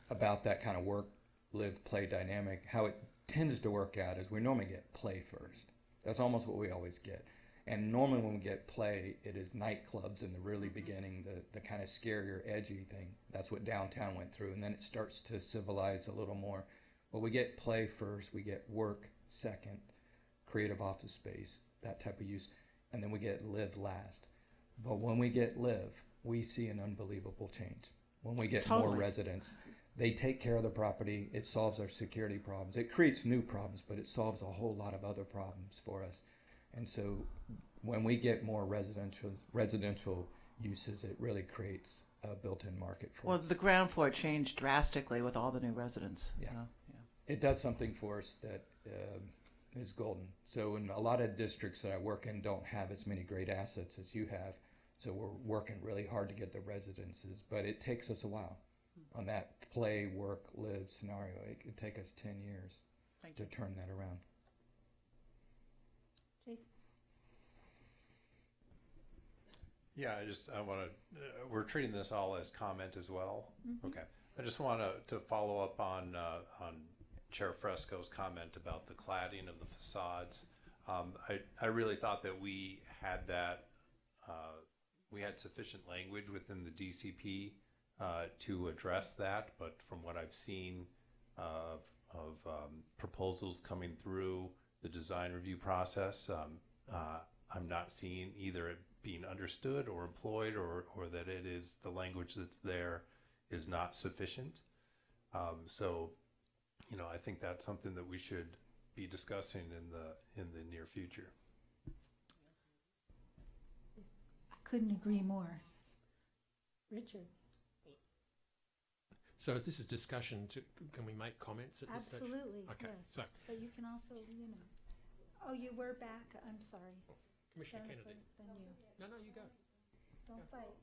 about that kind of work, live, play dynamic, how it tends to work out is we normally get play first. That's almost what we always get. And normally when we get play, it is nightclubs in the really beginning, the kind of scarier, edgy thing. That's what downtown went through. And then it starts to civilize a little more. Well, we get play first, we get work second, creative office space, that type of use, and then we get live last. But when we get live, we see an unbelievable change. When we get more Totally. residents, they take care of the property. It solves our security problems. It creates new problems, but it solves a whole lot of other problems for us. And so when we get more residential uses, it really creates a built-in market for Well, us. the ground floor changed drastically with all the new residents. Yeah. Yeah. It does something for us that is golden. So in a lot of districts that I work in don't have as many great assets as you have. So we're working really hard to get the residences, but it takes us a while. On that play, work, live scenario, it could take us 10 years Thank to turn that around. Jason? Yeah, I want to, we're treating this all as comment as well. Mm-hmm. Okay. I just want to follow up on Chair Fresco's comment about the cladding of the facades. I really thought that we had that, we had sufficient language within the DCP to address that, but from what I've seen of proposals coming through the design review process, I'm not seeing either it being understood or employed, or that it is the language that's there is not sufficient. So, I think that's something that we should be discussing in the near future. I couldn't agree more. Richard? So if this is discussion, can we make comments at this stage? Absolutely, Okay, yes. so But you can also, Oh, you were back. I'm sorry. Commissioner Jennifer, Kennedy. then you. No, you go. Don't fight.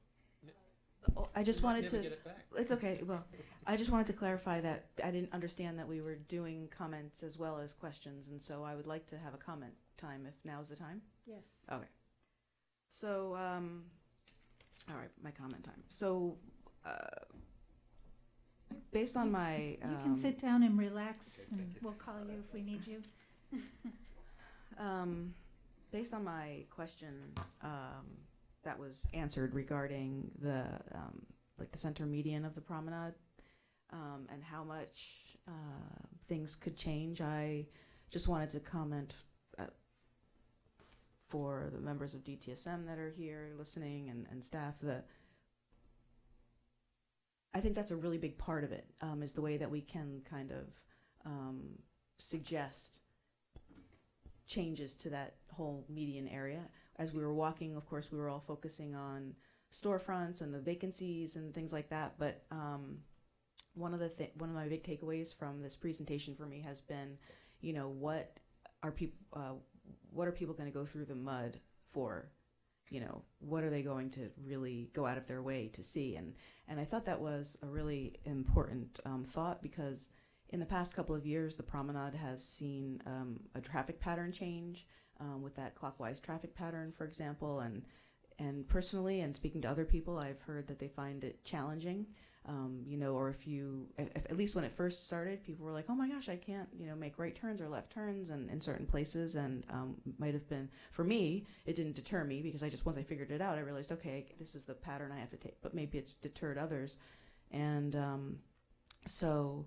Oh, I just wanted Never to. get it back. It's okay. Well, I just wanted to clarify that I didn't understand that we were doing comments as well as questions, and so I would like to have a comment time if now's the time. Yes. Okay. So, all right, my comment time. So, based on my, You can sit down and relax, and we'll call you if we need you. based on my question that was answered regarding the like the center median of the promenade and how much things could change, I just wanted to comment for the members of DTSM that are here listening and staff that I think that's a really big part of it, is the way that we can kind of suggest changes to that whole median area. As we were walking, of course, we were all focusing on storefronts and the vacancies and things like that. But one of my big takeaways from this presentation for me has been, what are people going to go through the mud for? What are they going to really go out of their way to see? And I thought that was a really important thought, because in the past couple of years, the promenade has seen a traffic pattern change with that clockwise traffic pattern, for example. And personally, and speaking to other people, I've heard that they find it challenging. Or if at least when it first started, people were like, "Oh my gosh, I can't, make right turns or left turns," and in certain places. And might have been, for me, it didn't deter me, because once I figured it out, I realized, okay, this is the pattern I have to take. But maybe it's deterred others, and so.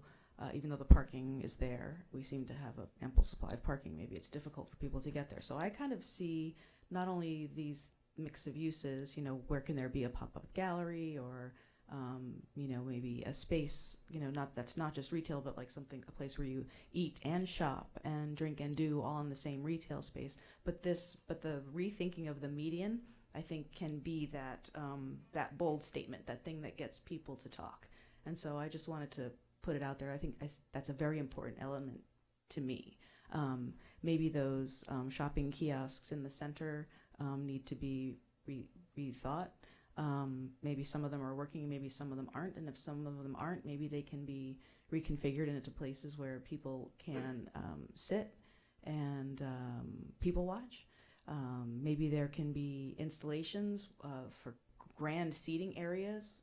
Even though the parking is there, we seem to have an ample supply of parking. Maybe it's difficult for people to get there. So I kind of see not only these mix of uses, where can there be a pop-up gallery, or, maybe a space, that's not just retail, but like a place where you eat and shop and drink and do all in the same retail space. But the rethinking of the median, I think, can be that bold statement, that thing that gets people to talk. And so I just wanted to put it out there. I think that's a very important element to me. Maybe those shopping kiosks in the center need to be rethought. Maybe some of them are working, maybe some of them aren't, and if some of them aren't, maybe they can be reconfigured into places where people can sit and people watch. Maybe there can be installations for grand seating areas,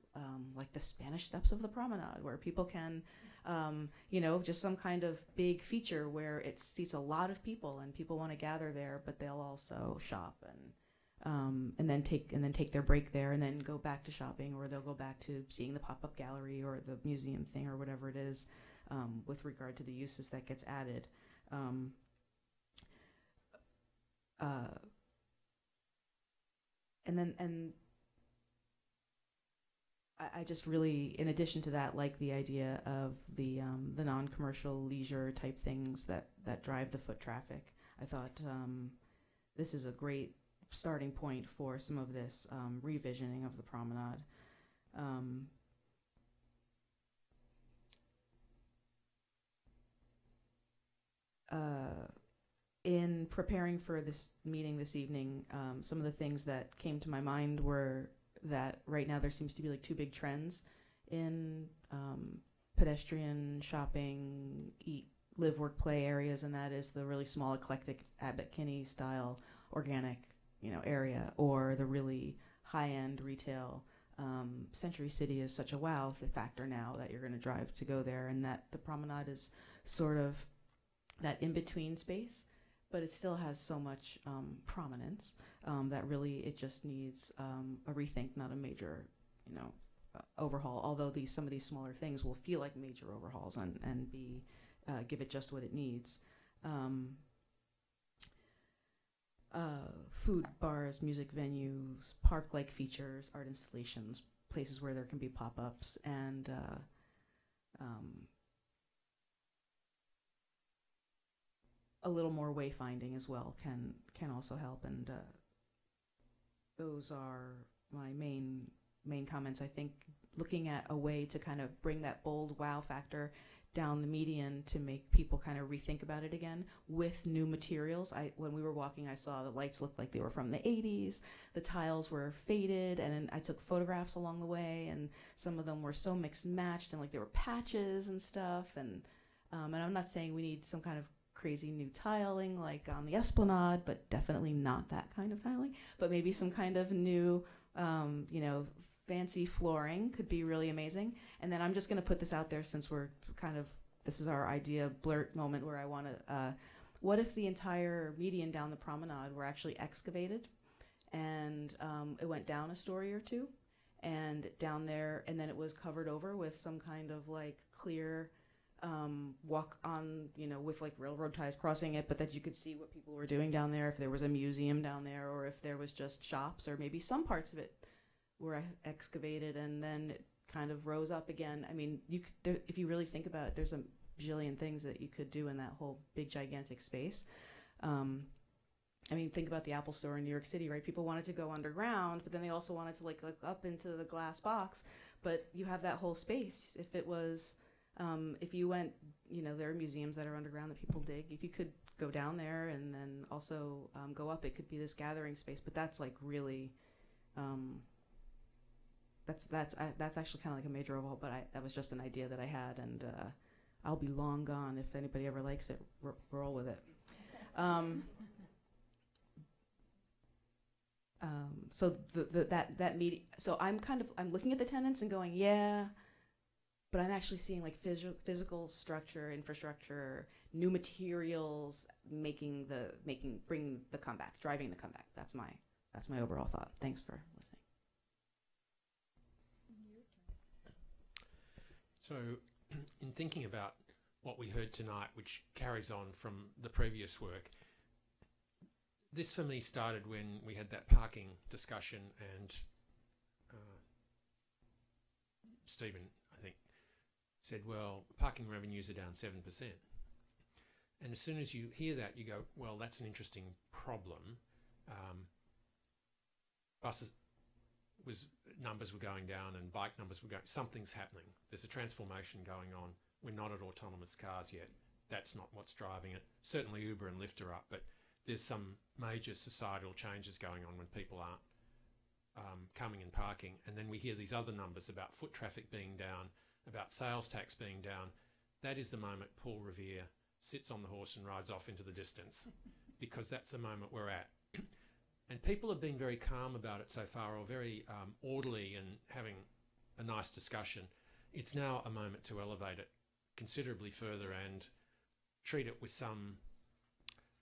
like the Spanish Steps of the Promenade, where people can, just some kind of big feature where it seats a lot of people and people want to gather there, but they'll also shop and then take their break there and then go back to shopping, or they'll go back to seeing the pop-up gallery or the museum thing or whatever it is, with regard to the uses that gets added. and I just really, in addition to that, like the idea of the non-commercial leisure type things that drive the foot traffic. I thought this is a great starting point for some of this revisioning of the promenade. In preparing for this meeting this evening, some of the things that came to my mind were that right now there seems to be like two big trends in pedestrian shopping, eat, live, work, play areas, and that is the really small, eclectic Abbot Kinney style organic, area, or the really high-end retail. Century City is such a wow factor now that you're going to drive to go there, and that the promenade is sort of that in-between space, but it still has so much prominence that really it just needs a rethink, not a major, overhaul. Although some of these smaller things will feel like major overhauls and be give it just what it needs. Food, bars, music venues, park-like features, art installations, places where there can be pop-ups, and a little more wayfinding as well can also help. And those are my main comments. I think looking at a way to kind of bring that bold wow factor down the median to make people kind of rethink about it again with new materials. When we were walking, I saw the lights looked like they were from the 80s. The tiles were faded, and I took photographs along the way, and some of them were so mixed and matched, and like there were patches and stuff. And I'm not saying we need some kind of crazy new tiling like on the Esplanade, but definitely not that kind of tiling. But maybe some kind of new, fancy flooring could be really amazing. And then I'm just going to put this out there, since we're this is our idea blurt moment, where I want to, what if the entire median down the promenade were actually excavated, and it went down a story or two, and down there, and then it was covered over with some kind of like clear walk on, with like railroad ties crossing it, but that you could see what people were doing down there, if there was a museum down there, or if there was just shops, or maybe some parts of it were excavated and then it kind of rose up again. I mean, if you really think about it, there's a bajillion things that you could do in that whole big gigantic space. Think about the Apple Store in New York City, right? People wanted to go underground, but then they also wanted to like look up into the glass box. But you have that whole space. If it was, if you went, there are museums that are underground that people dig. If you could go down there and then also go up, it could be this gathering space. But that's like really, that's actually kind of like a major overhaul. But that was just an idea that I had, and I'll be long gone. If anybody ever likes it, roll with it. So that meeting. So I'm looking at the tenants and going, yeah, but I'm actually seeing like physical structure, infrastructure, new materials, bringing the comeback, driving the comeback. That's my overall thought. Thanks for listening. So, in thinking about what we heard tonight, which carries on from the previous work, this for me started when we had that parking discussion, and Stephen, I think, said, well, parking revenues are down 7%. And as soon as you hear that, you go, well, that's an interesting problem. Numbers were going down and bike numbers were going, something's happening. There's a transformation going on. We're not at autonomous cars yet. That's not what's driving it. Certainly Uber and Lyft are up, but there's some major societal changes going on when people aren't coming and parking. And then we hear these other numbers about foot traffic being down, about sales tax being down. That is the moment Paul Revere sits on the horse and rides off into the distance, because that's the moment we're at. And people have been very calm about it so far, or very orderly and having a nice discussion. It's now a moment to elevate it considerably further and treat it with some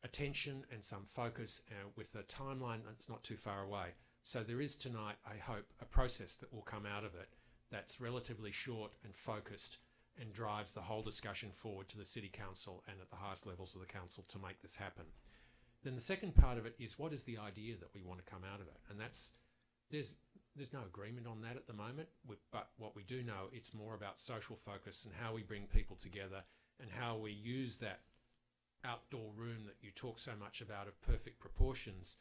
attention and some focus, with a timeline that's not too far away. So there is tonight, I hope, a process that will come out of it that's relatively short and focused and drives the whole discussion forward to the City Council and at the highest levels of the Council to make this happen. Then the second part of it is, what is the idea that we want to come out of it? And there's no agreement on that at the moment, but what we do know, it's more about social focus and how we bring people together and how we use that outdoor room that you talk so much about of perfect proportions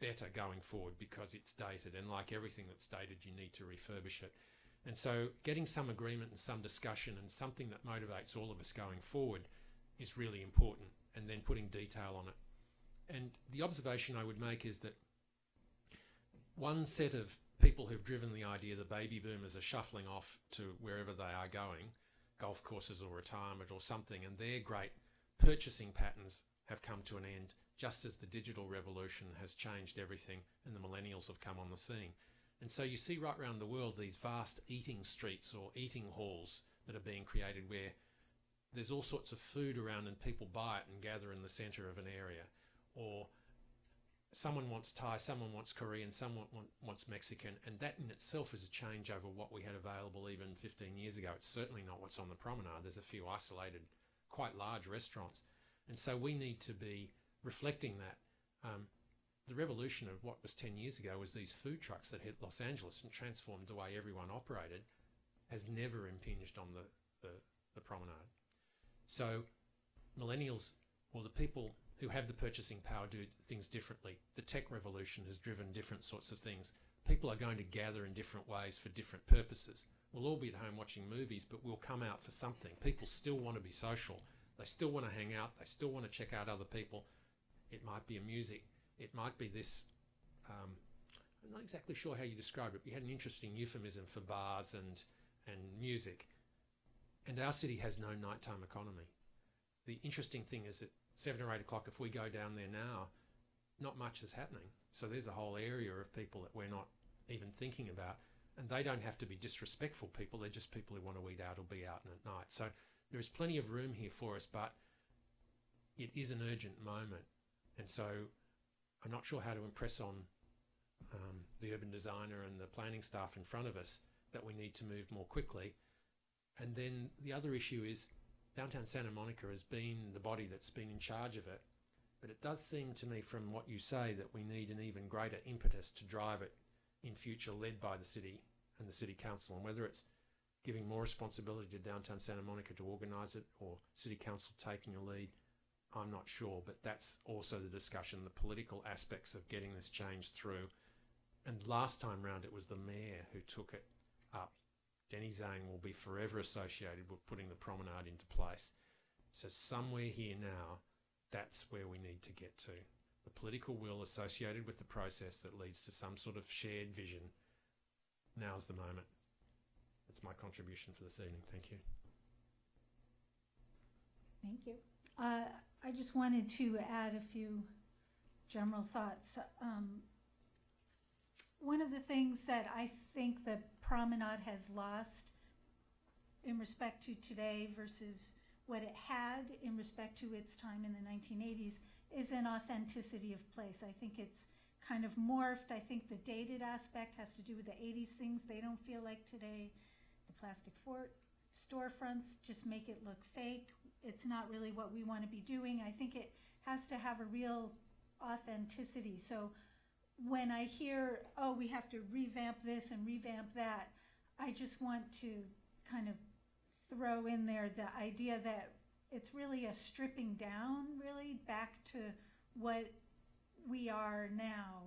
better going forward, because it's dated, and like everything that's dated, you need to refurbish it. And so getting some agreement and some discussion and something that motivates all of us going forward is really important, and then putting detail on it. And the observation I would make is that one set of people who've driven the idea the baby boomers are shuffling off to wherever they are going, golf courses or retirement or something, and their great purchasing patterns have come to an end, just as the digital revolution has changed everything and the millennials have come on the scene. And so you see right around the world these vast eating streets or eating halls that are being created, where there's all sorts of food around and people buy it and gather in the centre of an area. Or someone wants Thai, someone wants Korean, someone wants Mexican, and that in itself is a change over what we had available even 15 years ago. It's certainly not what's on the promenade. There's a few isolated, quite large restaurants. And so we need to be reflecting that. The revolution of what was 10 years ago was these food trucks that hit Los Angeles and transformed the way everyone operated, has never impinged on the promenade. So millennials, or the people who have the purchasing power, do things differently. The tech revolution has driven different sorts of things. People are going to gather in different ways for different purposes. We'll all be at home watching movies, but we'll come out for something. People still want to be social. They still want to hang out. They still want to check out other people. It might be a music. It might be this, I'm not exactly sure how you describe it. We had an interesting euphemism for bars and music. And our city has no nighttime economy. The interesting thing is that 7 or 8 o'clock, if we go down there now, not much is happening. So there's a whole area of people that we're not even thinking about. And they don't have to be disrespectful people. They're just people who want to eat out or be out at night. So there is plenty of room here for us, but it is an urgent moment. And so I'm not sure how to impress on the urban designer and the planning staff in front of us that we need to move more quickly. And then the other issue is Downtown Santa Monica has been the body that's been in charge of it. But it does seem to me from what you say that we need an even greater impetus to drive it in future, led by the city and the city council. And whether it's giving more responsibility to Downtown Santa Monica to organise it, or city council taking a lead, I'm not sure. But that's also the discussion, the political aspects of getting this change through. And last time round it was the mayor who took it up. Denny Zhang will be forever associated with putting the promenade into place. So somewhere here now, that's where we need to get to. The political will associated with the process that leads to some sort of shared vision. Now's the moment. That's my contribution for this evening. Thank you. Thank you. I just wanted to add a few general thoughts. One of the things that I think the promenade has lost in respect to today versus what it had in respect to its time in the 1980s is an authenticity of place. I think it's kind of morphed. I think the dated aspect has to do with the 80s things. They don't feel like today. The plastic storefronts just make it look fake. It's not really what we want to be doing. I think it has to have a real authenticity. So when I hear, oh, we have to revamp this and revamp that, I just want to kind of throw in there the idea that it's really a stripping down, really, back to what we are now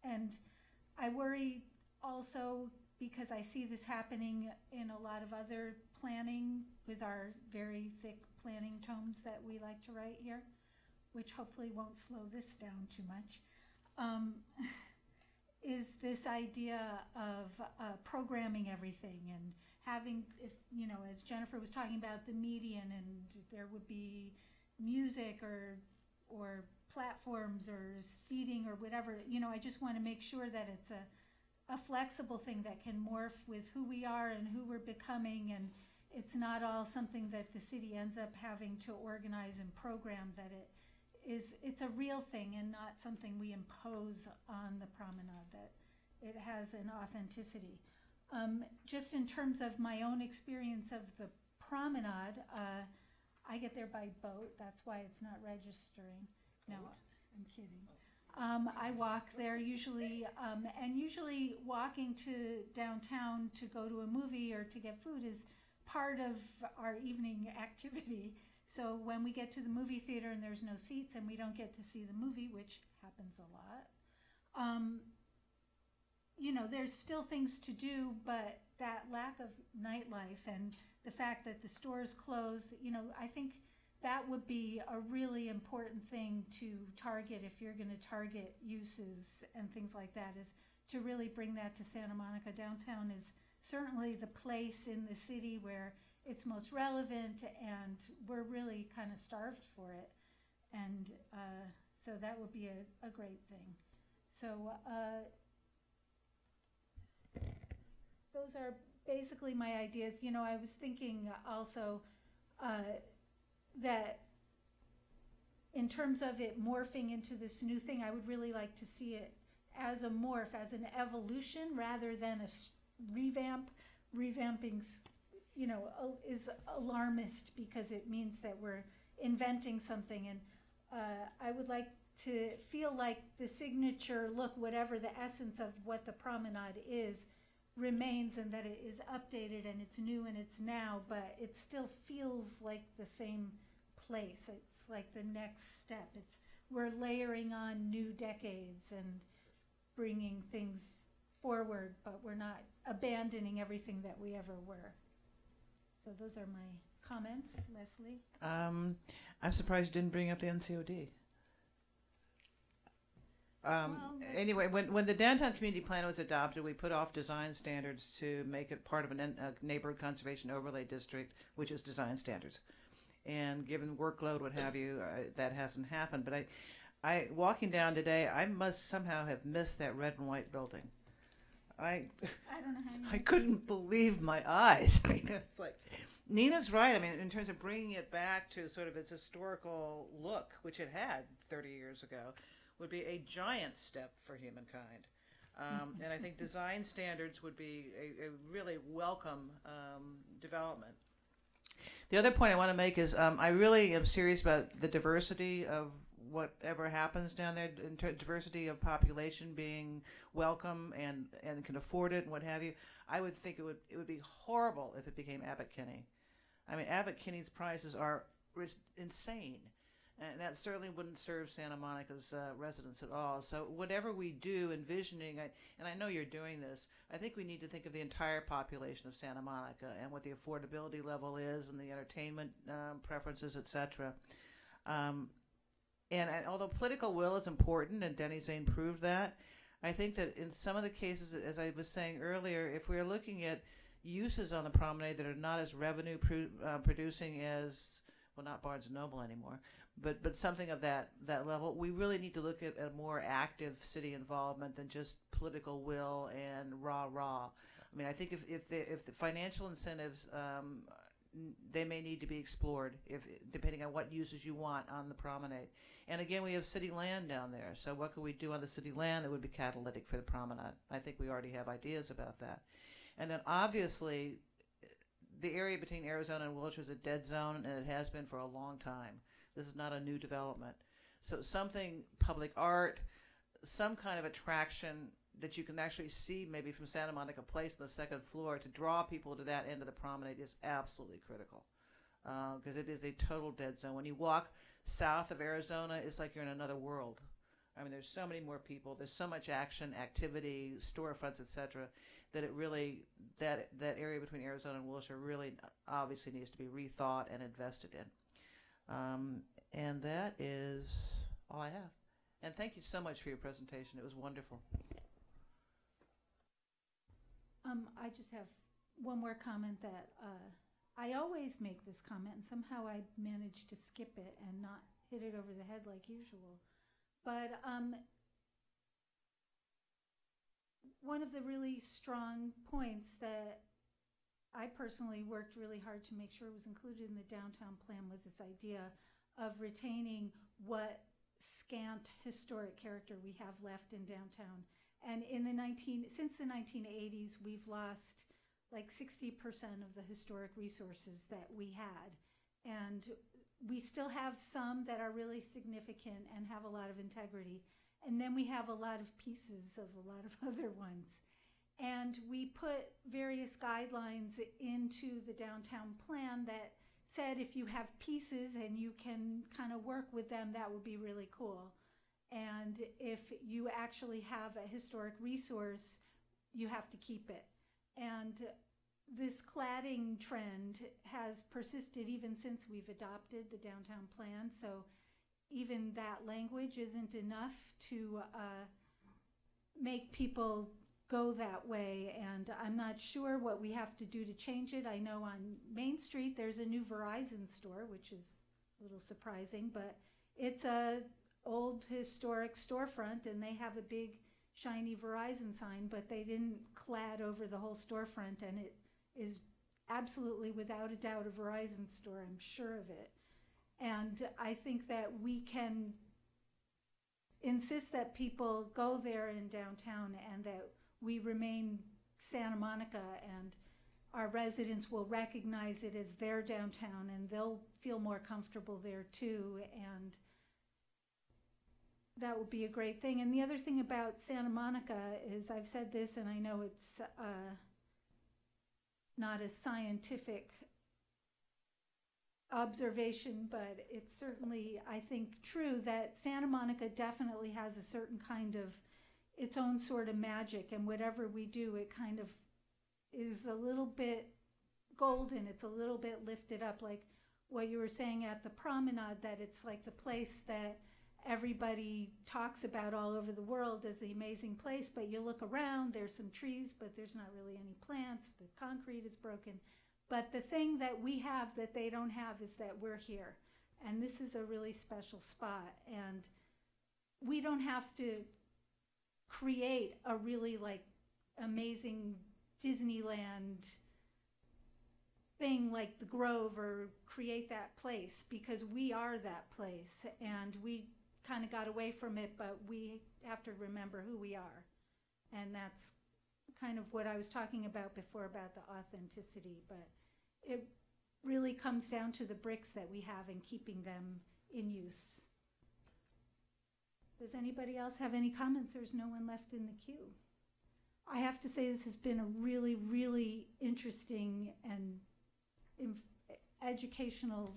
and I worry also because I see this happening in a lot of other planning with our very thick planning tomes that we like to write here, which hopefully won't slow this down too much. Is this idea of programming everything and having, if you know, as Jennifer was talking about, the median, and there would be music or platforms or seating or whatever. You know, I just want to make sure that it's a flexible thing that can morph with who we are and who we're becoming, and it's not all something that the city ends up having to organize and program, that it's a real thing and not something we impose on the promenade, that it has an authenticity. Just in terms of my own experience of the promenade, I get there by boat. That's why it's not registering. No, I'm kidding. I walk there usually, and usually walking to downtown to go to a movie or to get food is part of our evening activity. So when we get to the movie theater and there's no seats and we don't get to see the movie, which happens a lot, you know, there's still things to do, but that lack of nightlife and the fact that the stores close, you know, I think that would be a really important thing to target if you're going to target uses and things like that, is to really bring that to Santa Monica. Downtown is certainly the place in the city where it's most relevant, and we're really kind of starved for it. And so that would be a great thing. So those are basically my ideas. You know, I was thinking also that in terms of it morphing into this new thing, I would really like to see it as a morph, as an evolution rather than a revamp. Revamping, you know, is alarmist because it means that we're inventing something. And I would like to feel like the signature look, whatever the essence of what the promenade is, remains, and that it is updated and it's new and it's now, but it still feels like the same place. It's like the next step. We're layering on new decades and bringing things forward, but we're not abandoning everything that we ever were. So those are my comments. Leslie? I'm surprised you didn't bring up the NCOD. Anyway, when the downtown community plan was adopted, we put off design standards to make it part of a neighborhood conservation overlay district, which is design standards. And given workload, what have you, that hasn't happened. But I walking down today, I must somehow have missed that red and white building. I don't know how you I couldn't believe my eyes. It's like, Nina's right. I mean, in terms of bringing it back to sort of its historical look, which it had 30 years ago, would be a giant step for humankind. And I think design standards would be a really welcome development. The other point I want to make is I really am serious about the diversity of whatever happens down there, diversity of population being welcome and can afford it and what have you. I would think it would be horrible if it became Abbot Kinney. I mean, Abbot Kinney's prices are insane. And that certainly wouldn't serve Santa Monica's residents at all. So whatever we do, envisioning, and I know you're doing this, I think we need to think of the entire population of Santa Monica and what the affordability level is and the entertainment preferences, etc. And although political will is important, and Denny Zane proved that, I think that in some of the cases, as I was saying earlier, if we're looking at uses on the promenade that are not as revenue producing as, well, not Barnes & Noble anymore, but something of that level, we really need to look at a more active city involvement than just political will and rah-rah. I mean, I think if the financial incentives, they may need to be explored, depending on what uses you want on the promenade. And again, we have city land down there, so what could we do on the city land that would be catalytic for the promenade? I think we already have ideas about that. And then obviously, the area between Arizona and Wilshire is a dead zone, and it has been for a long time. This is not a new development. So something, public art, some kind of attraction that you can actually see maybe from Santa Monica Place on the second floor to draw people to that end of the promenade is absolutely critical, because it is a total dead zone. When you walk south of Arizona, it's like you're in another world. I mean, there's so many more people. There's so much action, activity, storefronts, etc., that it really, that area between Arizona and Wilshire really obviously needs to be rethought and invested in. And that is all I have. And thank you so much for your presentation. It was wonderful. I just have one more comment that I always make this comment, and somehow I manage to skip it and not hit it over the head like usual. But one of the really strong points that I personally worked really hard to make sure was included in the downtown plan was this idea of retaining what scant historic character we have left in downtown. And since the 1980s, we've lost like 60% of the historic resources that we had. And we still have some that are really significant and have a lot of integrity. And then we have a lot of pieces of a lot of other ones. And we put various guidelines into the downtown plan that said if you have pieces and you can kind of work with them, that would be really cool. And if you actually have a historic resource, you have to keep it. And this cladding trend has persisted even since we've adopted the downtown plan. So even that language isn't enough to make people go that way. And I'm not sure what we have to do to change it. I know on Main Street there's a new Verizon store, which is a little surprising, but it's a old historic storefront and they have a big shiny Verizon sign, but they didn't clad over the whole storefront, and it is absolutely without a doubt a Verizon store, I'm sure of it. And I think that we can insist that people go there in downtown and that we remain Santa Monica, and our residents will recognize it as their downtown and they'll feel more comfortable there too. And that would be a great thing. And the other thing about Santa Monica is, I've said this and I know it's not a scientific observation, but it's certainly, I think, true that Santa Monica definitely has a certain kind of its own sort of magic, and whatever we do, it kind of is a little bit golden. It's a little bit lifted up, like what you were saying at the promenade, that it's like the place that everybody talks about all over the world as the amazing place, but you look around, there's some trees, but there's not really any plants. The concrete is broken. But the thing that we have that they don't have is that we're here. And this is a really special spot. And we don't have to create a really like amazing Disneyland thing like the Grove or create that place, because we are that place. And we kind of got away from it, but we have to remember who we are. And that's kind of what I was talking about before about the authenticity, but it really comes down to the bricks that we have and keeping them in use. Does anybody else have any comments? There's no one left in the queue. I have to say this has been a really, really interesting and educational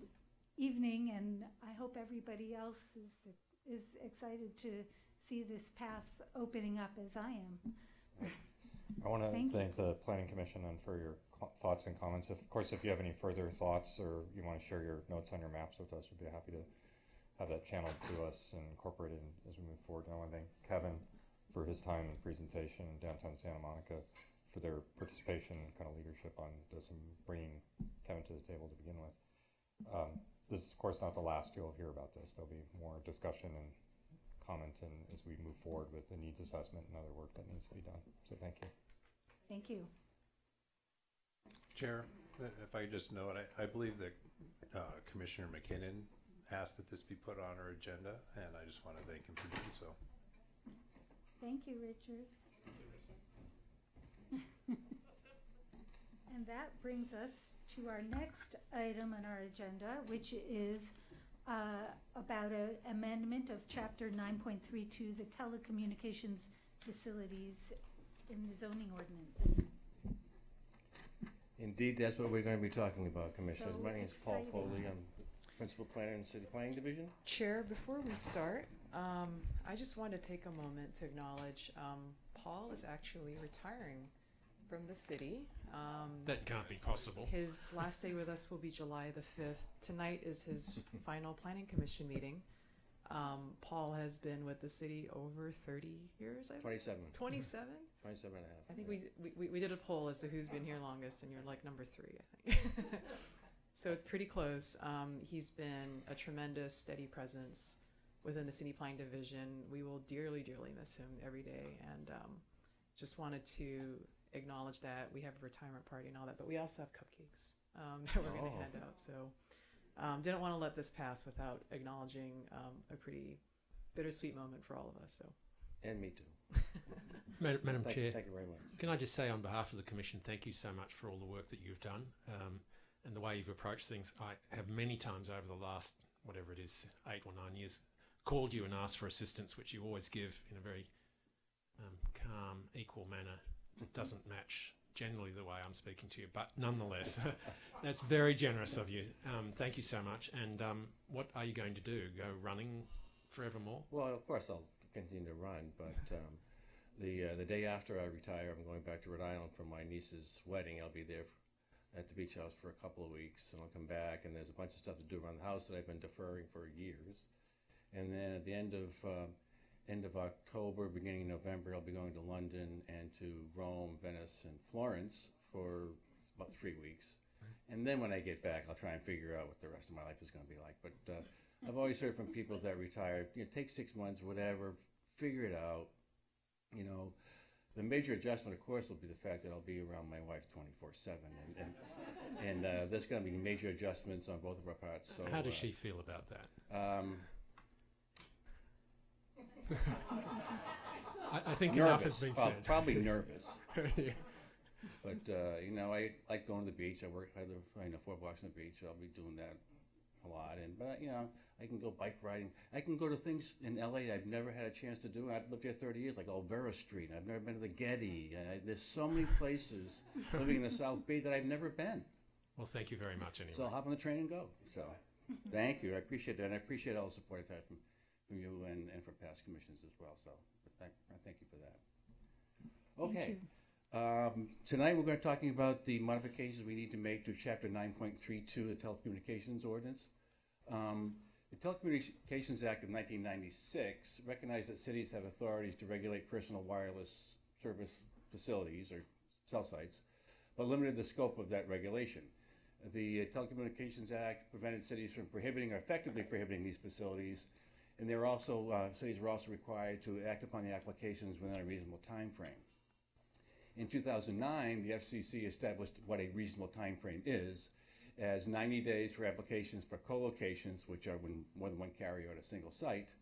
evening, and I hope everybody else is excited to see this path opening up as I am. I want to thank the Planning Commission and for your thoughts and comments. Of course, if you have any further thoughts or you want to share your notes on your maps with us, we'd be happy to have that channeled to us and incorporated as we move forward. I want to thank Kevin for his time and presentation, downtown Santa Monica for their participation and kind of leadership on this and bringing Kevin to the table to begin with. This is, of course, not the last you'll hear about this. There'll be more discussion and comment and as we move forward with the needs assessment and other work that needs to be done. So thank you. Thank you. Chair, if I just note, I believe that Commissioner McKinnon asked that this be put on our agenda, and I just want to thank him for doing so. Thank you, Richard. And that brings us to our next item on our agenda, which is about an amendment of Chapter 9.32, the telecommunications facilities in the zoning ordinance. Indeed, that's what we're going to be talking about, Commissioners. So My name is Paul exciting. Foley. I'm Principal Planner in the City Planning Division. Chair, before we start, I just want to take a moment to acknowledge Paul is actually retiring from the city. That can't be possible. His last day with us will be July the 5th. Tonight is his final Planning Commission meeting. Paul has been with the city over 30 years, I think? 27. 27? 27 and a half. I think we did a poll as to who's been here longest, and you're like number 3, I think. So it's pretty close. He's been a tremendous, steady presence within the City Planning Division. We will dearly, dearly miss him every day, and just wanted to acknowledge that. We have a retirement party and all that, but we also have cupcakes that we're going to hand out. So didn't want to let this pass without acknowledging a pretty bittersweet moment for all of us. So. And me too. Madam Chair, thank you very much. Can I just say on behalf of the Commission, thank you so much for all the work that you've done. and the way you've approached things. I have many times over the last, whatever it is, 8 or 9 years, called you and asked for assistance, which you always give in a very calm, equal manner. It doesn't match generally the way I'm speaking to you, but nonetheless, that's very generous of you. Thank you so much. And what are you going to do? Go running forevermore? Well, of course I'll continue to run, but the day after I retire, I'm going back to Rhode Island for my niece's wedding. I'll be there at the beach house for a couple of weeks, and I'll come back, and there's a bunch of stuff to do around the house that I've been deferring for years. And then at the end of October, beginning of November, I'll be going to London and to Rome, Venice, and Florence for about 3 weeks. And then when I get back, I'll try and figure out what the rest of my life is going to be like. But I've always heard from people that retired, take 6 months, whatever, figure it out. The major adjustment, of course, will be the fact that I'll be around my wife 24/7, and there's going to be major adjustments on both of our parts. So how does she feel about that? I think nervous. Enough has been said. Probably nervous. Yeah. But I like going to the beach. I live 4 blocks from the beach. So I'll be doing that a lot. But I can go bike riding. I can go to things in LA I've never had a chance to do. I've lived here 30 years, like Olvera Street. I've never been to the Getty. There's so many places living in the South Bay that I've never been. Well, thank you very much anyway. So I'll hop on the train and go. So thank you. I appreciate that. And I appreciate all the support I've had from you and from past commissions as well. So I thank you for that. Okay. Tonight we're going to be talking about the modifications we need to make to Chapter 9.32 of the Telecommunications Ordinance. The Telecommunications Act of 1996 recognized that cities have authorities to regulate personal wireless service facilities or cell sites, but limited the scope of that regulation. The Telecommunications Act prevented cities from prohibiting or effectively prohibiting these facilities, and cities were also required to act upon the applications within a reasonable time frame. In 2009, the FCC established what a reasonable time frame is, as 90 days for applications for co-locations, which are when more than one carrier at a single site,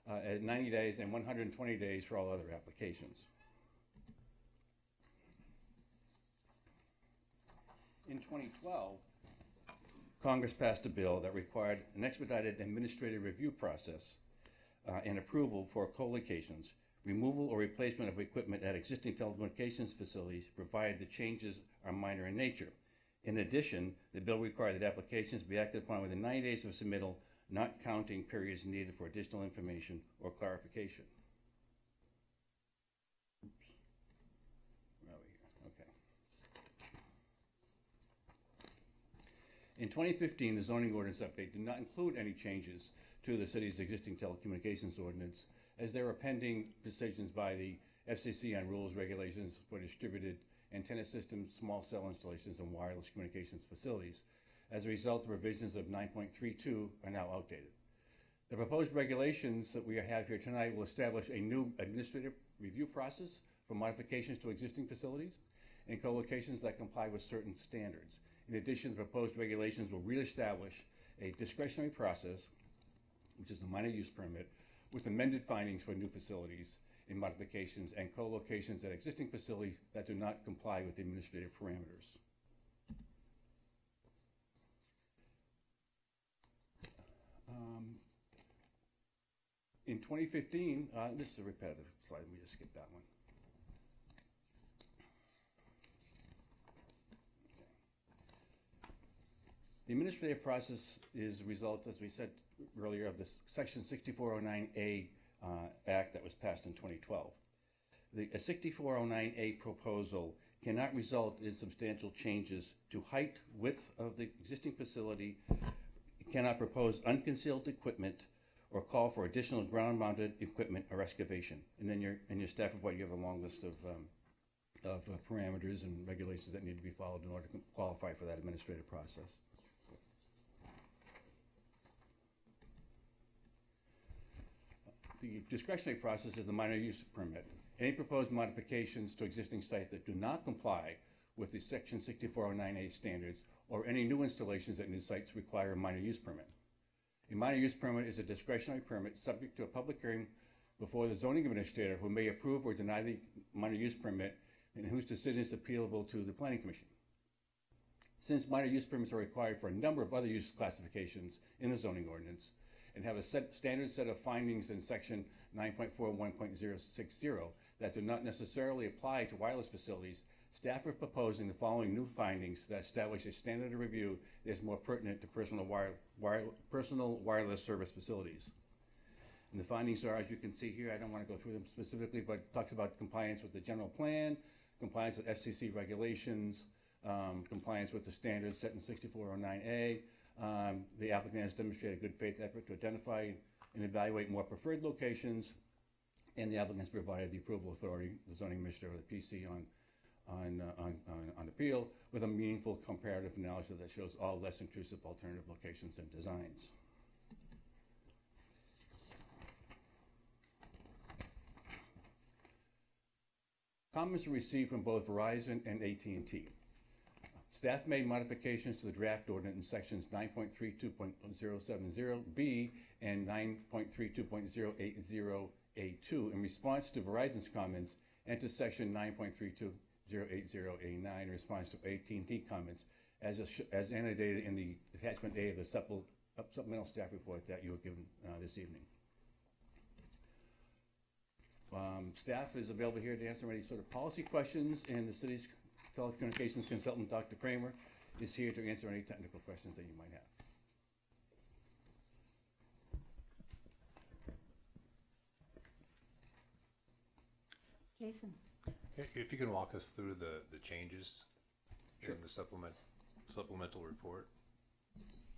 at 90 days and 120 days for all other applications. In 2012, Congress passed a bill that required an expedited administrative review process and approval for co-locations, removal or replacement of equipment at existing telecommunications facilities, provided the changes are minor in nature. In addition, the bill required that applications be acted upon within 90 days of submittal, not counting periods needed for additional information or clarification. Oops. Where are we here? Okay. In 2015, the zoning ordinance update did not include any changes to the city's existing telecommunications ordinance, as there were pending decisions by the FCC on rules, regulations for distributed antenna systems, small cell installations, and wireless communications facilities. As a result, the provisions of 9.32 are now outdated. The proposed regulations that we have here tonight will establish a new administrative review process for modifications to existing facilities and co-locations that comply with certain standards. In addition, the proposed regulations will reestablish a discretionary process, which is a minor use permit, with amended findings for new facilities in modifications and co-locations at existing facilities that do not comply with the administrative parameters. In 2015, this is a repetitive slide, let me just skip that one. The administrative process is a result, as we said earlier, of this Section 6409A Act that was passed in 2012. A 6409A proposal cannot result in substantial changes to height, width of the existing facility. It cannot propose unconcealed equipment or call for additional ground-mounted equipment or excavation. And then in your staff report, you have a long list of parameters and regulations that need to be followed in order to qualify for that administrative process. The discretionary process is the minor use permit. Any proposed modifications to existing sites that do not comply with the Section 6409A standards or any new installations at new sites require a minor use permit. A minor use permit is a discretionary permit subject to a public hearing before the zoning administrator, who may approve or deny the minor use permit and whose decision is appealable to the Planning Commission. since minor use permits are required for a number of other use classifications in the zoning ordinance, and have a standard set of findings in section 9.41.060 that do not necessarily apply to wireless facilities, staff are proposing the following new findings that establish a standard of review that is more pertinent to personal wireless service facilities. And the findings are, as you can see here, I don't want to go through them specifically, but it talks about compliance with the general plan, compliance with FCC regulations, compliance with the standards set in 6409A. The applicant has demonstrated a good faith effort to identify and evaluate more preferred locations, and the applicant has provided the approval authority, the zoning administrator, or the PC on appeal, with a meaningful comparative analysis that shows all less intrusive alternative locations and designs. Comments were received from both Verizon and AT&T. Staff made modifications to the draft ordinance in sections 9.32.070B and 9.32.080A2 in response to Verizon's comments, and to section 9.32.080A9 in response to AT&T comments, as annotated in the attachment A of the supplemental staff report that you were given this evening. Staff is available here to answer any sort of policy questions, and the city's telecommunications consultant, Dr. Kramer, is here to answer any technical questions that you might have. Jason. If you can walk us through the changes in the supplemental report. Let's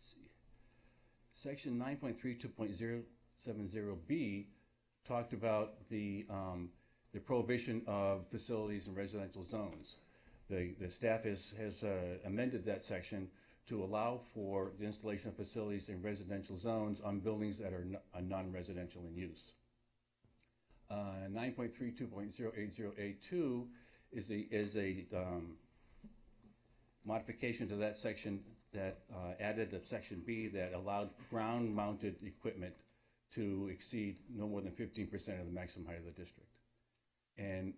see. Section 9.32.070B talked about the prohibition of facilities in residential zones. The staff has amended that section to allow for the installation of facilities in residential zones on buildings that are non-residential in use. 9.32.080A2 is a modification to that section that added a section B that allowed ground-mounted equipment to exceed no more than 15% of the maximum height of the district. And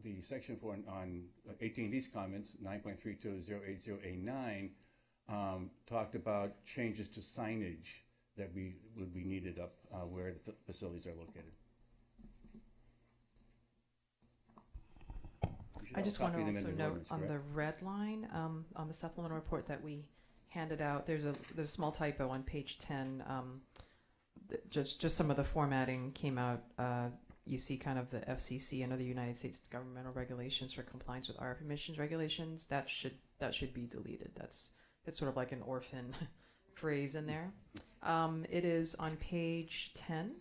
the section on AT&T's comments, 9.32.080A9, talked about changes to signage that would be needed up where the facilities are located. I just want to also note on the red line on the supplemental report that we handed out, there's a small typo on page 10. Just some of the formatting came out. You see kind of the FCC and other United States governmental regulations for compliance with RF emissions regulations. That should be deleted. It's sort of like an orphan phrase in there. It is on page 10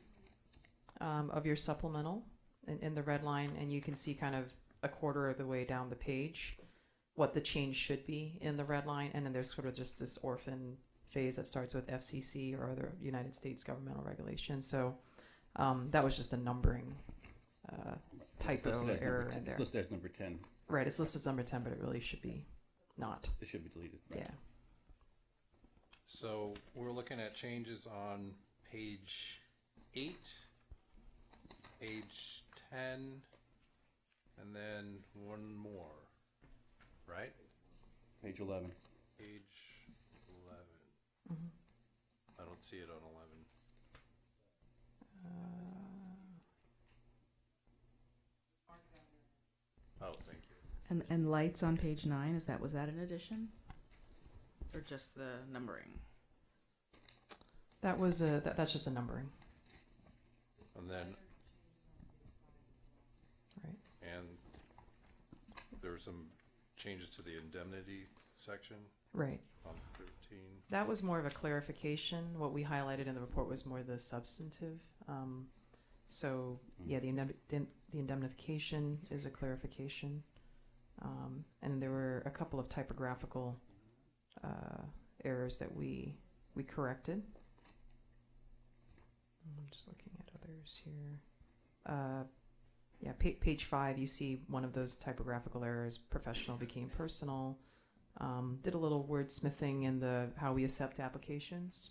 of your supplemental in the red line, and you can see kind of a quarter of the way down the page what the change should be in the red line, and then there's sort of just this orphan phase that starts with FCC or other United States governmental regulations. So that was just a numbering typo error in there. It's listed as number 10. Right, it's listed as number 10, but it really should be not. It should be deleted. Right? Yeah. So we're looking at changes on page 8, page 10, and then one more, right? Page 11. Page 11. Mm-hmm. I don't see it on 11. Oh, thank you. And lights on page 9, was that an addition? Or just the numbering? That was that's just a numbering. And then, right. And there were some changes to the indemnity section. Right. On 13. That was more of a clarification. What we highlighted in the report was more the substantive. So yeah, the indemnification is a clarification, and there were a couple of typographical errors that we corrected. I'm just looking at others here. Yeah, page 5, you see one of those typographical errors. Professional became personal. Did a little wordsmithing in how we accept applications.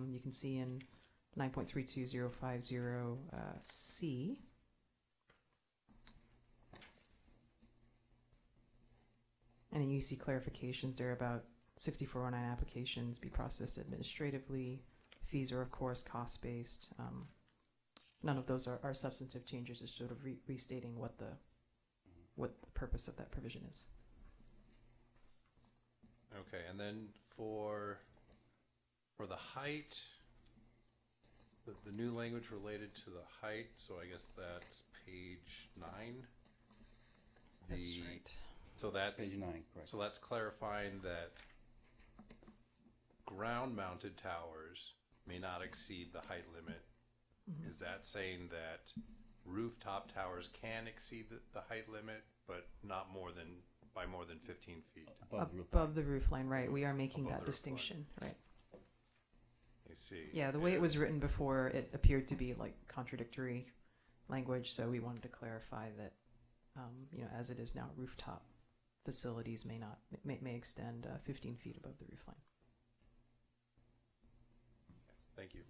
You can see in 9.32050C. And then you see clarifications there about 6409 applications be processed administratively. Fees are, of course, cost-based. None of those are substantive changes. It's sort of restating what the purpose of that provision is. Okay, and then for the height, the new language related to the height, so I guess that's page 9. That's right. So that's Page 9, correct. So that's clarifying that ground-mounted towers may not exceed the height limit. Mm-hmm. Is that saying that rooftop towers can exceed the height limit, but not by more than 15 feet? Above the roof line, right. We are making Above that the roof distinction, right. I see. Yeah, the way it was written before, it appeared to be like contradictory language, so we wanted to clarify that, as it is now, rooftop facilities may extend 15 feet above the roof line. Thank you.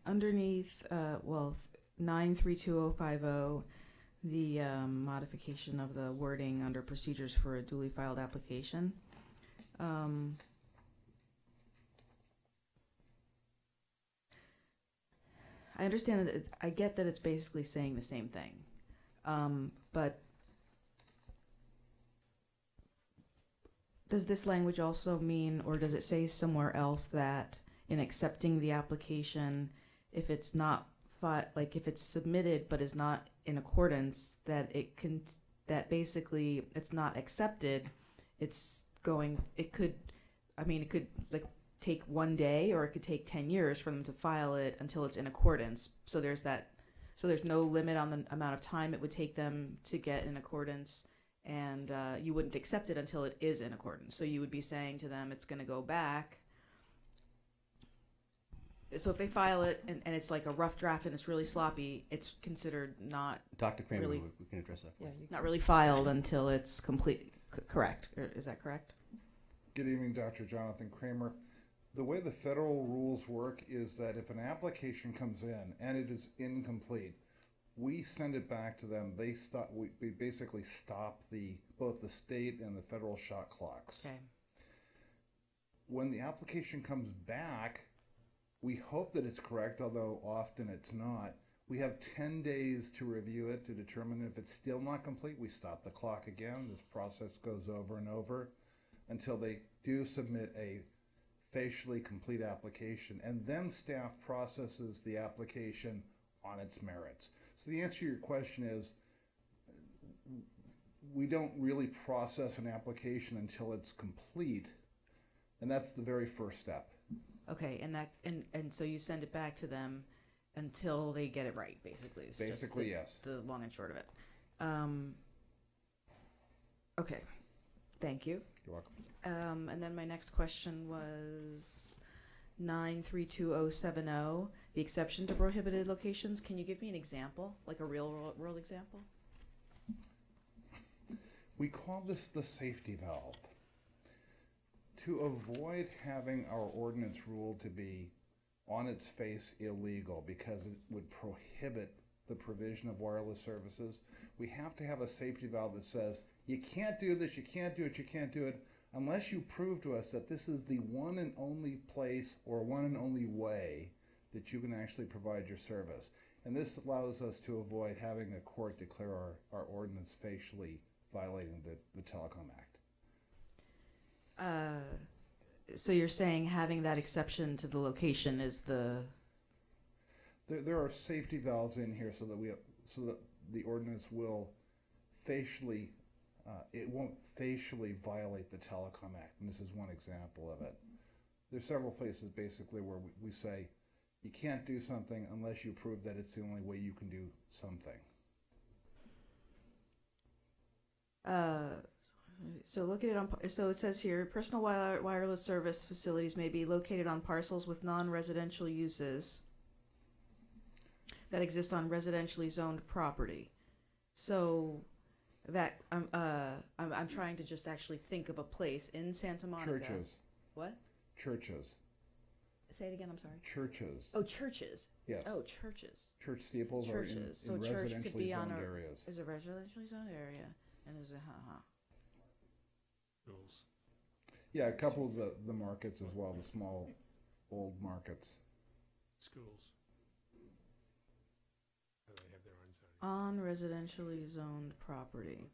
Underneath, 932050, the modification of the wording under procedures for a duly filed application. I understand that I get that it's basically saying the same thing, but does this language also mean, or does it say somewhere else that in accepting the application, if it's not if it's submitted but is not in accordance, that basically it's not accepted? It could like take one day, or it could take 10 years for them to file it until it's in accordance. So there's no limit on the amount of time it would take them to get in accordance, and you wouldn't accept it until it is in accordance. So you would be saying to them it's going to go back. So if they file it and it's like a rough draft and it's really sloppy, it's considered not Dr. Kramer, really, we can address that for you. Not really filed until it's complete. Correct. Is that correct? Good evening, Dr. Jonathan Kramer. The way the federal rules work is that if an application comes in and it is incomplete, we send it back to them. We basically stop both the state and the federal shot clocks. Okay. When the application comes back, we hope that it's correct, although often it's not. We have 10 days to review it to determine if it's still not complete. We stop the clock again. This process goes over and over until they do submit a facially complete application, and then staff processes the application on its merits. So the answer to your question is, we don't really process an application until it's complete, and that's the very first step. Okay, and so you send it back to them until they get it right, basically. It's basically, yes. The long and short of it. Okay, thank you. You're welcome. And then my next question was 932070, the exception to prohibited locations. Can you give me an example, like a real world example? We call this the safety valve. To avoid having our ordinance rule to be on its face illegal because it would prohibit the provision of wireless services, we have to have a safety valve that says, you can't do this, you can't do it, you can't do it, unless you prove to us that this is the one and only place or one and only way that you can actually provide your service. And this allows us to avoid having a court declare our ordinance facially violating the Telecom Act. So you're saying having that exception to the location is the... There are safety valves in here so that the ordinance will facially, it won't facially violate the Telecom Act, and this is one example of it. There's several places basically where we say you can't do something unless you prove that it's the only way you can do something. So look at it so it says here, personal wireless service facilities may be located on parcels with non-residential uses that exist on residentially zoned property. So that I'm trying to just actually think of a place in Santa Monica. Churches. What? Churches. Say it again. I'm sorry. Churches. Oh, churches. Yes. Oh, churches. Church steeples Churches. are in So church could be residentially on zoned a areas. is a residentially zoned area, and there's a Rules. Yeah, a couple of the markets as well, the small old markets. Schools. Oh, they have their own zoning. on residentially zoned property.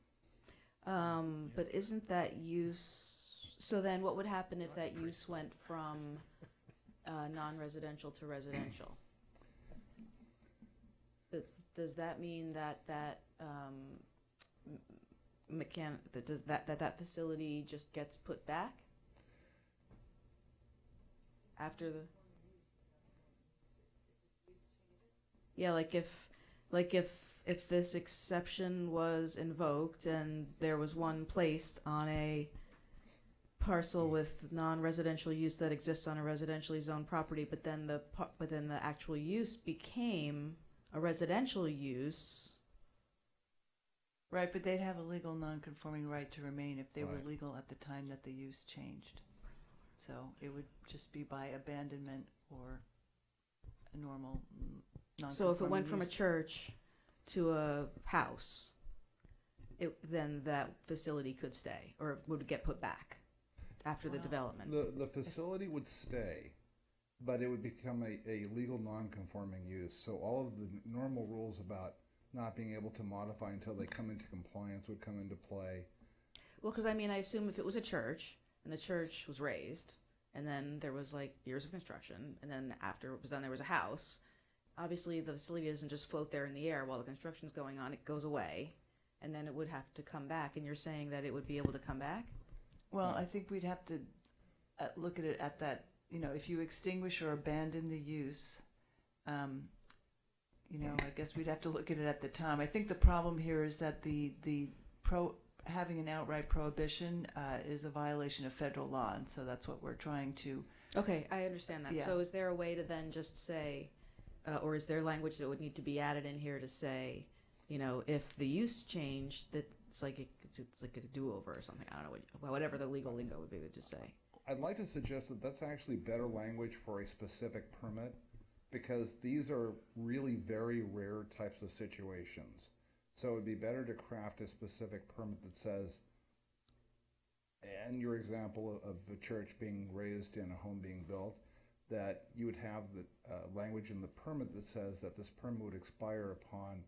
But isn't that use? So then, what would happen if that use went from non-residential to residential? Does that mean that that facility just gets put back after the? Yeah, like if this exception was invoked and there was one placed on a parcel with non-residential use that exists on a residentially zoned property, but then the actual use became a residential use. Right, but they'd have a legal non-conforming right to remain if they were Right. legal at the time that the use changed. So it would just be by abandonment or a normal non-conforming So if it went from a use. church to a house, then that facility could stay or would get put back after the development. The facility would stay, but it would become a legal non-conforming use. So all of the normal rules about not being able to modify until they come into compliance would come into play. Well, because I mean, I assume if it was a church and the church was raised, and then there was like years of construction, and then after it was done, there was a house. Obviously, the facility doesn't just float there in the air while the construction's going on. It goes away, and then it would have to come back. And you're saying that it would be able to come back? Well, I think we'd have to look at it at that, if you extinguish or abandon the use, I guess we'd have to look at it at the time. I think the problem here is that having an outright prohibition is a violation of federal law, and so that's what we're trying to. Okay, I understand that. Yeah. So is there a way to then just say, or is there language that would need to be added in here to say, if the use changed, that it's like a do-over or something? I don't know, whatever the legal lingo would be to just say. I'd like to suggest that that's actually better language for a specific permit, because these are really very rare types of situations. So it would be better to craft a specific permit that says, and your example of the church being raised and a home being built, that you would have the language in the permit that says that this permit would expire upon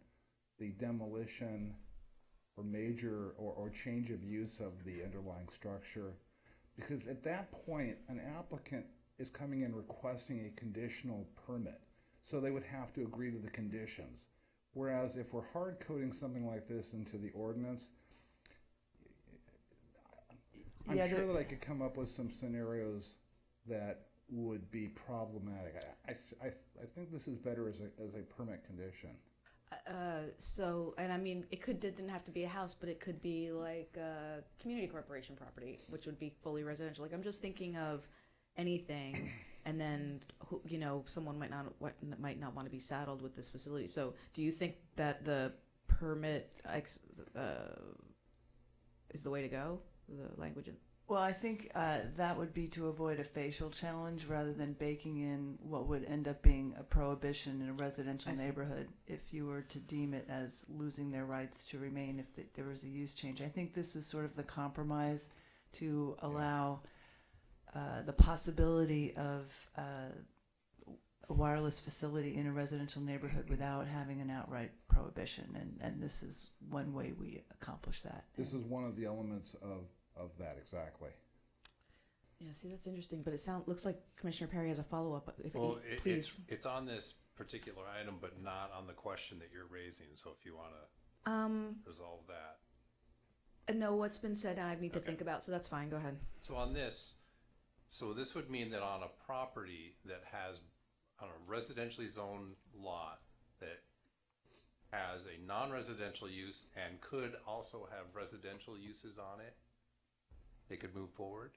the demolition or major or change of use of the underlying structure. Because at that point, an applicant is coming in requesting a conditional permit. So they would have to agree to the conditions. Whereas if we're hard coding something like this into the ordinance, I'm sure that I could come up with some scenarios that would be problematic. I think this is better as a permit condition. And I mean, didn't have to be a house, but it could be like a community corporation property, which would be fully residential. Like, I'm just thinking of anything, and then someone might not want to be saddled with this facility. So, do you think that the permit is the way to go? The language. Well, I think that would be to avoid a facial challenge rather than baking in what would end up being a prohibition in a residential neighborhood if you were to deem it as losing their rights to remain if there was a use change. I think this is sort of the compromise to allow the possibility of a wireless facility in a residential neighborhood without having an outright prohibition, and this is one way we accomplish that. This is one of the elements of that, exactly. Yeah, see, that's interesting, but looks like Commissioner Perry has a follow-up. Please. It's on this particular item, but not on the question that you're raising. So if you want to resolve that. No, what's been said, I need to think about, so that's fine. Go ahead. So this would mean that on a property that has, on a residentially zoned lot that has a non-residential use and could also have residential uses on it, they could move forward?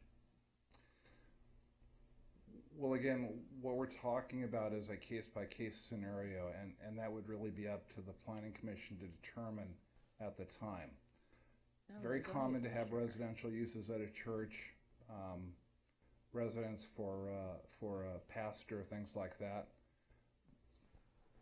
Well, again, what we're talking about is a case-by-case scenario, and that would really be up to the Planning Commission to determine at the time. very common to have residential uses at a church, residence for a pastor, things like that.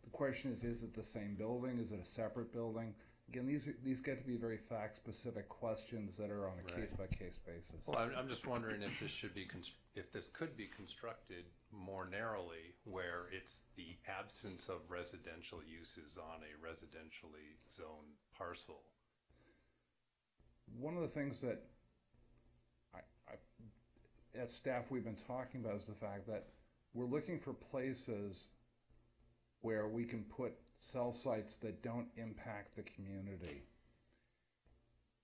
The question is it the same building? Is it a separate building? Again, these get to be very fact-specific questions that are on a case-by-case basis. Well, I'm just wondering if this should be if this could be constructed more narrowly, where it's the absence of residential uses on a residentially zoned parcel. One of the things that as staff we've been talking about is the fact that we're looking for places where we can put cell sites that don't impact the community.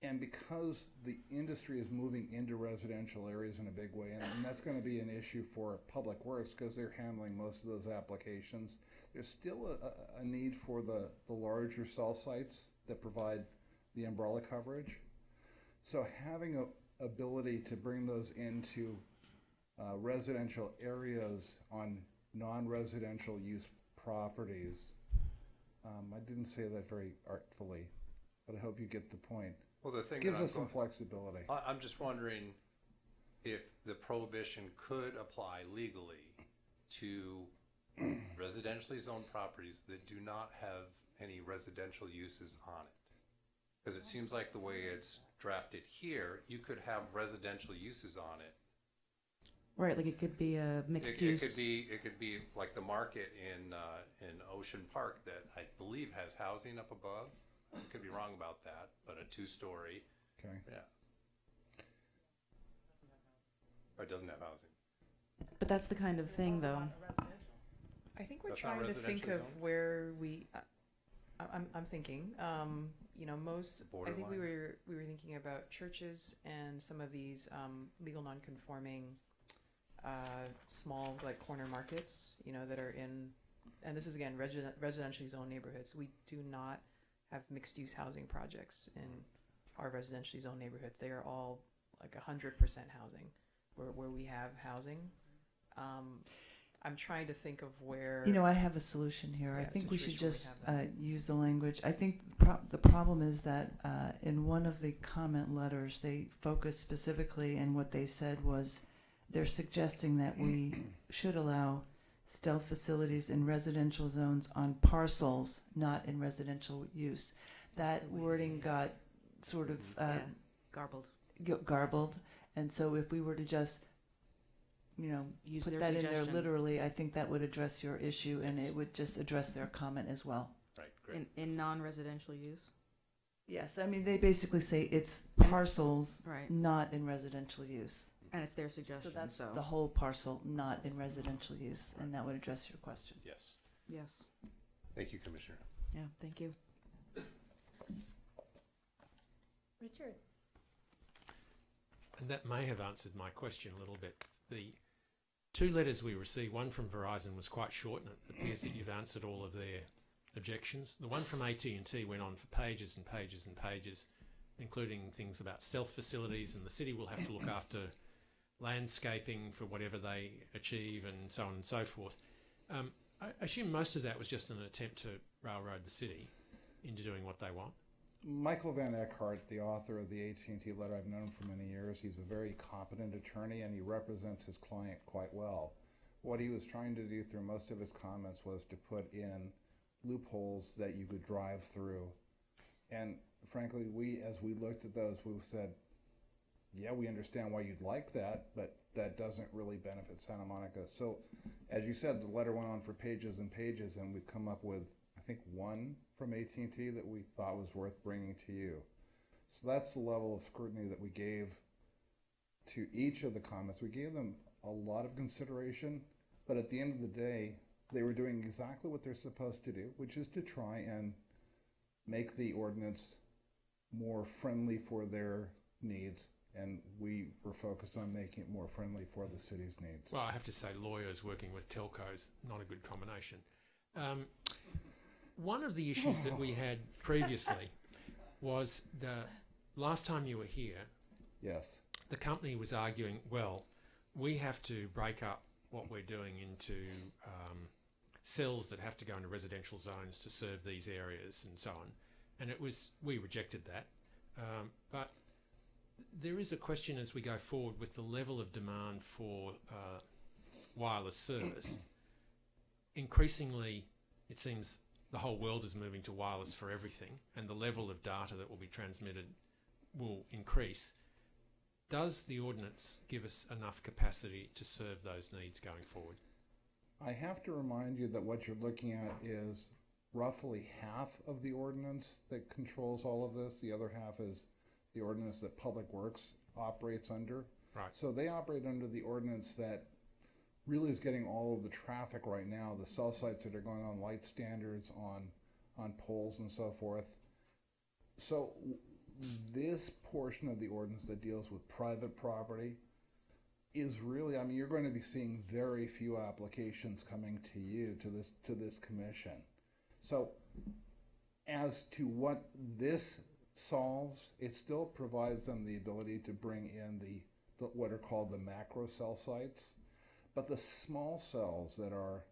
And because the industry is moving into residential areas in a big way, and that's going to be an issue for Public Works because they're handling most of those applications, there's still a need for the larger cell sites that provide the umbrella coverage. So having an ability to bring those into residential areas on non-residential use properties, I didn't say that very artfully, but I hope you get the point. Well, the thing gives us some flexibility. I'm just wondering if the prohibition could apply legally to residentially zoned properties that do not have any residential uses on it. Because it seems like the way it's drafted here, you could have residential uses on it. Right, like it could be a mixed use. It could be like the market in Ocean Park that I believe has housing up above. I could be wrong about that, but a 2-story. Okay. Yeah. Or it doesn't have housing. But that's the kind of thing, though. I think we're That's not trying to think of residential zone? where we. I'm thinking. Most. I think we Borderline. were thinking about churches and some of these legal non-conforming small like corner markets. That are in, and this is again residentially zoned neighborhoods. We do not have mixed-use housing projects in our residentially zoned neighborhoods. They are all like 100% housing, where we have housing. I'm trying to think of where. I have a solution here. Yeah, I think we should situation where we just have that. use the language. I think the problem is that in one of the comment letters, they focused specifically, and what they said was they're suggesting that we should allow stealth facilities in residential zones on parcels, not in residential use. That wording got sort of garbled. And so if we were to just, Use put their that in there suggestion. literally, I think that would address your issue, and it would just address their comment as well. Right, great. In non-residential use. Yes, I mean, they basically say it's parcels, Right. not in residential use. And it's their suggestion. So that's the whole parcel, not in residential use, and that would address your question. Yes. Yes. Thank you, Commissioner. Yeah, thank you. Richard? And that may have answered my question a little bit. The 2 letters we received, one from Verizon was quite short, and it appears that you've answered all of their objections. The one from AT&T went on for pages and pages and pages, including things about stealth facilities, and the city will have to look after landscaping for whatever they achieve, and so on and so forth. I assume most of that was just an attempt to railroad the city into doing what they want. Michael Van Eckhart, the author of the AT&T letter, I've known him for many years. He's a very competent attorney, and he represents his client quite well. What he was trying to do through most of his comments was to put in loopholes that you could drive through. And frankly, as we looked at those, we said, yeah, we understand why you'd like that, but that doesn't really benefit Santa Monica. So, as you said, the letter went on for pages and pages, and we've come up with, I think, one from AT&T that we thought was worth bringing to you. So that's the level of scrutiny that we gave to each of the comments. We gave them a lot of consideration, but at the end of the day, they were doing exactly what they're supposed to do, which is to try and make the ordinance more friendly for their needs. And we were focused on making it more friendly for the city's needs. Well, I have to say lawyers working with telcos, not a good combination. One of the issues that we had previously was the last time you were here, yes, the company was arguing, well, we have to break up what we're doing into cells that have to go into residential zones to serve these areas and so on. And we rejected that. But there is a question as we go forward with the level of demand for wireless service. Increasingly, it seems the whole world is moving to wireless for everything, and the level of data that will be transmitted will increase. Does the ordinance give us enough capacity to serve those needs going forward? I have to remind you that what you're looking at is roughly half of the ordinance that controls all of this. The other half is the ordinance that Public Works operates under. Right. So they operate under the ordinance that really is getting all of the traffic right now, the cell sites that are going on light standards, on poles and so forth. So this portion of the ordinance that deals with private property is really, I mean, you're going to be seeing very few applications coming to you, to this commission. So as to what this solves, it still provides them the ability to bring in the what are called the macro cell sites. But the small cells that are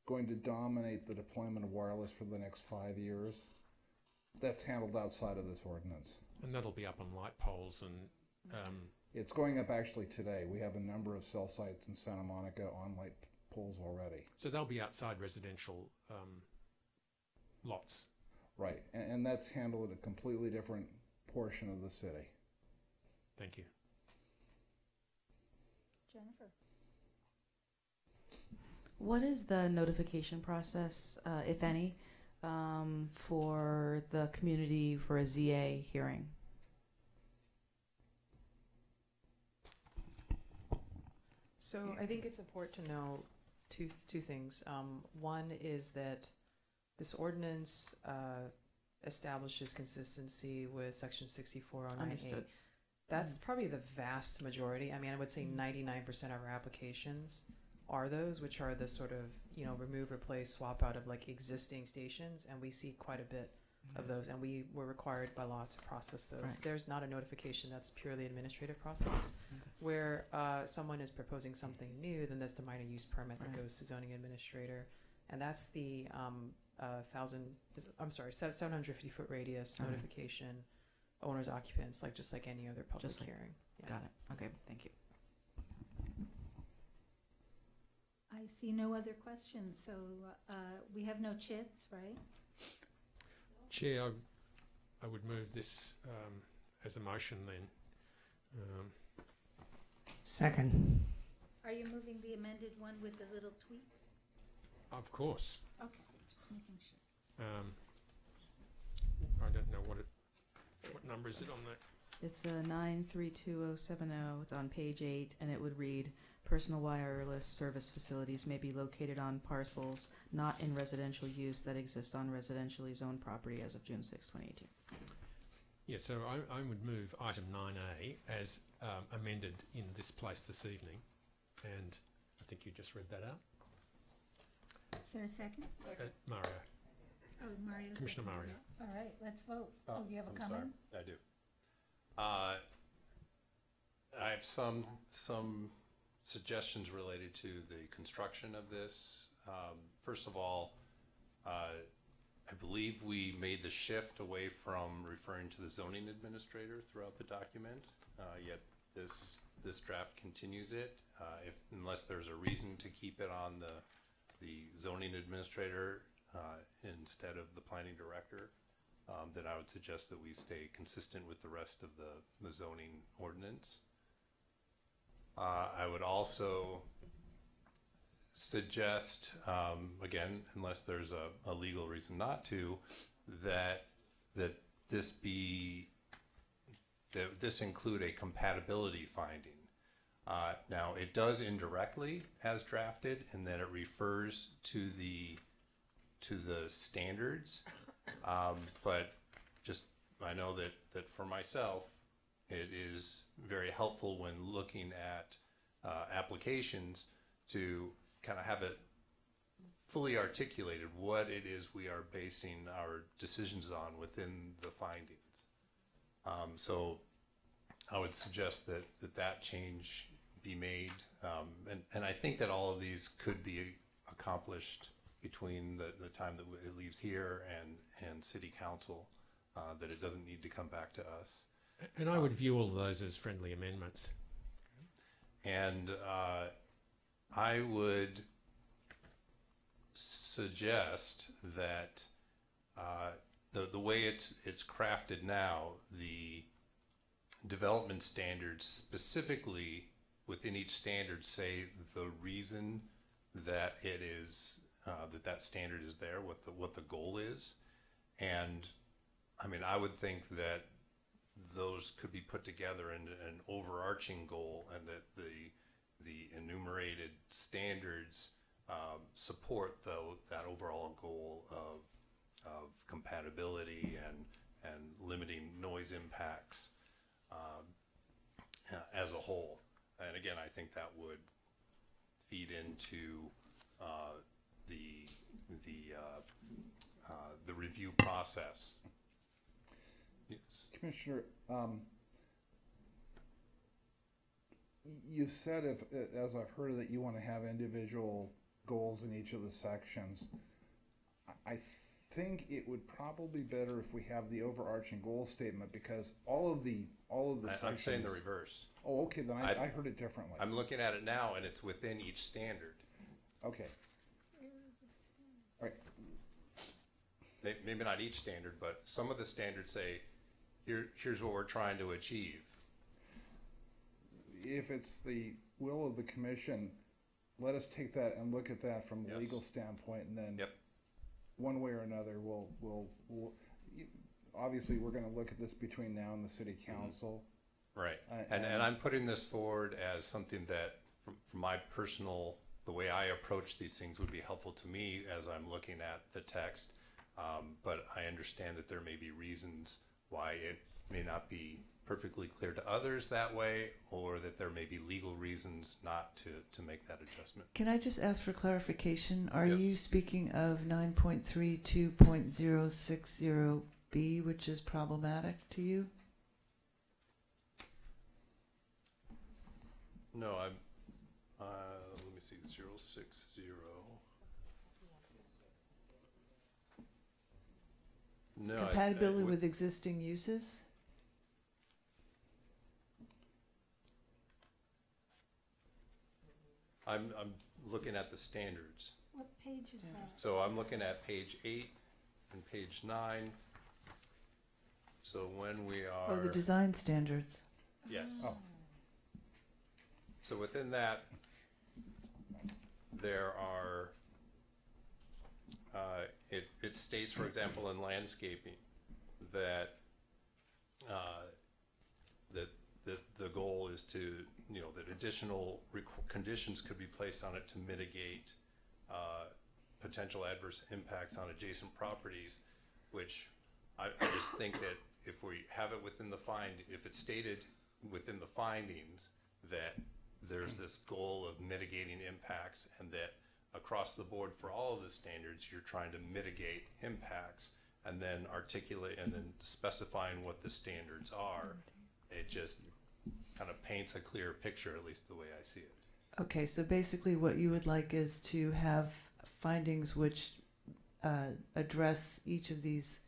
going to dominate the deployment of wireless for the next 5 years, that's handled outside of this ordinance. And that'll be up on light poles and... It's going up actually today. We have a number of cell sites in Santa Monica on light poles already. So they'll be outside residential lots. Right, and that's handled in a completely different portion of the city. Thank you. Jennifer. What is the notification process, if any, for the community for a ZA hearing? So I think it's important to know two things. One is that this ordinance establishes consistency with Section 6409A. Understood. That's probably the vast majority. I mean, I would say 99% of our applications are those, which are the sort of, remove, replace, swap out of like existing stations, and we see quite a bit of those, and we were required by law to process those. Right. There's not a notification, that's purely administrative process. Where someone is proposing something new, then there's the minor use permit that goes to zoning administrator, and that's the 750-foot radius notification, owners, occupants, just like any other public hearing. Yeah. Got it. Okay, thank you. I see no other questions, so we have no chits, right? Chair, I would move this as a motion then. Second. Are you moving the amended one with the little tweak? Of course. Okay, just making sure. I don't know what number is it on that? It's 932070. It's on page 8, and it would read, personal wireless service facilities may be located on parcels not in residential use that exist on residentially zoned property as of June 6, 2018. Yeah, so I would move item 9A as amended in this place this evening, and I think you just read that out. Is there a second? Mario. Oh, Mario. Commissioner Mario. All right, let's vote. Do you have a I'm comment? sorry. I do. I have some suggestions related to the construction of this. First of all, I believe we made the shift away from referring to the zoning administrator throughout the document, yet this draft continues it. Unless there's a reason to keep it on the zoning administrator instead of the planning director, then I would suggest that we stay consistent with the rest of the zoning ordinance. I would also suggest, again, unless there's a legal reason not to, that this include a compatibility finding. Now, it does indirectly as drafted, in that it refers to the standards, but just I know that for myself, it is very helpful when looking at applications to kind of have it fully articulated what it is we are basing our decisions on within the findings. So I would suggest that change be made, and I think that all of these could be accomplished between the time that it leaves here and city council. that it doesn't need to come back to us. And I would view all of those as friendly amendments. And I would suggest that the way it's crafted now, the development standards specifically within each standard say the reason that it is that standard is there, what the goal is, and I mean I would think that those could be put together in an overarching goal, and that the enumerated standards support that overall goal of compatibility and limiting noise impacts as a whole. And again, I think that would feed into the review process. Yes. Commissioner, you said, as I've heard, that you want to have individual goals in each of the sections. I think it would probably be better if we have the overarching goal statement, because all of the sections. I'm saying the reverse. Oh, okay. Then I heard it differently. I'm looking at it now, and it's within each standard. Okay. All right. Maybe not each standard, but some of the standards say, here's what we're trying to achieve. If it's the will of the commission, let us take that and look at that from a legal standpoint, and then one way or another, we'll obviously we're going to look at this between now and the city council. Right. And I'm putting this forward as something that, from my personal, the way I approach these things would be helpful to me as I'm looking at the text. But I understand that there may be reasons why it may not be perfectly clear to others that way, or that there may be legal reasons not to make that adjustment. Can I just ask for clarification? Are Yes. you speaking of 9.32.060B, which is problematic to you? No, I'm, let me see, 060. No, Compatibility with existing uses? I'm looking at the standards. What page is that? So I'm looking at page 8 and page 9. So when we are... Oh, the design standards. Yes. Oh. So within that, there are, it states, for example, in landscaping, that the goal is to, that additional conditions could be placed on it to mitigate potential adverse impacts on adjacent properties, which I just think that if we have it within if it's stated within the findings that there's this goal of mitigating impacts, and that across the board for all of the standards you're trying to mitigate impacts, and then articulate and then specifying what the standards are, it just kind of paints a clear picture, at least the way I see it. Okay, so basically what you would like is to have findings which address each of these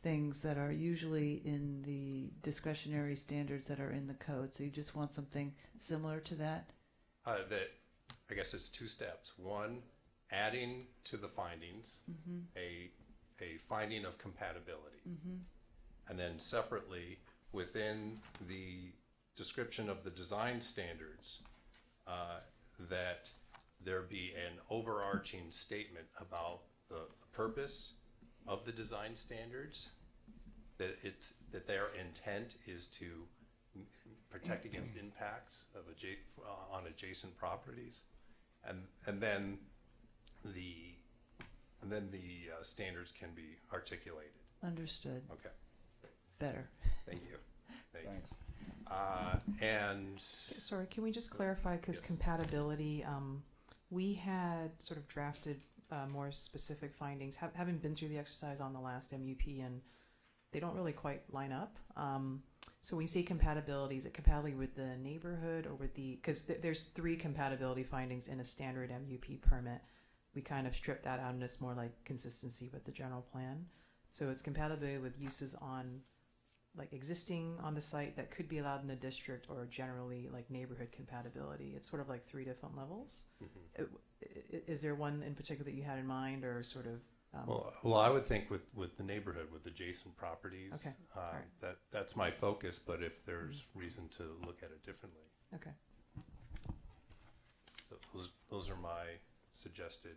things that are usually in the discretionary standards that are in the code. So you just want something similar to that? That, I guess it's two steps. One, adding to the findings a finding of compatibility. And then separately, within the description of the design standards, that there be an overarching statement about the purpose of the design standards, that their intent is to protect against impacts of on adjacent properties, and then the standards can be articulated. Understood. Okay. Better. Thank you. Thanks. And sorry, can we just clarify, because compatibility, we had sort of drafted more specific findings, having been through the exercise on the last MUP, and they don't really quite line up. So when we say compatibility, is it compatibility with the neighborhood or with because there's 3 compatibility findings in a standard MUP permit. We kind of stripped that out, and it's more like consistency with the general plan. So it's compatibility with uses on, like existing on the site that could be allowed in the district, or generally like neighborhood compatibility. It's sort of like 3 different levels. Is there one in particular that you had in mind, or sort of? Well, I would think with the neighborhood, with adjacent properties, Okay. Right. that's my focus. But if there's reason to look at it differently, Okay. so those are my suggested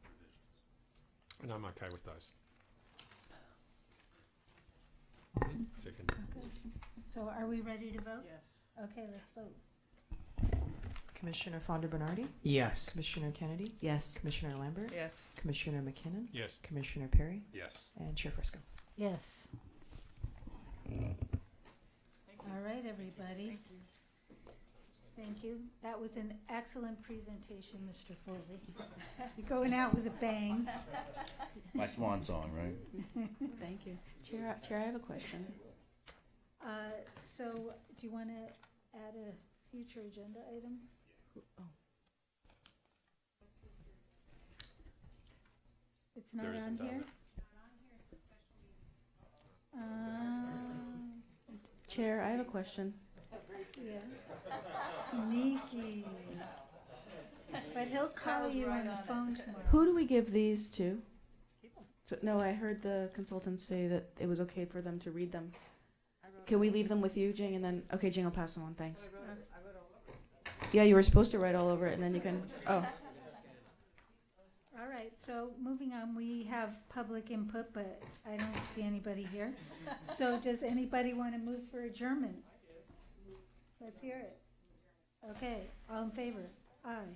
revisions. And I'm okay with those. Second. So are we ready to vote? Yes. Okay, let's vote. Commissioner Fonda Bernardi, Yes. Commissioner Kennedy, Yes. Commissioner Lambert, Yes. Commissioner McKinnon, Yes. Commissioner Perry, Yes. and Chair Frisco. Yes. All right, everybody. Thank you. That was an excellent presentation, Mr. Foley. You're going out with a bang. My swan song, right? Thank you. Chair, I have a question. So, do you want to add a future agenda item? Oh. It's not There on isn't on here? Chair, I have a question. Yeah. Sneaky. But he'll call you on the phone tomorrow. Who do we give these to? So, no, I heard the consultants say that it was okay for them to read them. Can we leave them with you, Jing, and then okay, Jing will pass them on. Thanks. Yeah, you were supposed to write all over it, and then you can. Oh. All right, so moving on, we have public input, but I don't see anybody here. So does anybody want to move for adjournment? Let's hear it. Okay, all in favor? Aye.